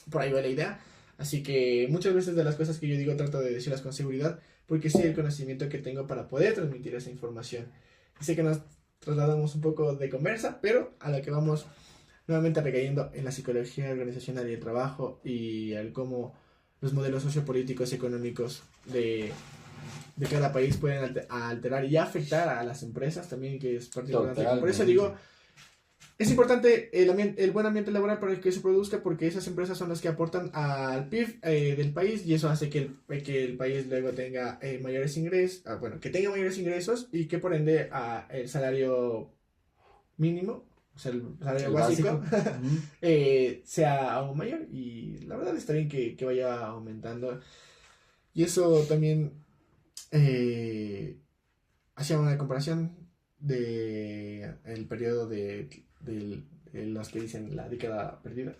por ahí va la idea. Así que muchas veces de las cosas que yo digo trato de decirlas con seguridad, porque sé el conocimiento que tengo para poder transmitir esa información. Y sé que nos trasladamos un poco de conversa, pero a lo que vamos nuevamente recayendo en la psicología organizacional y el trabajo y el cómo los modelos sociopolíticos y económicos de cada país pueden alterar y afectar a las empresas también, que es particularmente. Por eso digo, es importante el buen ambiente laboral para que se produzca, porque esas empresas son las que aportan al PIB del país, y eso hace que el país luego tenga mayores ingresos, que tenga mayores ingresos, y que por ende el salario mínimo, o sea, el salario básico, sea aún mayor. Y la verdad está bien que vaya aumentando. Y eso también hacía una comparación de el periodo de los que dicen la década perdida.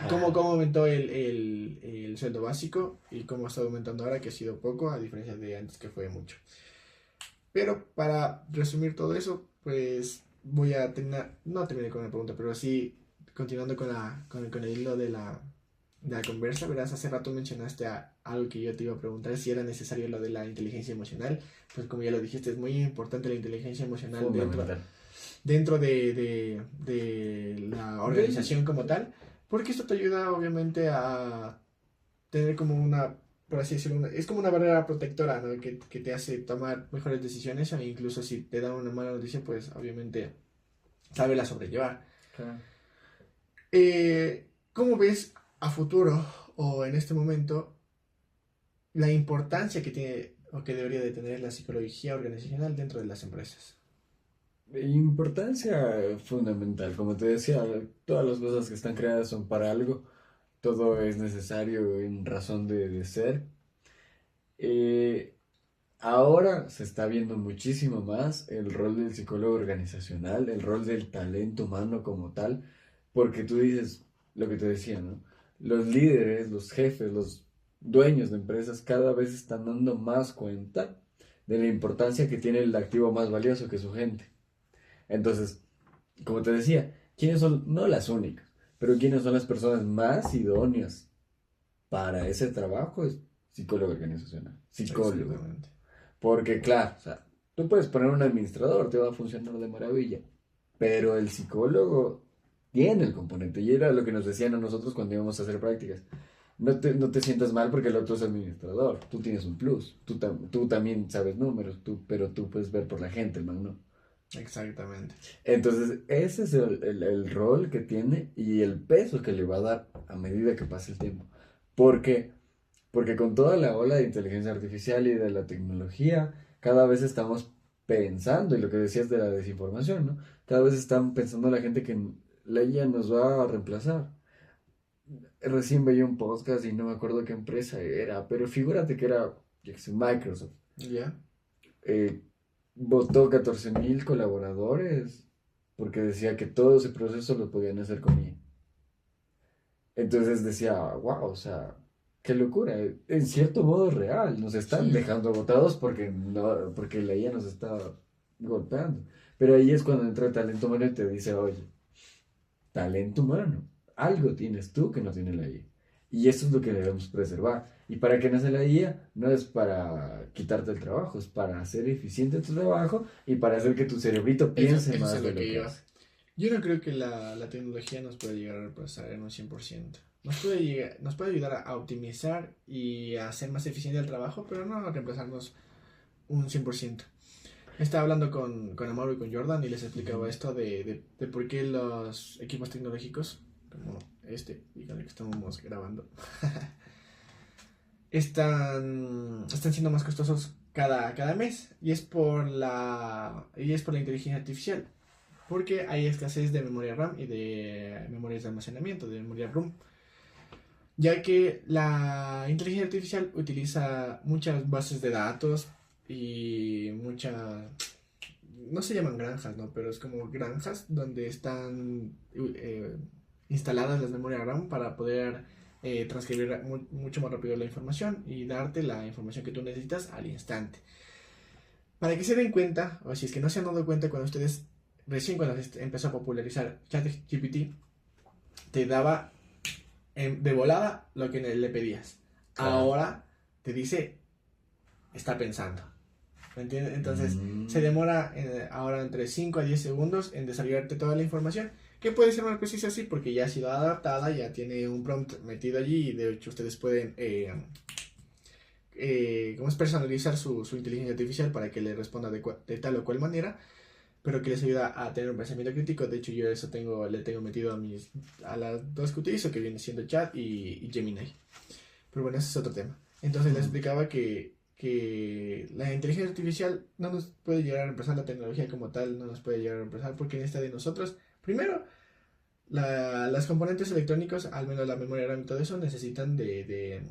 cómo aumentó el sueldo básico y cómo está aumentando ahora, que ha sido poco, a diferencia de antes, que fue mucho. Pero para resumir todo eso, pues voy a terminar, no terminé con la pregunta, pero sí continuando con el hilo de la conversa. Verás, hace rato mencionaste algo que yo te iba a preguntar, si era necesario lo de la inteligencia emocional. Pues como ya lo dijiste, es muy importante la inteligencia emocional dentro de la organización como tal, porque esto te ayuda obviamente a tener como una, por así decirlo, es como una barrera protectora, ¿no? que te hace tomar mejores decisiones, e incluso si te dan una mala noticia, pues obviamente saberla sobrellevar. Claro. ¿Cómo ves a futuro o en este momento la importancia que tiene o que debería de tener la psicología organizacional dentro de las empresas? Importancia fundamental, como te decía, todas las cosas que están creadas son para algo, todo es necesario en razón de ser. Ahora se está viendo muchísimo más el rol del psicólogo organizacional, el rol del talento humano como tal, porque tú dices lo que te decía, ¿no? Los líderes, los jefes, los dueños de empresas cada vez están dando más cuenta de la importancia que tiene el activo más valioso, que es su gente. Entonces, como te decía, ¿quiénes son? No las únicas, pero ¿quiénes son las personas más idóneas para ese trabajo? Es psicólogo organizacional, psicólogo. Porque claro, o sea, tú puedes poner un administrador, te va a funcionar de maravilla, pero el psicólogo tiene el componente, y era lo que nos decían a nosotros cuando íbamos a hacer prácticas. No te sientas mal porque el otro es administrador, tú tienes un plus, tú también sabes números, pero tú puedes ver por la gente, el man no. Exactamente. Entonces, ese es el rol que tiene y el peso que le va a dar a medida que pase el tiempo. Porque con toda la ola de inteligencia artificial y de la tecnología, cada vez estamos pensando, y lo que decías de la desinformación, ¿no? Cada vez están pensando la gente que la IA nos va a reemplazar. Recién veía un podcast y no me acuerdo qué empresa era, pero figúrate que era, yo qué sé, Microsoft. ¿Ya? Votó 14,000 colaboradores porque decía que todo ese proceso lo podían hacer con IA. Entonces decía, wow, o sea, qué locura. En cierto modo es real, nos están dejando votados porque la IA nos está golpeando. Pero ahí es cuando entra el talento humano y te dice, oye, talento humano, algo tienes tú que no tiene la IA. Y eso es lo que debemos preservar. ¿Y para qué nace la IA? No es para quitarte el trabajo, es para hacer eficiente tu trabajo y para hacer que tu cerebrito piense eso más es de lo lo que que yo. hace. Yo no creo que la tecnología nos pueda llegar a reemplazar en un 100%. Nos puede ayudar a optimizar y a hacer más eficiente el trabajo, pero no a reemplazarnos un 100%. Estaba hablando con Amaro y con Jordan y les explicaba esto de por qué los equipos tecnológicos, como este y con el que estamos grabando, están siendo más costosos cada mes, y es por la inteligencia artificial, porque hay escasez de memoria RAM y de memorias de almacenamiento, de memoria ROM, ya que la inteligencia artificial utiliza muchas bases de datos y no se llaman granjas, ¿no? Pero es como granjas donde están instaladas las memorias RAM para poder transcribir mucho más rápido la información y darte la información que tú necesitas al instante. Para que se den cuenta, o si es que no se han dado cuenta, cuando ustedes, recién cuando se empezó a popularizar ChatGPT, te daba de volada lo que le pedías. Claro. Ahora te dice, está pensando. ¿Me entiendes? Entonces se demora ahora entre 5 a 10 segundos en desarrollarte toda la información, que puede ser más precisa así porque ya ha sido adaptada, ya tiene un prompt metido allí y de hecho ustedes pueden ¿cómo es? Personalizar su inteligencia artificial para que le responda de tal o cual manera, pero que les ayuda a tener un pensamiento crítico. De hecho, yo eso le tengo metido a las dos que utilizo, que viene siendo Chat y Gemini. Pero bueno, ese es otro tema. Entonces les explicaba que la inteligencia artificial no nos puede llegar a reemplazar, la tecnología como tal no nos puede llegar a reemplazar, porque necesita de nosotros, primero, las componentes electrónicos, al menos la memoria RAM y todo eso, necesitan de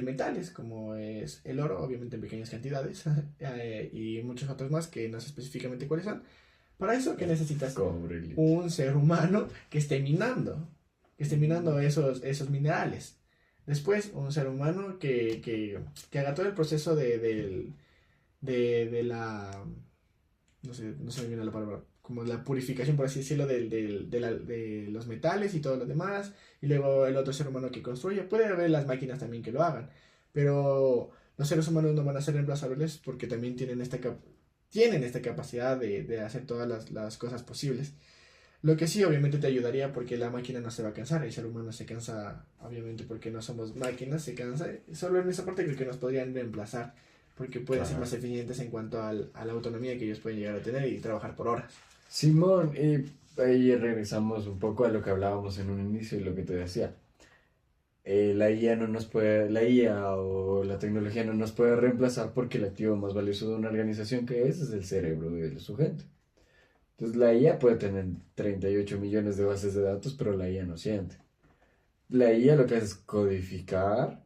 metales, como es el oro, obviamente en pequeñas cantidades, y muchos otros más que no sé específicamente cuáles son. Para eso, ¿qué necesitas? Cobre. Un ser humano que esté minando esos minerales. Después, un ser humano que haga todo el proceso de la... No sé, no se me viene la palabra. Como la purificación, por así decirlo, de los metales y todo lo demás. Y luego el otro ser humano que construye. Puede haber las máquinas también que lo hagan. Pero los seres humanos no van a ser reemplazables porque también tienen esta capacidad de hacer todas las cosas posibles. Lo que sí, obviamente te ayudaría porque la máquina no se va a cansar, el ser humano se cansa, obviamente porque no somos máquinas, se cansa. Solo en esa parte creo que nos podrían reemplazar porque pueden ser más eficientes en cuanto a la autonomía que ellos pueden llegar a tener y trabajar por horas. Simón, y ahí regresamos un poco a lo que hablábamos en un inicio y lo que te decía. La IA o la tecnología no nos puede reemplazar porque el activo más valioso de una organización que es el cerebro de su gente. Entonces la IA puede tener 38 millones de bases de datos, pero la IA no siente. La IA lo que hace es codificar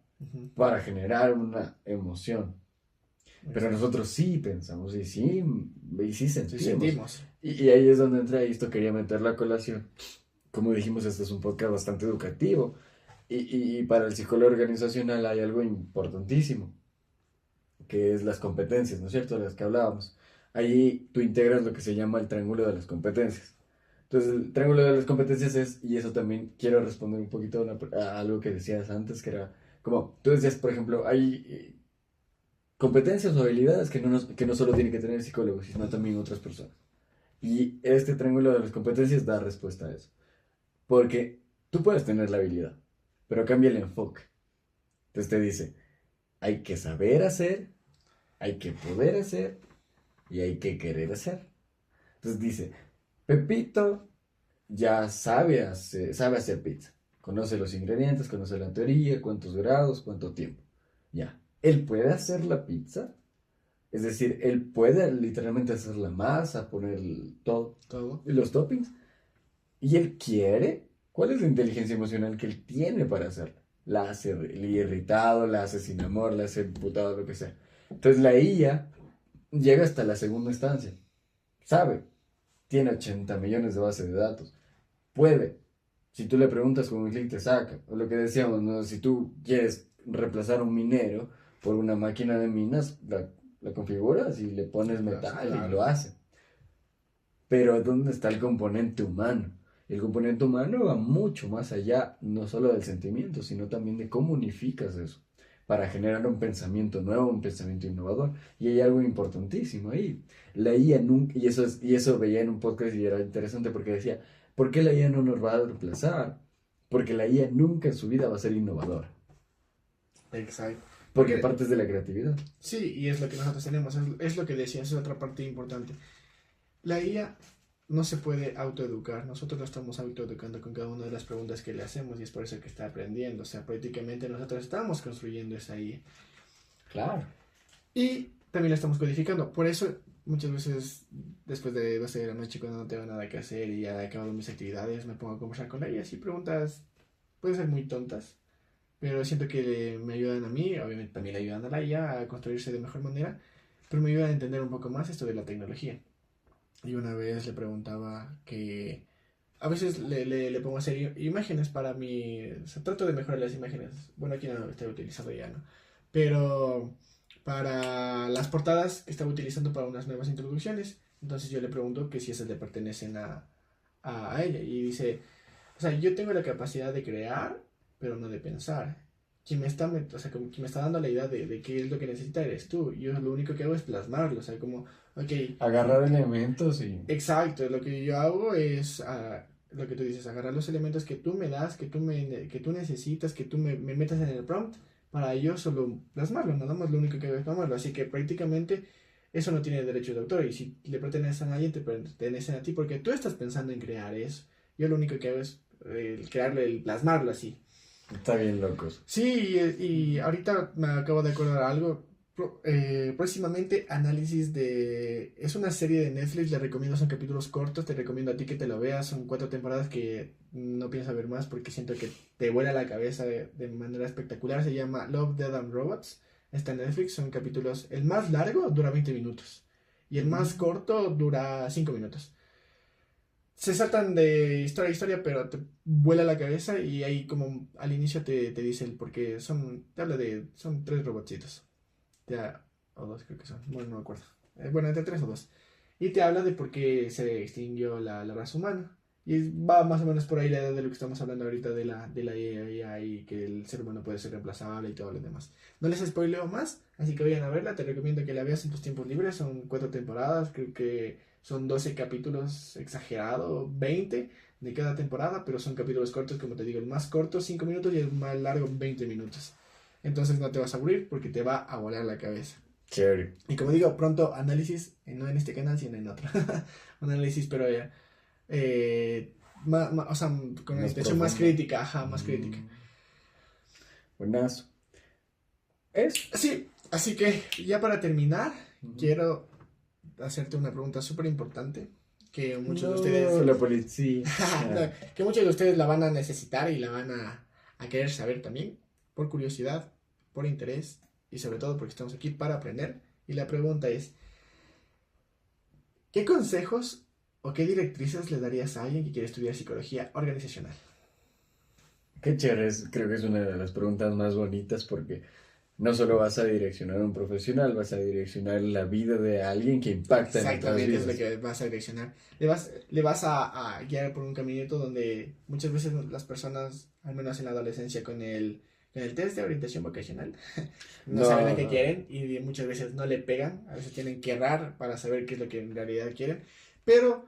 para generar una emoción. Pero nosotros sí pensamos y sí sentimos. Y ahí es donde entra, y esto quería meter la colación. Como dijimos, este es un podcast bastante educativo. Y para el psicólogo organizacional hay algo importantísimo, que es las competencias, ¿no es cierto? De las que hablábamos. Ahí tú integras lo que se llama el triángulo de las competencias. Entonces, el triángulo de las competencias es, y eso también quiero responder un poquito a algo que decías antes, que era como, tú decías, por ejemplo, hay competencias o habilidades que no solo tienen que tener psicólogos, sino también otras personas. Y este triángulo de las competencias da respuesta a eso. Porque tú puedes tener la habilidad, pero cambia el enfoque. Entonces te dice, hay que saber hacer, hay que poder hacer y hay que querer hacer. Entonces dice, Pepito ya sabe hacer pizza. Conoce los ingredientes, conoce la teoría, cuántos grados, cuánto tiempo. Ya. Él puede hacer la pizza. Es decir, él puede literalmente hacer la masa, poner todo. Los toppings. Y él quiere. ¿Cuál es la inteligencia emocional que él tiene para hacerla? La hace irritado, la hace sin amor, la hace imputado, lo que sea. Entonces la IA llega hasta la segunda instancia. Sabe. Tiene 80 millones de bases de datos. Puede. Si tú le preguntas con un clic te saca. O lo que decíamos, ¿no? Si tú quieres reemplazar un minero por una máquina de minas, la configuras y le pones metal y lo hace. Pero ¿dónde está el componente humano? El componente humano va mucho más allá, no solo del sentimiento, sino también de cómo unificas eso para generar un pensamiento nuevo, un pensamiento innovador. Y hay algo importantísimo ahí. La IA nunca, y eso veía en un podcast y era interesante porque decía, ¿por qué la IA no nos va a reemplazar? Porque la IA nunca en su vida va a ser innovadora. Exacto. Porque partes de la creatividad. Sí, y es lo que nosotros tenemos, es lo que decías, es otra parte importante. La IA no se puede autoeducar, nosotros lo estamos autoeducando con cada una de las preguntas que le hacemos y es por eso que está aprendiendo, o sea, prácticamente nosotros estamos construyendo esa IA. Claro. Y también la estamos codificando, por eso muchas veces después de 12 de la noche cuando no tengo nada que hacer y ya he acabado mis actividades me pongo a conversar con ella y preguntas pueden ser muy tontas, pero siento que me ayudan a mí, obviamente también le ayudan a la IA a construirse de mejor manera, pero me ayudan a entender un poco más esto de la tecnología. Y una vez le preguntaba que a veces le pongo a hacer imágenes para mi... O sea, trato de mejorar las imágenes. Bueno, aquí no lo estoy utilizando ya, ¿no? Pero para las portadas que estaba utilizando para unas nuevas introducciones. Entonces yo le pregunto que si esas le pertenecen a ella. Y dice, o sea, yo tengo la capacidad de crear, pero no de pensar. O sea, como quien me está dando la idea de qué es lo que necesita eres tú. Yo lo único que hago es plasmarlo. O sea, como, ok, Agarrar elementos y... exacto, lo que yo hago es lo que tú dices, agarrar los elementos que tú me das, que tú necesitas, que tú me metas en el prompt para yo solo plasmarlo, nada más lo único que hago es plasmarlo. Así que prácticamente eso no tiene derecho de autor y si le pertenecen a alguien, te pertenecen a ti porque tú estás pensando en crear eso. Yo lo único que hago es crearlo, el plasmarlo así. Está bien locos. Sí, y ahorita me acabo de acordar algo. Próximamente análisis de... Es una serie de Netflix, le recomiendo, son capítulos cortos, te recomiendo a ti que te lo veas, son 4 temporadas que no pienso ver más porque siento que te vuela la cabeza de manera espectacular, se llama Love, Death and Robots, está en Netflix, son capítulos, el más largo dura 20 minutos y el más corto dura 5 minutos. Se saltan de historia a historia, pero te vuela la cabeza y ahí como al inicio te dice el porque te habla de, son 3 robotcitos. Ya, o 2 creo que son, bueno, no me acuerdo. Bueno, entre 3 o 2. Y te habla de por qué se extinguió la raza humana. Y va más o menos por ahí la idea de lo que estamos hablando ahorita de la AI y que el ser humano puede ser reemplazable y todo lo demás. No les spoileo más, así que vayan a verla. Te recomiendo que la veas en tus tiempos libres. Son 4 temporadas, creo que son 12 capítulos exagerado, 20 de cada temporada, pero son capítulos cortos, como te digo, el más corto 5 minutos y el más largo 20 minutos. Entonces no te vas a aburrir porque te va a volar la cabeza. Chévere. Y como digo, pronto análisis, no en este canal, sino en otro. Un análisis, pero ya. O sea, con una Más intención más profundo. crítica, ajá, más crítica. Buenazo. Sí, así que ya para terminar, Ujú. quiero hacerte una pregunta súper importante que muchos de No, ustedes... la policía. No, que muchos de ustedes la van a necesitar y la van a querer saber también, por curiosidad, por interés y sobre todo porque estamos aquí para aprender. Y la pregunta es, ¿qué consejos o qué directrices le darías a alguien que quiere estudiar psicología organizacional? Qué chévere, creo que es una de las preguntas más bonitas porque no solo vas a direccionar a un profesional, vas a direccionar la vida de alguien que impacta en otras Exactamente, es lo vidas. que vas a direccionar. Le vas a guiar por un caminito donde muchas veces las personas, al menos en la adolescencia, con el test de orientación vocacional, no No, saben a qué no. quieren y muchas veces no le pegan, a veces tienen que errar para saber qué es lo que en realidad quieren, pero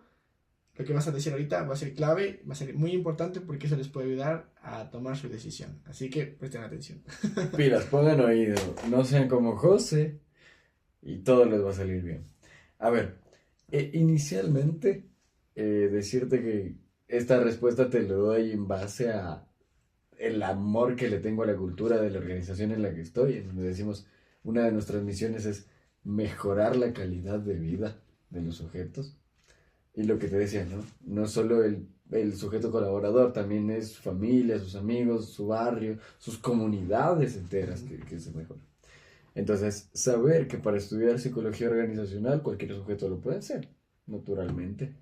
lo que vas a decir ahorita va a ser clave, va a ser muy importante porque eso les puede ayudar a tomar su decisión. Así que presten atención. Pilas, pongan oído, no sean como José y todo les va a salir bien. A ver, inicialmente decirte que esta respuesta te lo doy en base a el amor que le tengo a la cultura de la organización en la que estoy, en donde decimos, una de nuestras misiones es mejorar la calidad de vida de los sujetos. Y lo que te decía, ¿no? No solo el sujeto colaborador, también es su familia, sus amigos, su barrio, sus comunidades enteras que se mejoran. Entonces, saber que para estudiar psicología organizacional cualquier sujeto lo puede hacer, naturalmente,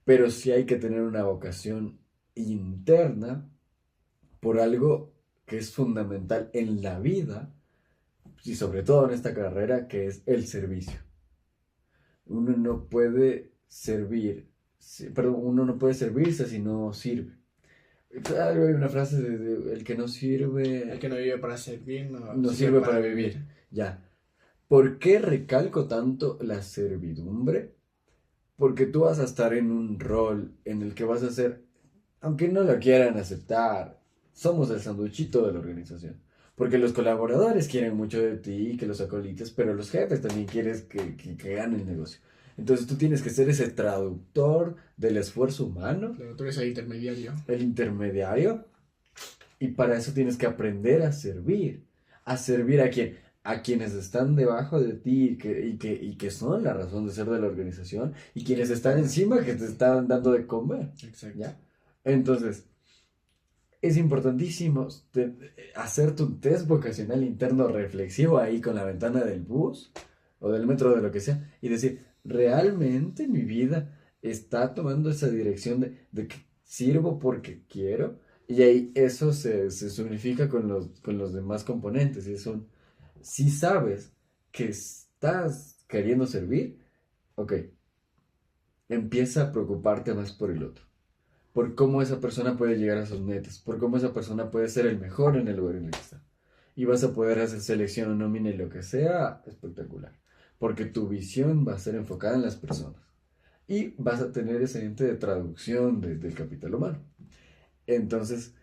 pero sí hay que tener una vocación interna por algo que es fundamental en la vida y sobre todo en esta carrera, que es el servicio. Uno no puede uno no puede servirse si no sirve. Claro, hay una frase de el que no sirve El que no vive para servir no sirve para vivir. Ya. ¿Por qué recalco tanto la servidumbre? Porque tú vas a estar en un rol en el que vas a ser, aunque no lo quieran aceptar, somos el sanduchito de la organización. Porque los colaboradores quieren mucho de ti, que los acolites, pero los jefes también quieren que ganen el negocio. Entonces tú tienes que ser ese traductor del esfuerzo humano, Claro, tú eres el intermediario. el intermediario, y para eso tienes que aprender a servir. ¿A servir a quién? A quienes están debajo de ti y que son la razón de ser de la organización, y quienes están encima que te están dando de comer. Exacto. ¿Ya? Entonces, es importantísimo hacer tu test vocacional interno reflexivo ahí con la ventana del bus o del metro, de lo que sea, y decir, ¿realmente mi vida está tomando esa dirección de que sirvo porque quiero? Y ahí eso se unifica con los demás componentes. Y son, si sabes que estás queriendo servir, ok, empieza a preocuparte más por el otro, por cómo esa persona puede llegar a sus metas, por cómo esa persona puede ser el mejor en el lugar en el que está. Y vas a poder hacer selección o nómina y lo que sea, espectacular. Porque tu visión va a ser enfocada en las personas. Y vas a tener ese ente de traducción del capital humano. Entonces,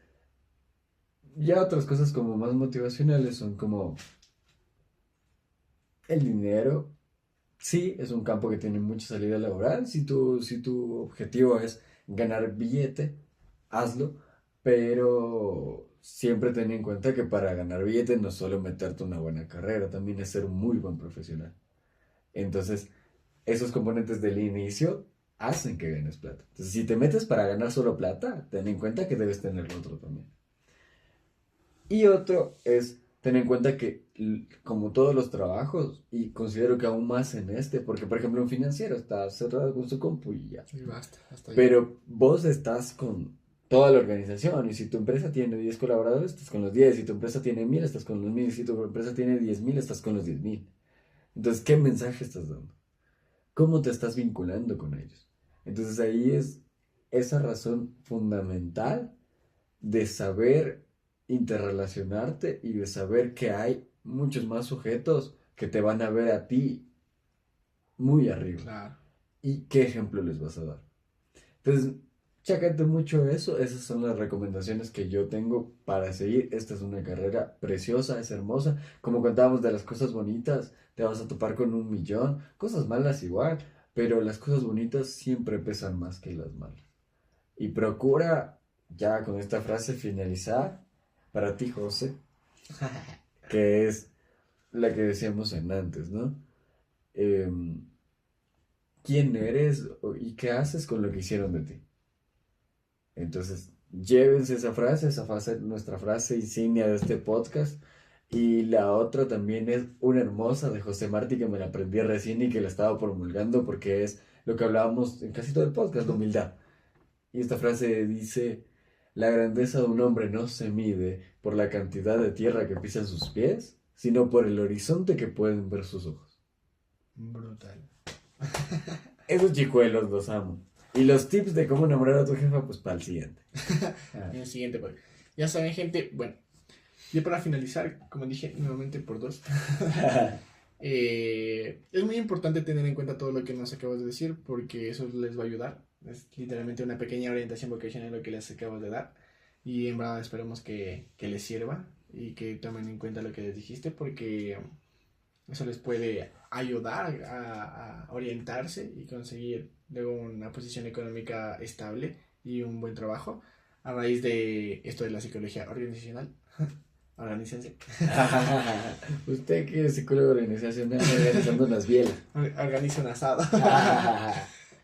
ya otras cosas como más motivacionales son como el dinero. Sí, es un campo que tiene mucha salida laboral. Si tu objetivo es ganar billete, hazlo. Pero siempre ten en cuenta que para ganar billete no es solo meterte una buena carrera, también es ser un muy buen profesional. Entonces, esos componentes del inicio hacen que ganes plata. Entonces, si te metes para ganar solo plata, ten en cuenta que debes tener lo otro también. Y otro es tener en cuenta que, como todos los trabajos, y considero que aún más en este, porque por ejemplo un financiero está cerrado con su compu y ya. Y basta, hasta ahí. Pero vos estás con toda la organización, y si tu empresa tiene 10 colaboradores, estás con los 10, si tu empresa tiene 1000, estás con los 1000, si tu empresa tiene 10,000, estás con los 10,000. Entonces, ¿qué mensaje estás dando? ¿Cómo te estás vinculando con ellos? Entonces ahí es esa razón fundamental de saber interrelacionarte y de saber que hay muchos más sujetos que te van a ver a ti muy arriba. Claro. ¿Y qué ejemplo les vas a dar? Entonces, chácate mucho eso. Esas son las recomendaciones que yo tengo para seguir. Esta es una carrera preciosa, es hermosa. Como contábamos de las cosas bonitas, te vas a topar con 1,000,000. Cosas malas igual, pero las cosas bonitas siempre pesan más que las malas. Y procura, ya con esta frase, finalizar para ti, José, que es la que decíamos en antes, ¿no? ¿Quién eres y qué haces con lo que hicieron de ti? Entonces, llévense esa frase es nuestra frase insignia de este podcast. Y la otra también es una hermosa de José Martí que me la aprendí recién y que la estaba promulgando porque es lo que hablábamos en casi todo el podcast, la humildad. Y esta frase dice: la grandeza de un hombre no se mide por la cantidad de tierra que pisan sus pies, sino por el horizonte que pueden ver sus ojos. Brutal. Esos chicuelos los amo. Y los tips de cómo enamorar a tu jefa, pues para el siguiente. En el siguiente, pues. Ya saben, gente, bueno, y para finalizar, como dije, nuevamente por 2. Es muy importante tener en cuenta todo lo que nos acabas de decir, porque eso les va a ayudar. Es literalmente una pequeña orientación vocacional lo que les acabo de dar. Y en verdad esperemos que les sirva y que tomen en cuenta lo que les dijiste, porque eso les puede ayudar a orientarse y conseguir luego una posición económica estable y un buen trabajo a raíz de esto de la psicología organizacional. Organícense. Usted que es psicólogo organizacional organizando las bielas. Organiza un asado.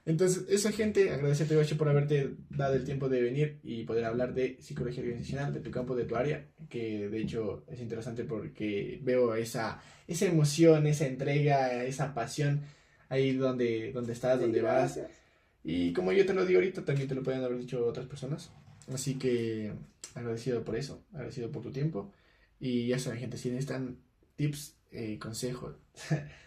Entonces, eso, gente, agradecerte, Guacho, por haberte dado el tiempo de venir y poder hablar de psicología organizacional, de tu campo, de tu área, que de hecho es interesante porque veo esa emoción, esa entrega, esa pasión ahí donde estás, Sí, donde vas. gracias. Y como yo te lo digo ahorita, también te lo pueden haber dicho otras personas. Así que agradecido por eso, agradecido por tu tiempo. Y ya saben, gente, si necesitan tips, consejos.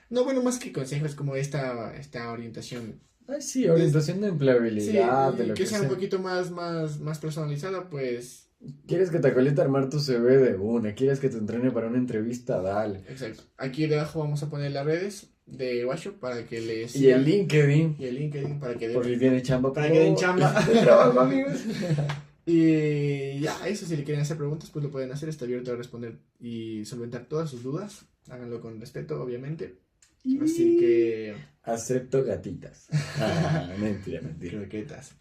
No, bueno, más que consejos, como esta orientación. Ay, sí, orientación de empleabilidad, Sí, de lo que que sea sea. un poquito más personalizada, pues. ¿Quieres que te acolite a armar tu CV de una? ¿Quieres que te entrene para una entrevista? Dale. Exacto. Aquí debajo vamos a poner las redes de Guacho para que le Y sigan. el LinkedIn, Y el LinkedIn para que por si tiene chamba. para que den chamba. Trabajo, amigos. Y ya, eso, si le quieren hacer preguntas, pues lo pueden hacer. Está abierto a responder y solventar todas sus dudas. Háganlo con respeto, obviamente. Así que. Acepto gatitas. Mentira. Croquetas.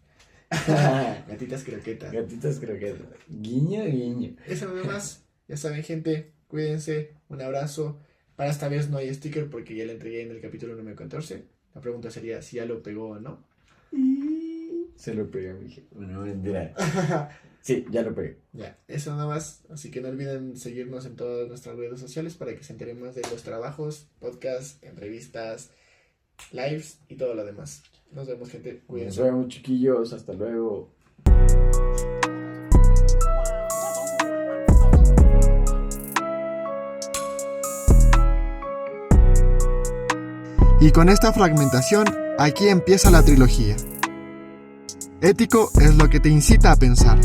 Gatitas croquetas. Gatitas croquetas. Guiño, guiño. Eso nada más. Ya saben, gente. Cuídense. Un abrazo. Para esta vez no hay sticker porque ya le entregué en el capítulo número 14. La pregunta sería si ya lo pegó o no. Se lo pegué a mi jefe. Bueno, mentira. Sí, ya lo pegué. Ya, eso nada más. Así que no olviden seguirnos en todas nuestras redes sociales para que se enteren más de los trabajos, podcasts, entrevistas lives y todo lo demás. Nos vemos, gente. Nos Cuídense. vemos, chiquillos. Hasta luego. Y con esta fragmentación, aquí empieza la trilogía. Ético es lo que te incita a pensar.